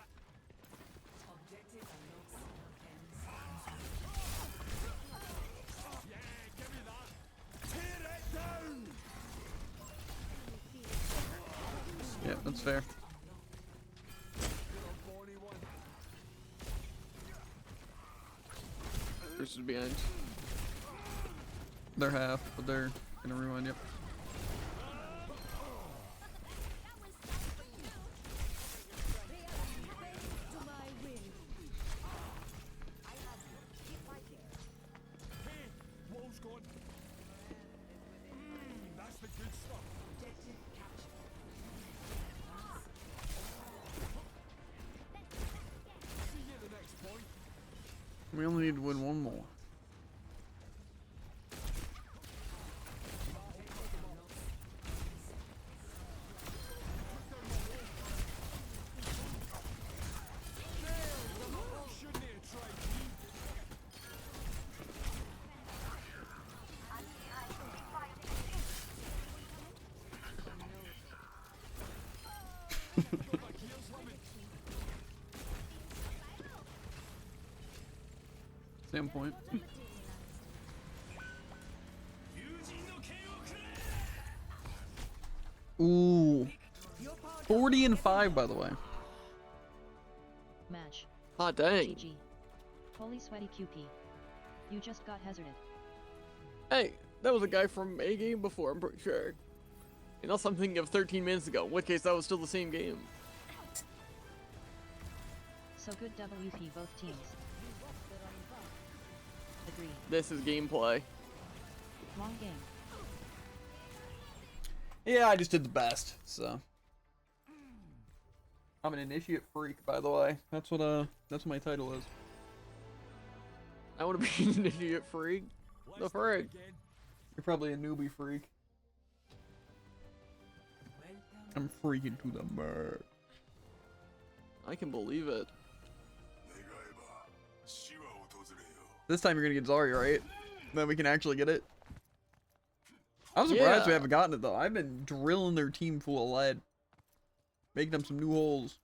Yeah, give me that. Tear it down. Yeah, that's fair. You're a bony one. Versus behind. They're half, but they're gonna rewind, yep. We only need to win one more. Shouldn't have tried me. Standpoint. Ooh. 40 and 5, by the way. Match. Hot dang. GG. Holy sweaty QP. You just got hazarded. Hey, that was a guy from a game before, I'm pretty sure. And also I'm thinking of 13 minutes ago, in which case that was still the same game. So good WP both teams. Agreed. This is gameplay. Long game. Yeah, I just did the best, so. I'm an initiate freak, by the way. That's what my title is. I want to be an idiot freak. The frig. You're probably a newbie freak. I'm freaking to the merc. I can believe it. This time you're gonna get Zarya, right? Then we can actually get it. I'm surprised we Yeah. haven't gotten it though. I've been drilling their team full of lead. Making them some new holes.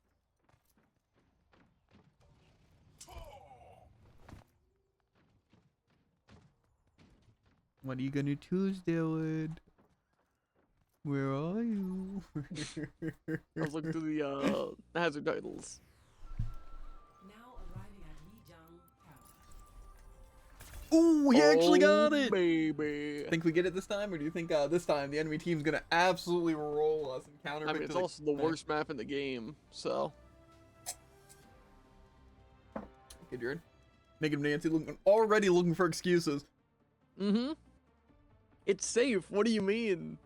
What are you gonna choose, Dylan? Where are you? I was looking through the hazard titles. Now arriving at Lijiang Tower. Ooh, he actually got Oh, it! baby. Think we get it this time, or do you think this time the enemy team's gonna absolutely roll us and counter? I mean, it's also the worst map in the game, so. Okay, Jared. Negative Nancy already looking for excuses. Mm-hmm. It's safe. What do you mean?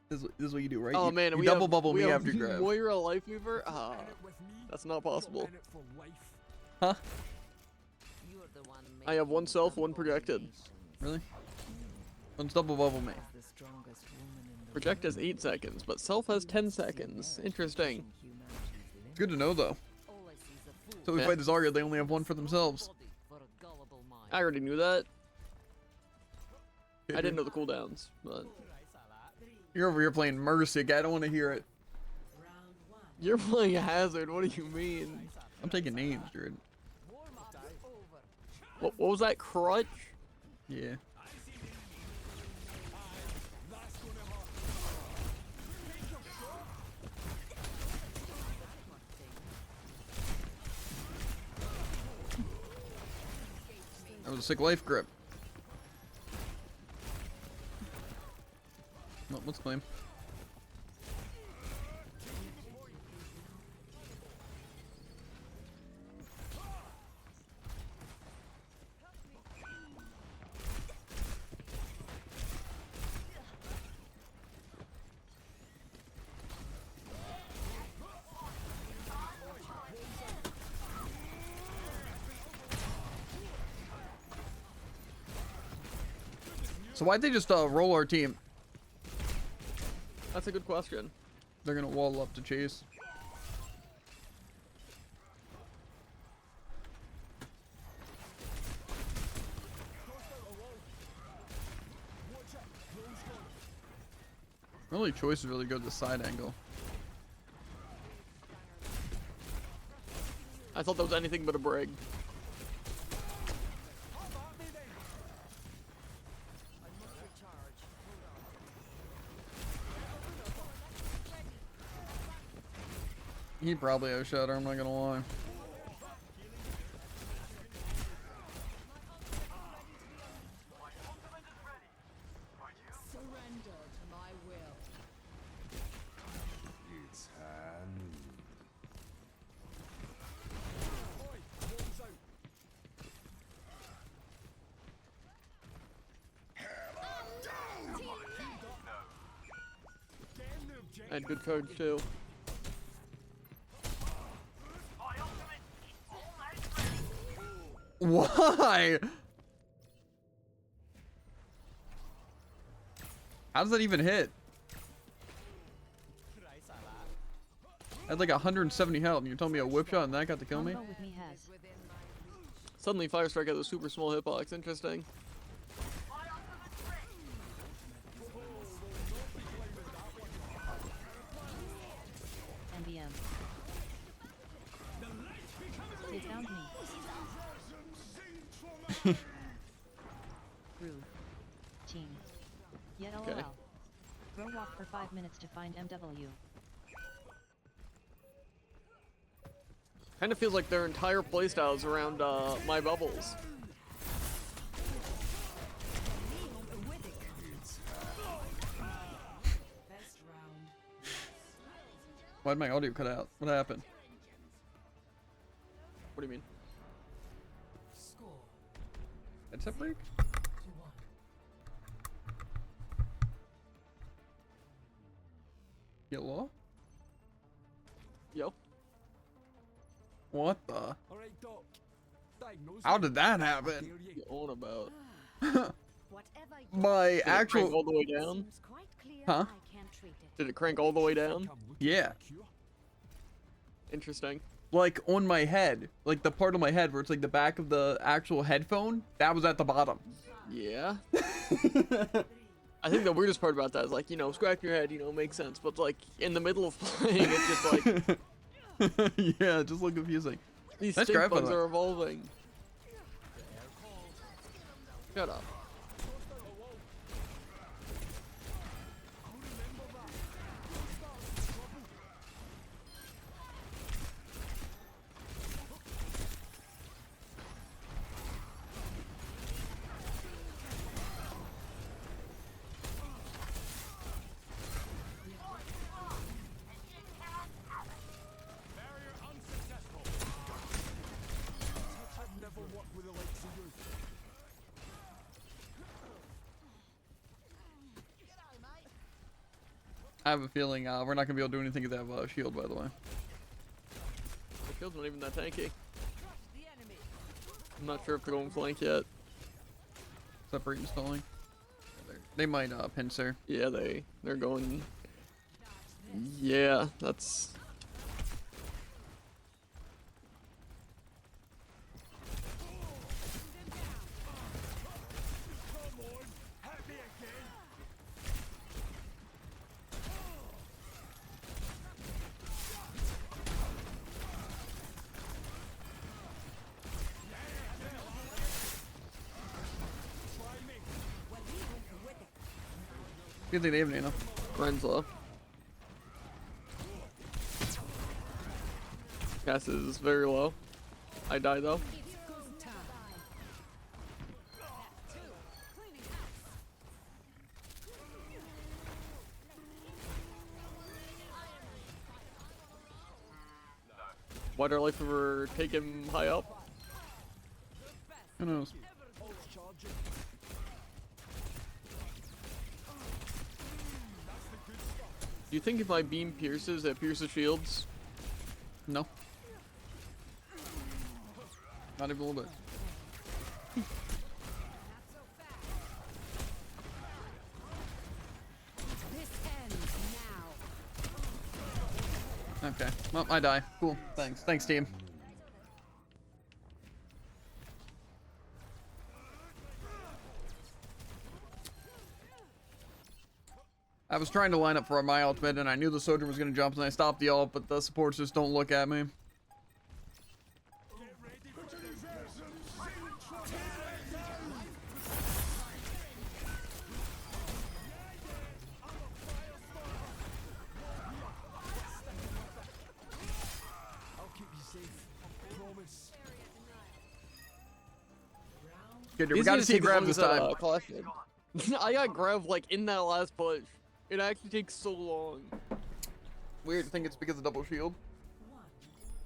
This is what you do, right? Oh you, man, you we double have, bubble we me have after grab. Moira Life Weaver? Ah, In it with me, that's not you're possible. in it for life. Huh? I have one self, one projected. Really? One's double bubble me. Project has 8 seconds, but self has 10 seconds. Interesting. It's good to know though. So we Yeah. fight the Zarya, they only have one for themselves. I already knew that. Okay, I didn't know dude. the cooldowns, but You're over here playing Mercic. I don't want to hear it. Round one. you're playing Hazard. What do you mean? I'm taking names, Jared. What was that, crutch? Yeah. That was a sick life grip. No, let's claim. So why'd they just roll our team? That's a good question. They're gonna wall up to chase. My only choice is really go to the side angle. I thought that was anything but a brig. He probably outshot her, I'm not gonna lie. Surrender to my will. It's hand. I had good cards too. Why? How does that even hit? I had like 170 health, and you're telling me a whip shot and that got to kill me? Combo with me has. Suddenly, Fire Strike has a super small hitbox. Interesting. NBM. They found me. Groove. Team. Yet LOL. Okay. Bro walk for 5 minutes to find MW. Kind of feels like their entire playstyle is around my bubbles. Why'd my audio cut out? What happened? What do you mean? Headset break? Get law? Yo. What the? All right, Doc. Diagnose How me. did that I happen? dare you. You on about? Whatever My Did it crank actual... all the way down? seems quite clear Huh? I can't treat it. Did it crank all the way down? I'm looking Yeah. for a cure. Interesting. Like on my head. Like the part of my head where it's like the back of the actual headphone. That was at the bottom. Yeah. I think the weirdest part about that is like, you know, scratch your head, you know, makes sense. But like in the middle of playing, it's just like Yeah, just look confusing. these Nice stink grab, by bugs the way. are evolving. Shut up. Barrier unsuccessful. I've never worked with the likes of you. I have a feeling we're not gonna be able to do anything with that shield, by the way. The shield's not even that tanky. I'm not sure if they're going flank yet. Separate installing. They might pincer. Yeah, they're going. Yeah, that's. Come on, hit me again. Try me. Good thing they have Nano. Mine's low. Gas is very low. I die though. Why'd our life ever take him high up? Who knows? Pulse charging. Do you think if my beam pierces, it pierces shields? No. Not even a little bit. This ends now. Okay. Well, I die. Cool. Thanks. Thanks, team. I was trying to line up for my ultimate, and I knew the soldier was going to jump, and I stopped the ult, but the supports just don't look at me. I'll keep you safe. I promise. Good, we These got to guys see take as grab long this as, time. Clash did. I got grabbed like in that last push. It actually takes so long. Weird. I think it's because of double shield.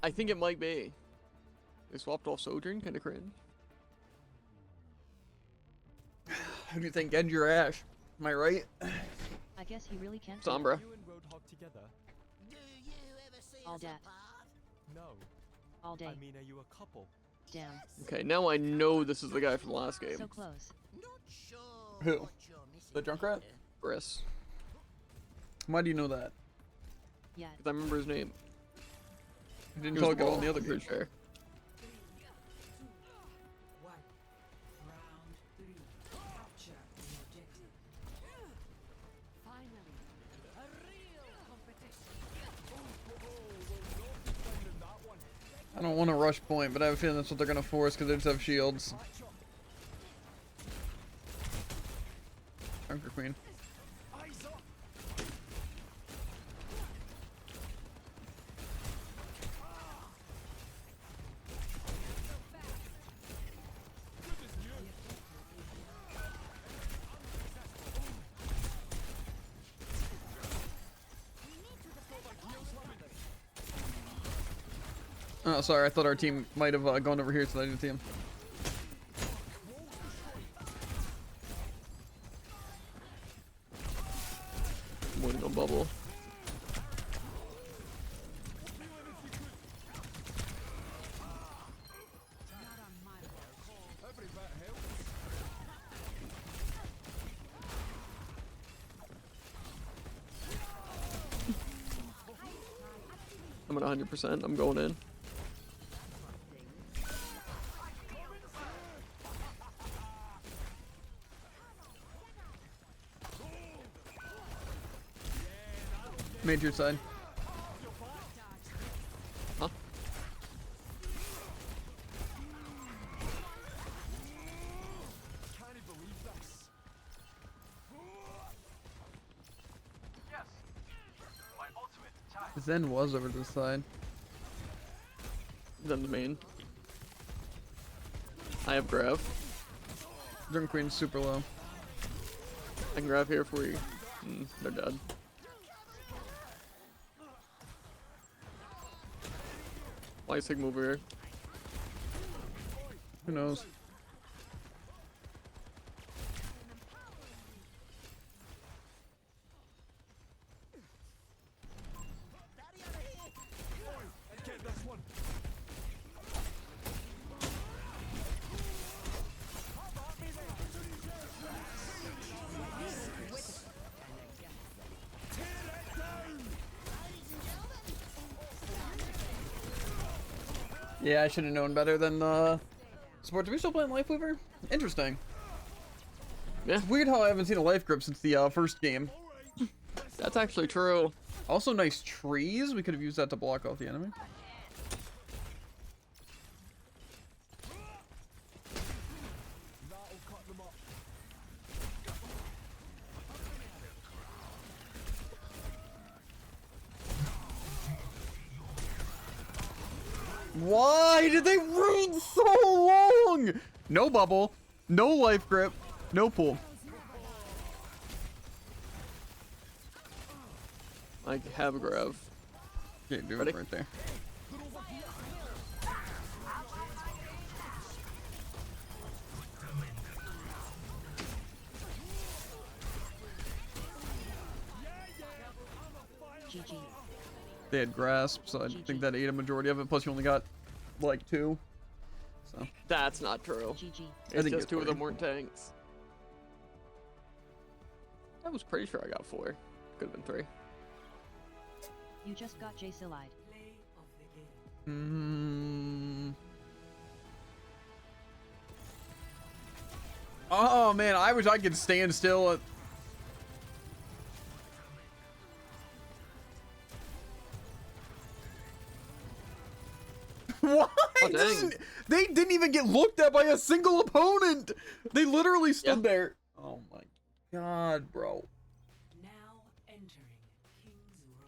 I think it might be. They swapped off Sojourn, kind of cringe. Who do you think end your ash? Am I right? I guess he really can't. Sombra. You and Roadhog together? All dat. No. All day. I mean, are you a couple? Damn. Okay, now I know this is the guy from the last game. So close. Who? The Junkrat? Briss. Why do you know that? Yet. Because I remember his name. You didn't He was talk about bald, on the other I'm pretty game. sure. Finally, a real competition. I don't want to rush point, but I have a feeling that's what they're gonna force because they just have shields. Junker Queen. Oh, sorry. I thought our team might have gone over here, so I didn't see him. Waiting on bubble. I'm at 100%. I'm going in. Major side. Huh? Can't believe this. Yes. My ultimate time. Zen was over this side. Then the main. I have grab. Junker Queen's super low. I can grab here for you. They're dead. Why Sigma over here? Who knows? Get this one. Yeah, I should have known better than support. Are we still playing Life Weaver? Interesting. Yeah, It's weird how I haven't seen a life grip since the first game. that's actually true. Also, nice trees. We could have used that to block off the enemy. That'll cut them up. Why did they read so long? No bubble, no life grip, no pull. I have a grab. Yeah, do Ready? it right there. GG. They had grasp, so I think that ate a majority of it. Plus, you only got like 2. So That's not true. GG. It's think just it's 2 of 40. them weren't tanks. I was pretty sure I got 4. Could have been 3. You just got J-Silide. Oh man, I wish I could stand still. Why? Oh, dang. They didn't even get looked at by a single opponent. They literally stood Yeah. there. Oh my god, bro. Now entering King's Row.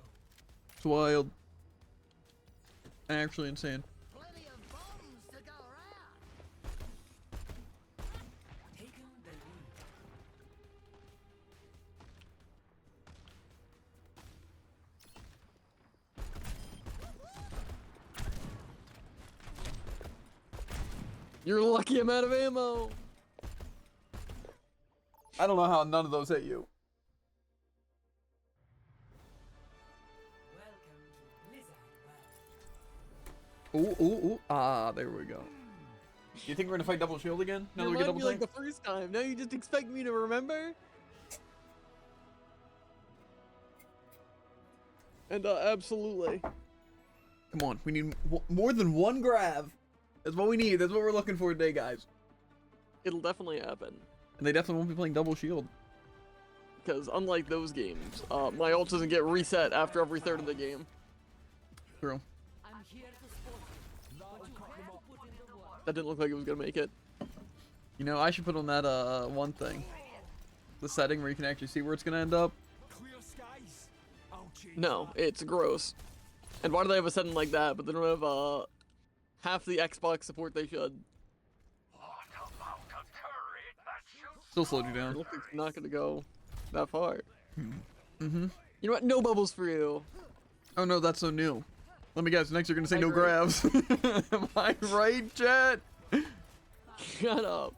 It's wild. Actually insane. Plenty of bombs to go around. Taken the lead. You're lucky I'm out of ammo. I don't know how none of those hit you. Welcome to Blizzard World. Ooh, ooh, ooh. Ah, there we go. You think we're gonna fight double shield again? Now that we get Remind double me like tank? the first time. Now you just expect me to remember? And absolutely. Come on, we need more than one grav. That's what we need. That's what we're looking for today, guys. It'll definitely happen. And they definitely won't be playing double shield. Because unlike those games, my ult doesn't get reset after every third of the game. True. I'm here to support you. But you have to put in the work. That didn't look like it was gonna make it. You know, I should put on that one thing. The setting where you can actually see where it's gonna end up. Clear skies. I'll change No, that. it's gross. And why do they have a setting like that, but they don't have half the Xbox support they should? What about a turret that shoots Still slowed you It down. looks like it's not gonna go that far. Mm-hmm. You know what? No bubbles for you. Oh no, that's so new. Let me guess, next you're gonna say I no agree. grabs. Am I right, chat? Shut up.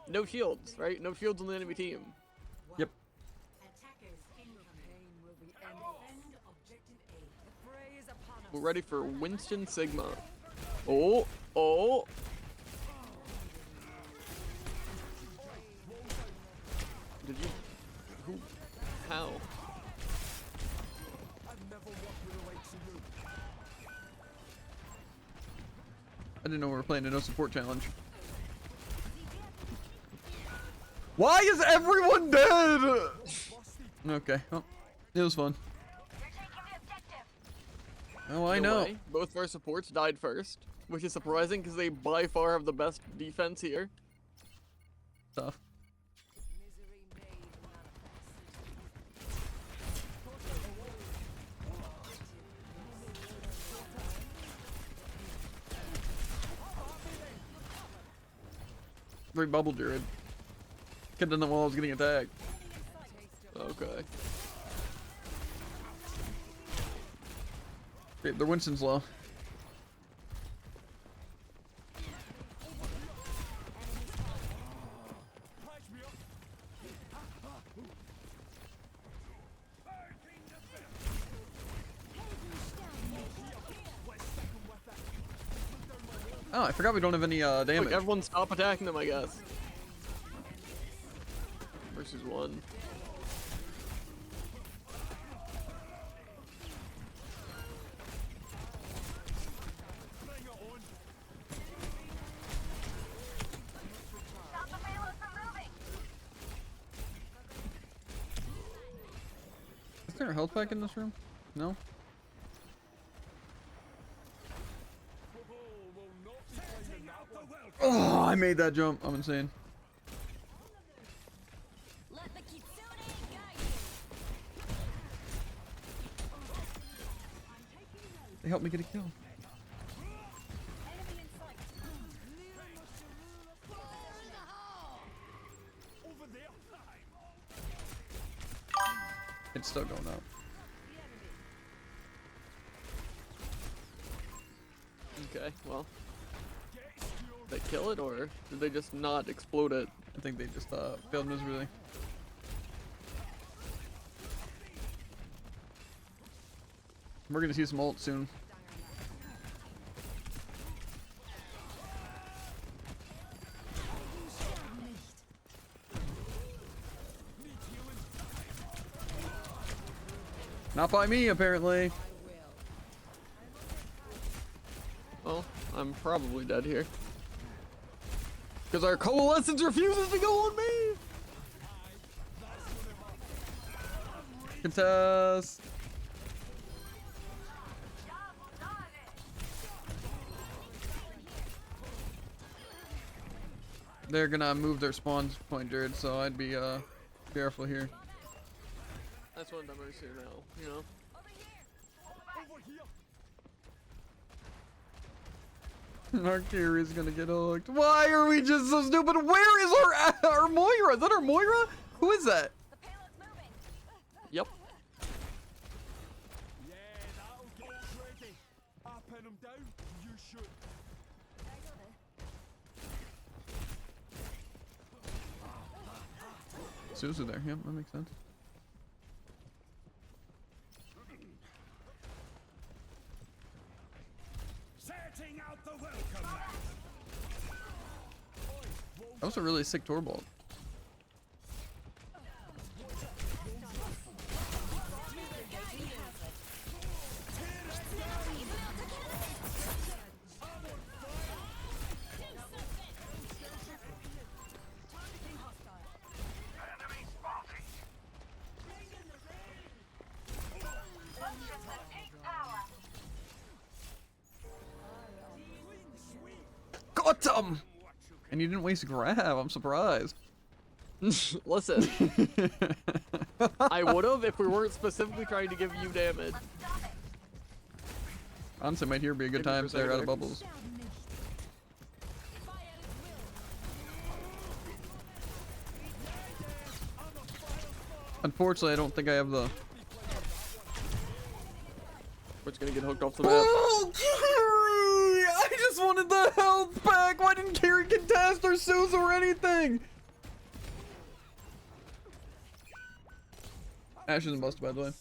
No shields, right? No shields on the enemy team. Yep. Attackers incoming will be end objective A. The prey is upon us. We're ready for Winston Sigma. Oh, oh. Did you? Who? How? I've never worked with the likes of you. I didn't know we were playing a no support challenge. Why is everyone dead? Okay, well, it was fun. You're taking the objective. Oh, I No know. way. Both of our supports died first, which is surprising because they by far have the best defense here. Tough. Misery made manifest. Very bubble druid. Could've done that while I was getting attacked. Okay. Okay, the Winston's low. Patch me up. Oh, I forgot we don't have any Look, damage. everyone stop attacking them, I guess. Versus one. Bring it on. Stop the payload from moving. Is there a health pack in this room? No? Oh, I made that jump. I'm insane. Let the kitsune guide They helped me get a kill. you. Enemy in sight. Fire in the hole. Over there. It's still going up. Okay, well. Did they kill it or did they just not explode it? I think they just failed miserably. We're gonna see some ult soon. Not by me, apparently. Well, I'm probably dead here. Because our coalescence refuses to go on me! Contest. They're gonna move their spawn point, Jared, so I'd be careful here. That's what I'm here now, you know? Over here. Our carry's gonna get hooked. Why are we just so stupid? Where is our Moira? Is that our Moira? Who is that? The payload's moving. Yep. Yeah, that'll get us ready. I pin him down. You shoot. Suzu there. Yep, that makes sense. Setting out the welcome mat. That was a really sick Torbolt. Enemy spotted. Capture the peak tower. Got him! And you didn't waste a grab. I'm surprised. Listen, I would have if we weren't specifically trying to give you damage. Honestly, might here be a good Maybe time for to stare out of secondary. bubbles. Unfortunately, I don't think I have the. We're just gonna get hooked off the map. Oh, Kiri! I just wanted the health back. Why didn't Kiri contest or Suze or anything? Ash isn't busted, by the way. To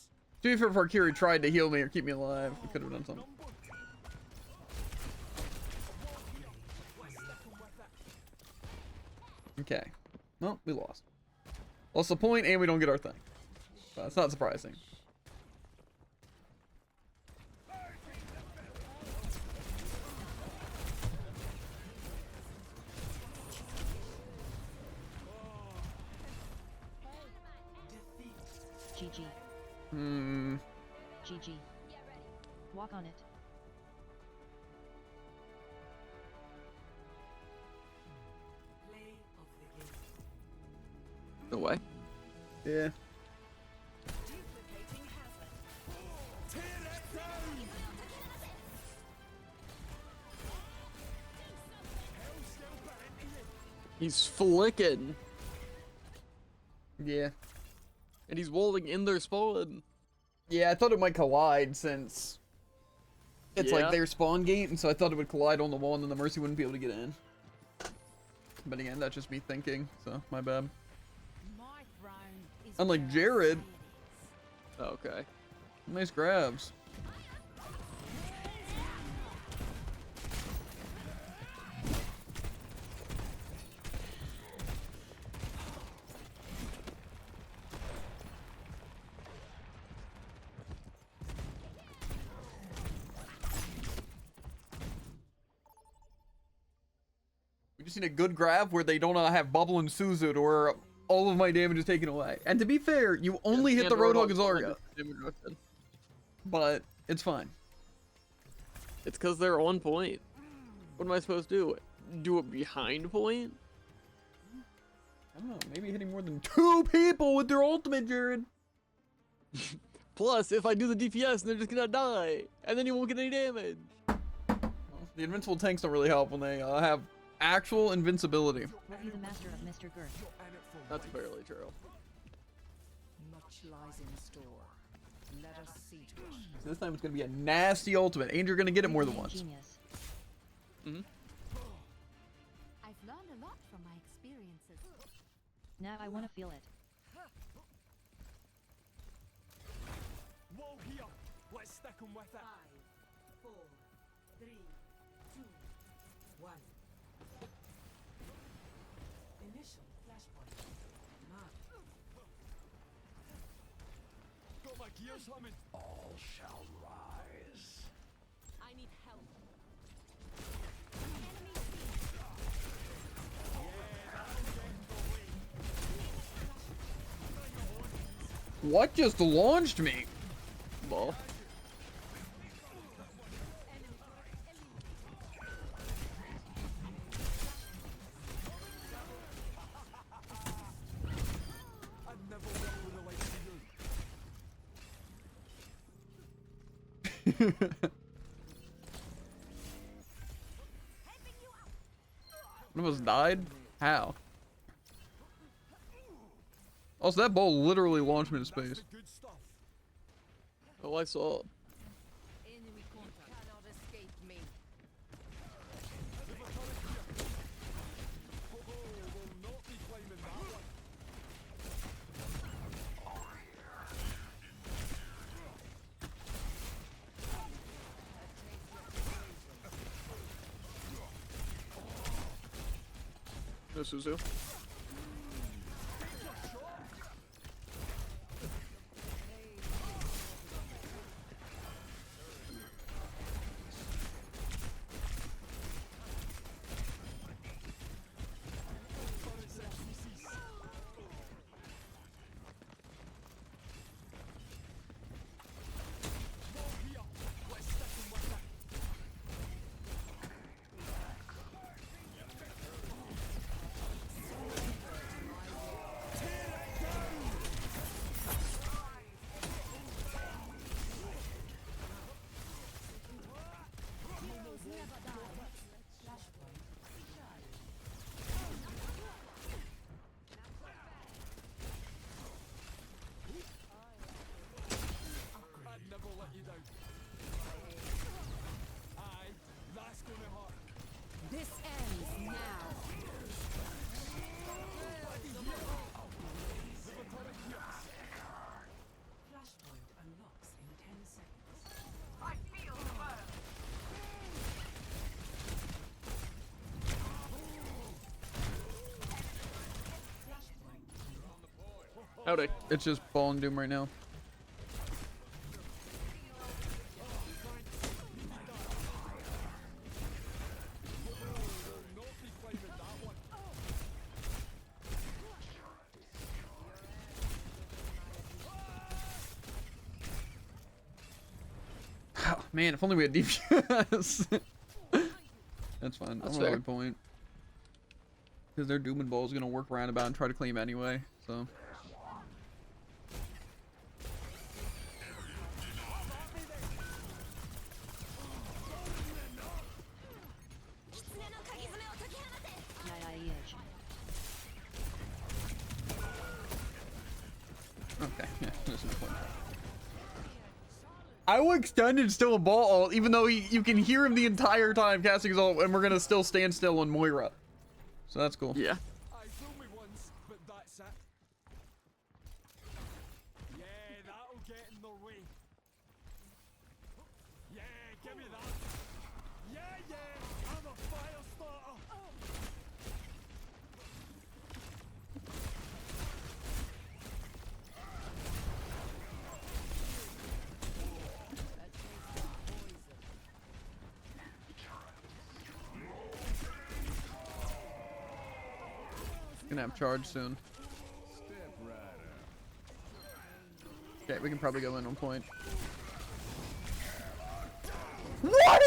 be fair, if Kiri tried to heal me or keep me alive, we could have done something. Okay. Well, we lost. Lost the point, and we don't get our thing. That's not surprising. GG. Hmm. GG. Walk on it. Play of the game. No way. Yeah. Duplicating hazard. Tear it down! Hell's still burning to you. He's flicking, Yeah. and he's walling in their spawn. Yeah, I thought it might collide since it's like Yeah. their spawn gate, and so I thought it would collide on the wall and then the Mercy wouldn't be able to get in. But again, that's just me thinking, so my bad. My throne is Unlike where I Jared. say it is. Okay. Nice grabs. We just need a good grab where they don't have Bubble and Suzu to where all of my damage is taken away. And to be fair, you only hit the Roadhog Zarya, but it's fine. It's because they're on point. What am I supposed to do? Do it behind point? I don't know, maybe hitting more than 2 people with their ultimate, Jared. Plus, if I do the DPS, they're just gonna die, and then you won't get any damage. The invincible tanks don't really help when they have actual invincibility. Be the master of Mr. Girth. That's barely true. Much lies in store. Let us see to it. So this time it's gonna be a nasty ultimate, and you're gonna get it more than once. Genius. Mm-hmm. I've learned a lot from my experiences. Now I wanna feel it. Wall here. Let's stick 'em with it. 5, 4, 3, 2, 1. Initial flashpoint. Mark. Got my gears humming. All shall rise. I need help. What just launched me? Ball. I'd never work with the likes of you. One of us died? How? Also, that ball literally launched me into space. The good stuff. Oh, I saw. Enemy contact. Cannot escape me. Oh, will not be climbing that one. No Suzu. I'd never let you down. Aye, that's gonna hurt. This ends now. Flashpoint unlocks in 10 seconds. I feel the burn. Howdy. It's just ball and doom right now. Oh, man, if only we had DPS. That's fine. That's I'm gonna fair. point. Because their doom and ball is gonna work roundabout and try to claim anyway. So. Okay, yeah, there's no point. I will extend and still a ball ult, even though you can hear him the entire time casting his ult, and we're gonna still stand still on Moira. So that's cool. Yeah. I fooled me once, but that's it. Yeah, that'll get in their way. Yeah, give me that. Yeah, I'm a fire starter. Gonna have charge soon. Okay, we can probably go in on point. What?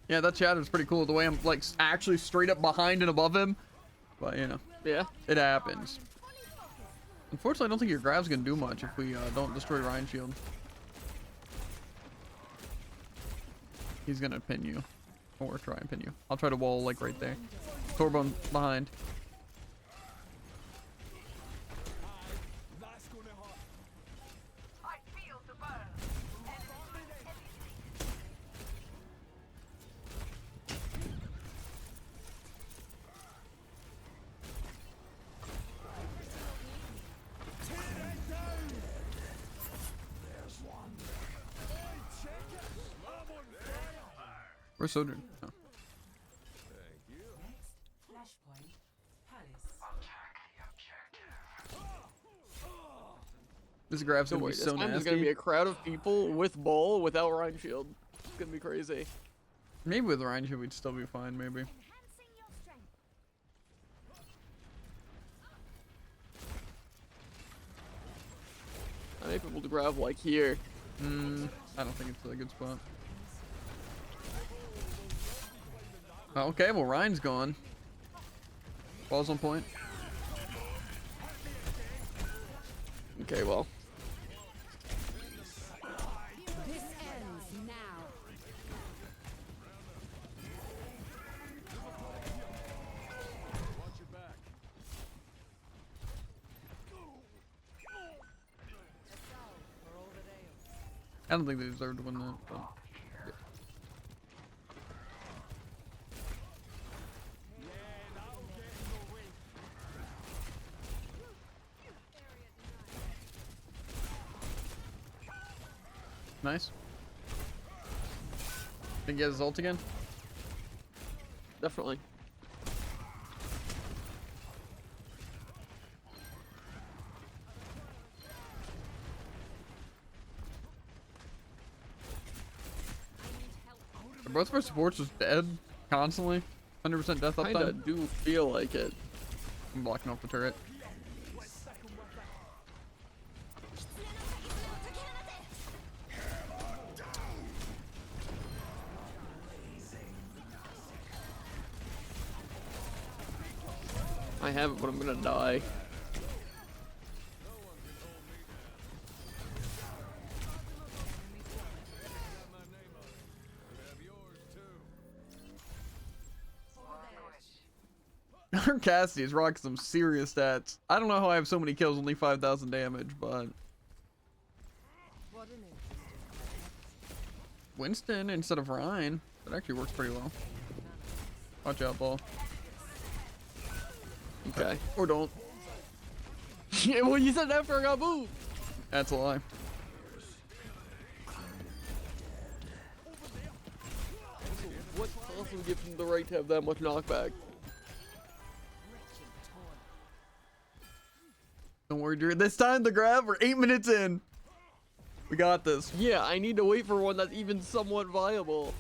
Yeah, that chat is pretty cool. The way I'm like actually straight up behind and above him. But you know, Yeah. it happens. Unfortunately, I don't think your grab's gonna do much if we don't destroy Ryan's shield. He's gonna pin you. Or try and pin you. I'll try to wall like right there. Torbone behind. That's gonna hurt. I feel the burn. Where's Sojourn? Oh. Next, Flashpoint Palace. This grab's Don't gonna worry, be this so time there's gonna be nasty. a crowd of people with ball without Ryan Shield. It's gonna be crazy. Maybe with Ryan shield we'd still be fine, maybe. Enhancing your strength. I need people to grab like here. I don't think it's a good spot. Oh, okay, well Ryan's gone. Ball's on point. Okay, well. This ends now. I don't think they deserve to win that. But... Nice. Think he has his ult again? Definitely. Both of our supports was dead constantly. 100% death Kinda uptime. do feel like it. I'm blocking off the turret. I have it, but I'm gonna die. Our Cassidy is rocking some serious stats. I don't know how I have so many kills, only 5,000 damage, but... Winston instead of Ryan. That actually works pretty well. Watch out, ball. Okay. Or don't. Yeah, well, you said that after I got moved. That's a lie. What possibly gives him the right to have that much knockback? Don't worry, Drew. This time the grab, we're 8 minutes in. We got this. Yeah, I need to wait for one that's even somewhat viable.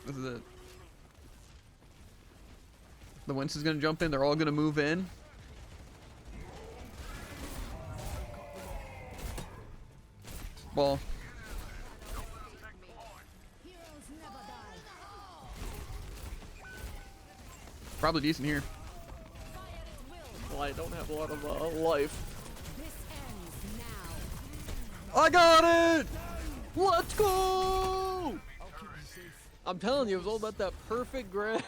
This is it. The Winston's gonna jump in. They're all gonna move in. Ball. Probably decent here. Well, I don't have a lot of life. I got it! Let's go! I'm telling you, it was all about that perfect grab.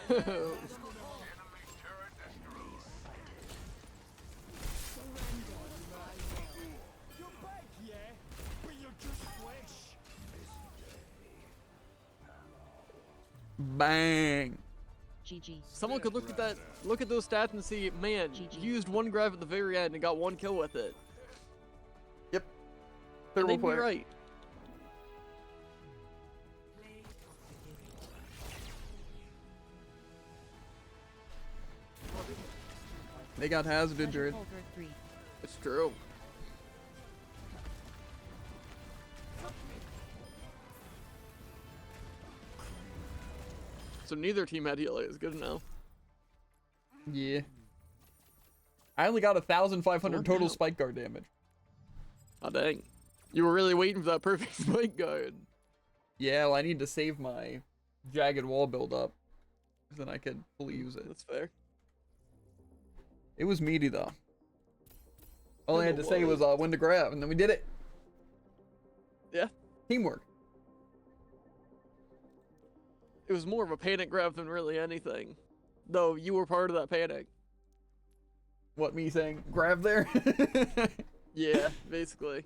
Bang. GG. Someone could look at those stats and see, man, GG. he used one grab at the very end and got one kill with it. Yep. And Third they'd be player. right. They got hazard injured. Holger 3. It's true. So neither team had heal. It's good enough. Yeah. I only got 1,500 Oh, total damn. spike guard damage. Oh dang. You were really waiting for that perfect spike guard. Yeah, well, I need to save my jagged wall build up. Then I could fully use it. That's fair. It was meaty though. All I had to It say was was. when to grab, and then we did it. Yeah. Teamwork. It was more of a panic grab than really anything. Though you were part of that panic. What, me saying grab there? Yeah, basically.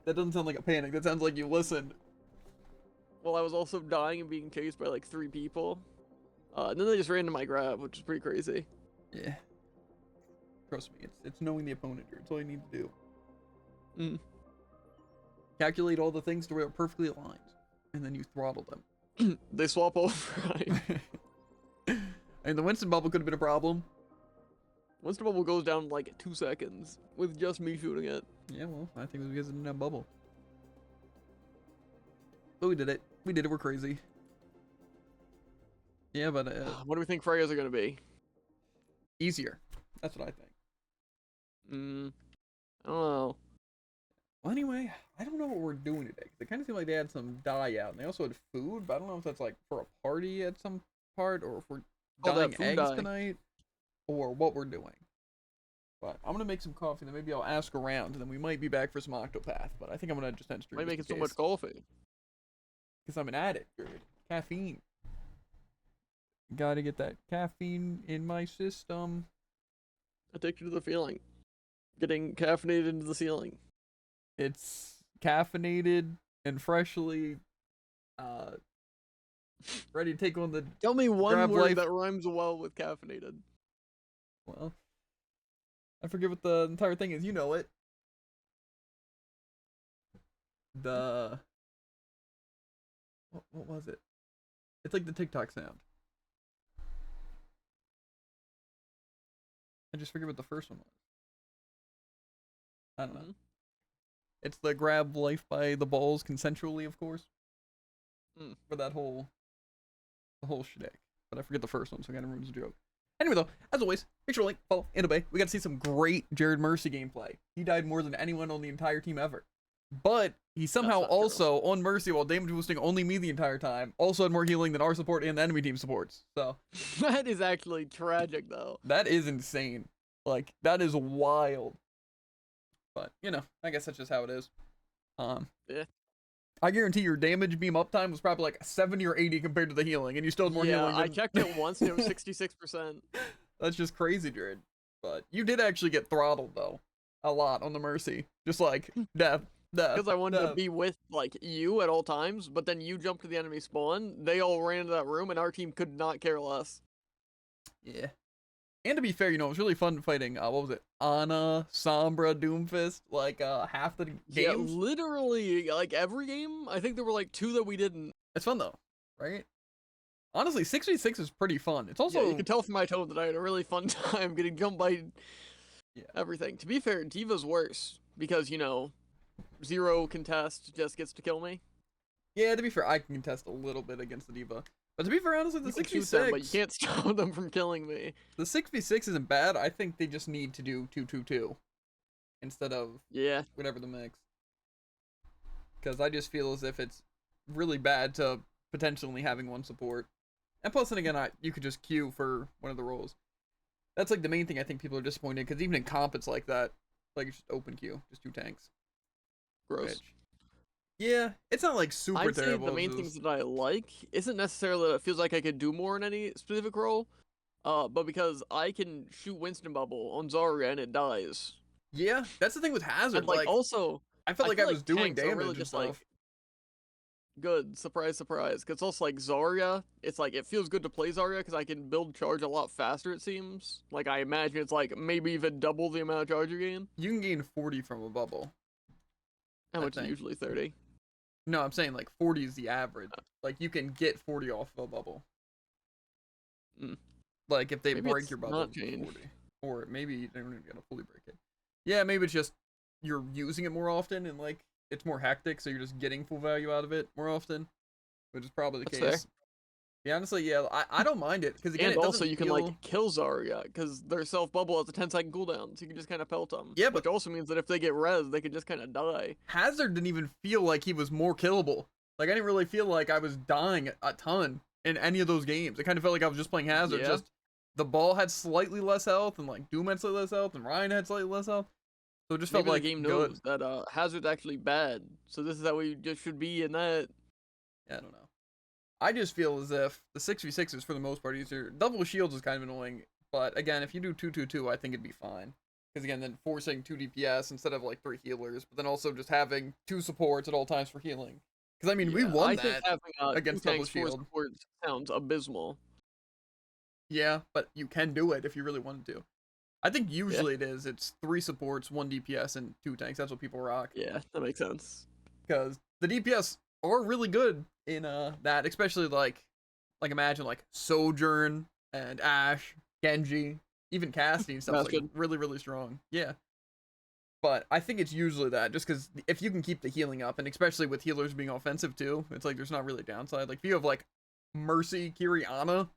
That doesn't sound like a panic. That sounds like you listened. Well, I was also dying and being chased by like 3 people. And then they just ran to my grab, which is pretty crazy. Yeah. Trust me, it's knowing the opponent here. It's all you need to do. Mm. Calculate all the things to where it perfectly aligns, and then you throttle them. They swap over, right? And the Winston bubble could have been a problem. Once the bubble goes down like 2 seconds with just me shooting it. Yeah, well, I think it was because it didn't have bubble. But we did it. We did it. We're crazy. Yeah, but What do we think Freya's are gonna be? easier. That's what I think. I don't know. Well, anyway, I don't know what we're doing today. 'Cause it kind of seemed like they had some dye out, and they also had food, but I don't know if that's like for a party at some part, or if we're Oh, that dyeing food eggs dye. tonight, or what we're doing. But I'm gonna make some coffee, then maybe I'll ask around, and then we might be back for some Octopath. But I think I'm gonna just end stream. Why are you making so much coffee? Because I'm an addict, dude. Caffeine. Gotta get that caffeine in my system. Addicted to the feeling. Getting caffeinated into the ceiling. It's caffeinated and freshly ready to take on the Tell me one grab word life. that rhymes well with caffeinated. Well, I forget what the entire thing is. You know it. The what was it? It's like the TikTok sound. I just forget what the first one was. I don't know. It's the grab life by the balls consensually, of course. For that whole shtick. But I forget the first one, so I kind of ruins the joke. Anyway, though, as always, make sure to like, follow, and obey. We got to see some great Jared Mercy gameplay. He died more than anyone on the entire team ever. But he somehow also, on Mercy, while damage boosting only me the entire time, also had more healing than our support and the enemy team supports. So That is actually tragic, though. that is insane. Like, that is wild. But, you know, I guess that's just how it is. Yeah. I guarantee your damage beam uptime was probably like 70 or 80 compared to the healing, and you still had more healing. I checked it once, and it was 66%. That's just crazy, Jared. But you did actually get throttled, though. A lot on the Mercy. Just like, death. Because I wanted to be with, like, you at all times, but then you jumped to the enemy spawn, they all ran into that room, and our team could not care less. Yeah. And to be fair, you know, it was really fun fighting, what was it? Ana, Sombra, Doomfist, like, half the games. Yeah, literally, like, every game, I think there were, like, 2 that we didn't. It's fun, though, right? Honestly, 6v6 is pretty fun. It's also... Yeah, you can tell from my tone that I had a really fun time getting jumped by everything. To be fair, D.Va's worse, because, you know, 0 contest just gets to kill me. Yeah, to be fair, I can contest a little bit against the D.Va. But to be fair, honestly, the You can 6v6... shoot them, but you can't stop them from killing me. The 6v6 isn't bad. I think they just need to do 2-2-2 instead of whatever the mix. Because I just feel as if it's really bad to potentially having one support. And plus, then again, you could just queue for one of the roles. That's like the main thing I think people are disappointed, because even in comp it's like that. Like, it's just open queue, just 2 tanks. Gross. Which, yeah, it's not like super I'd terrible. say the main things that I like isn't necessarily that it feels like I could do more in any specific role, but because I can shoot Winston Bubble on Zarya and it dies. Yeah, that's the thing with Hazard. And, like, also, I felt like I was doing tanks are damage really and just, stuff. like, good, surprise, surprise. Because also, like, Zarya, it's like, it feels good to play Zarya because I can build charge a lot faster, it seems. Like, I imagine it's like maybe even double the amount of charge you gain. You can gain 40 from a bubble. How much is usually 30? No, I'm saying like 40 is the average. Like, you can get 40 off of a bubble. Like, if they Maybe break it's your bubble, not it's changed. 40. Or maybe you don't even gotta fully break it. Yeah, maybe it's just you're using it more often and like it's more hectic, so you're just getting full value out of it more often, which is probably the That's case. fair. Yeah, honestly, yeah, I don't mind it because again, And it also, doesn't you can feel... like kill Zarya because their self bubble has a 10-second cooldown, so you can just kind of pelt them. Yeah, which also means that if they get res, they can just kind of die. Hazard didn't even feel like he was more killable. Like, I didn't really feel like I was dying a ton in any of those games. It kind of felt like I was just playing Hazard. Yeah. Just the ball had slightly less health, and like Doom had slightly less health, and Ryan had slightly less health. So it just felt Maybe like the game good. knows that Hazard's actually bad, so this is how we just should be in that. Yeah, I don't know. I just feel as if the 6v6 is for the most part easier. Double shields is kind of annoying, but again, if you do 2-2-2, I think it'd be fine. Because again, then forcing 2 DPS instead of like 3 healers, but then also just having 2 supports at all times for healing. Because I mean, we won I that think having against 2 double tanks, 4 shield. supports sounds abysmal. Yeah, but you can do it if you really wanted to. I think usually it is. It's 3 supports, 1 DPS, and 2 tanks. That's what people rock. Yeah, that makes sense. Because the DPS are really good in that, especially like imagine like Sojourn and Ashe, Genji, even Cassidy and stuff like good. really, really strong. Yeah. But I think it's usually that, just because if you can keep the healing up, and especially with healers being offensive too, it's like there's not really a downside. Like if you have like Mercy, Kiriana,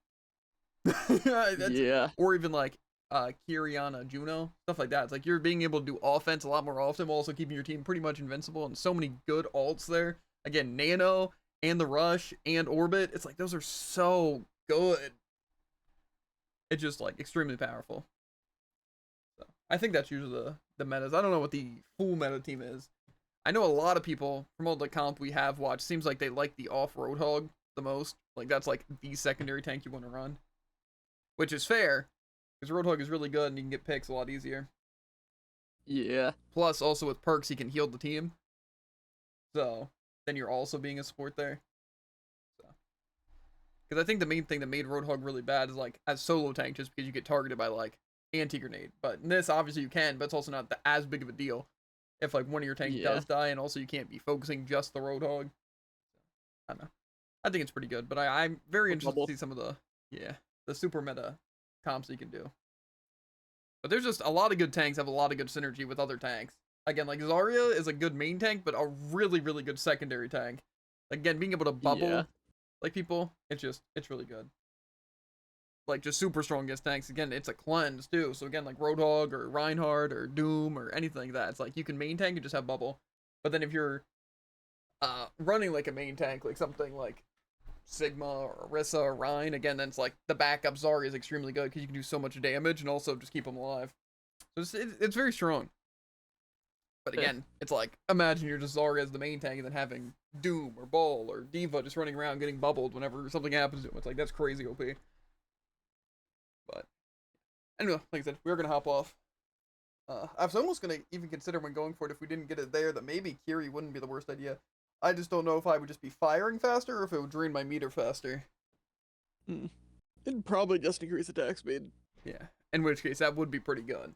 yeah, or even like Kiriana, Juno, stuff like that. It's like you're being able to do offense a lot more often while also keeping your team pretty much invincible, and so many good ults there. Again, Nano and the Rush and Orbit, it's like those are so good. It's just like extremely powerful. So I think that's usually the metas. I don't know what the full meta team is. I know a lot of people from all the comp we have watched, seems like they like the off Roadhog the most. Like that's like the secondary tank you want to run. Which is fair, because Roadhog is really good and you can get picks a lot easier. Yeah. Plus, also with perks, he can heal the team. So then you're also being a support there. So, because I think the main thing that made Roadhog really bad is like as solo tank, just because you get targeted by like anti-grenade. But in this, obviously you can, but it's also not as big of a deal if like one of your tanks Yeah. does die, and also you can't be focusing just the Roadhog. I don't know. I think it's pretty good, but I'm very interested to see some of the super meta comps you can do. But there's just a lot of good tanks have a lot of good synergy with other tanks. Again, like Zarya is a good main tank, but a really, really good secondary tank. Again, being able to bubble Yeah. like people, it's really good. Like just super strong against tanks. Again, it's a cleanse too. So again, like Roadhog or Reinhardt or Doom or anything like that, it's like you can main tank and just have bubble. But then if you're running like a main tank, like something like Sigma or Orisa or Rhine, again, then it's like the backup Zarya is extremely good because you can do so much damage and also just keep them alive. So it's very strong. But again, it's like, imagine you're just Zarya as the main tank and then having Doom or Ball or Diva just running around getting bubbled whenever something happens to him. It's like, that's crazy OP. But anyway, like I said, we're going to hop off. I was almost going to even consider when going for it, if we didn't get it there, that maybe Kiri wouldn't be the worst idea. I just don't know if I would just be firing faster or if it would drain my meter faster. It'd probably just increase attack speed. Yeah. In which case, that would be pretty good.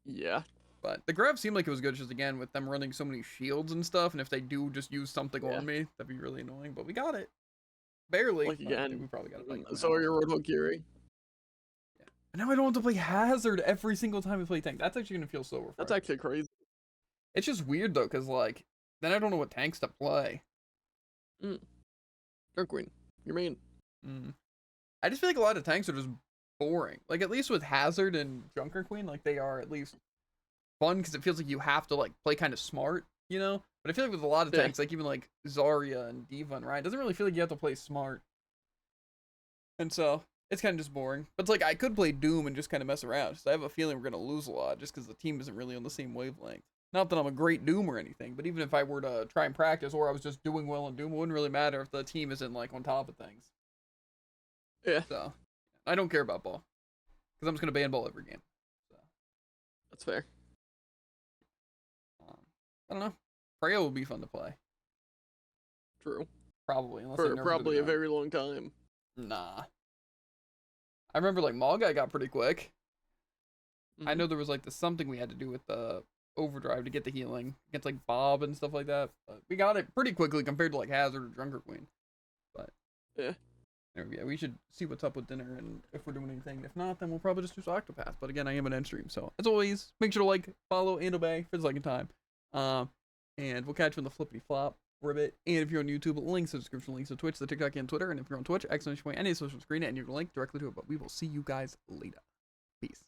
Yeah. But the grab seemed like it was good just again with them running so many shields and stuff. And if they do just use something Yeah. on me, that'd be really annoying. But we got it. Barely. Like but again, we probably got it. Zarya Roadhog Kiri. Yeah. And now I don't have to play Hazard every single time we play tank. That's actually going to feel so refreshing. That's actually crazy. It's just weird though, because like, then I don't know what tanks to play. Dark Queen. Your main. I just feel like a lot of tanks are just boring. Like at least with Hazard and Junker Queen, like they are at least fun because it feels like you have to like play kind of smart, you know? But I feel like with a lot of tanks, like even like Zarya and Diva and Ryan, it doesn't really feel like you have to play smart. And so it's kind of just boring. But it's like I could play Doom and just kind of mess around. So I have a feeling we're gonna lose a lot just because the team isn't really on the same wavelength. Not that I'm a great Doom or anything, but even if I were to try and practice or I was just doing well in Doom, it wouldn't really matter if the team isn't like on top of things. Yeah. So I don't care about Ball because I'm just gonna ban Ball every game. So That's fair. I don't know. Freya will be fun to play. True. Probably, unless they For nerfed probably it a now. very long time. Nah. I remember like Malgai got pretty quick. I know there was like something we had to do with the overdrive to get the healing against like Bob and stuff like that. But we got it pretty quickly compared to like Hazard or Drunker Queen. But yeah, we should see what's up with dinner and if we're doing anything. If not, then we'll probably just do Octopath. But again, I am an end stream, so as always, make sure to like, follow, and obey for the second time. And we'll catch you on the flippity flop ribbit. And if you're on YouTube, links in the description, links to Twitch, the TikTok, and Twitter. And if you're on Twitch, exclamation point, any social screen, and you can link directly to it. But we will see you guys later. Peace.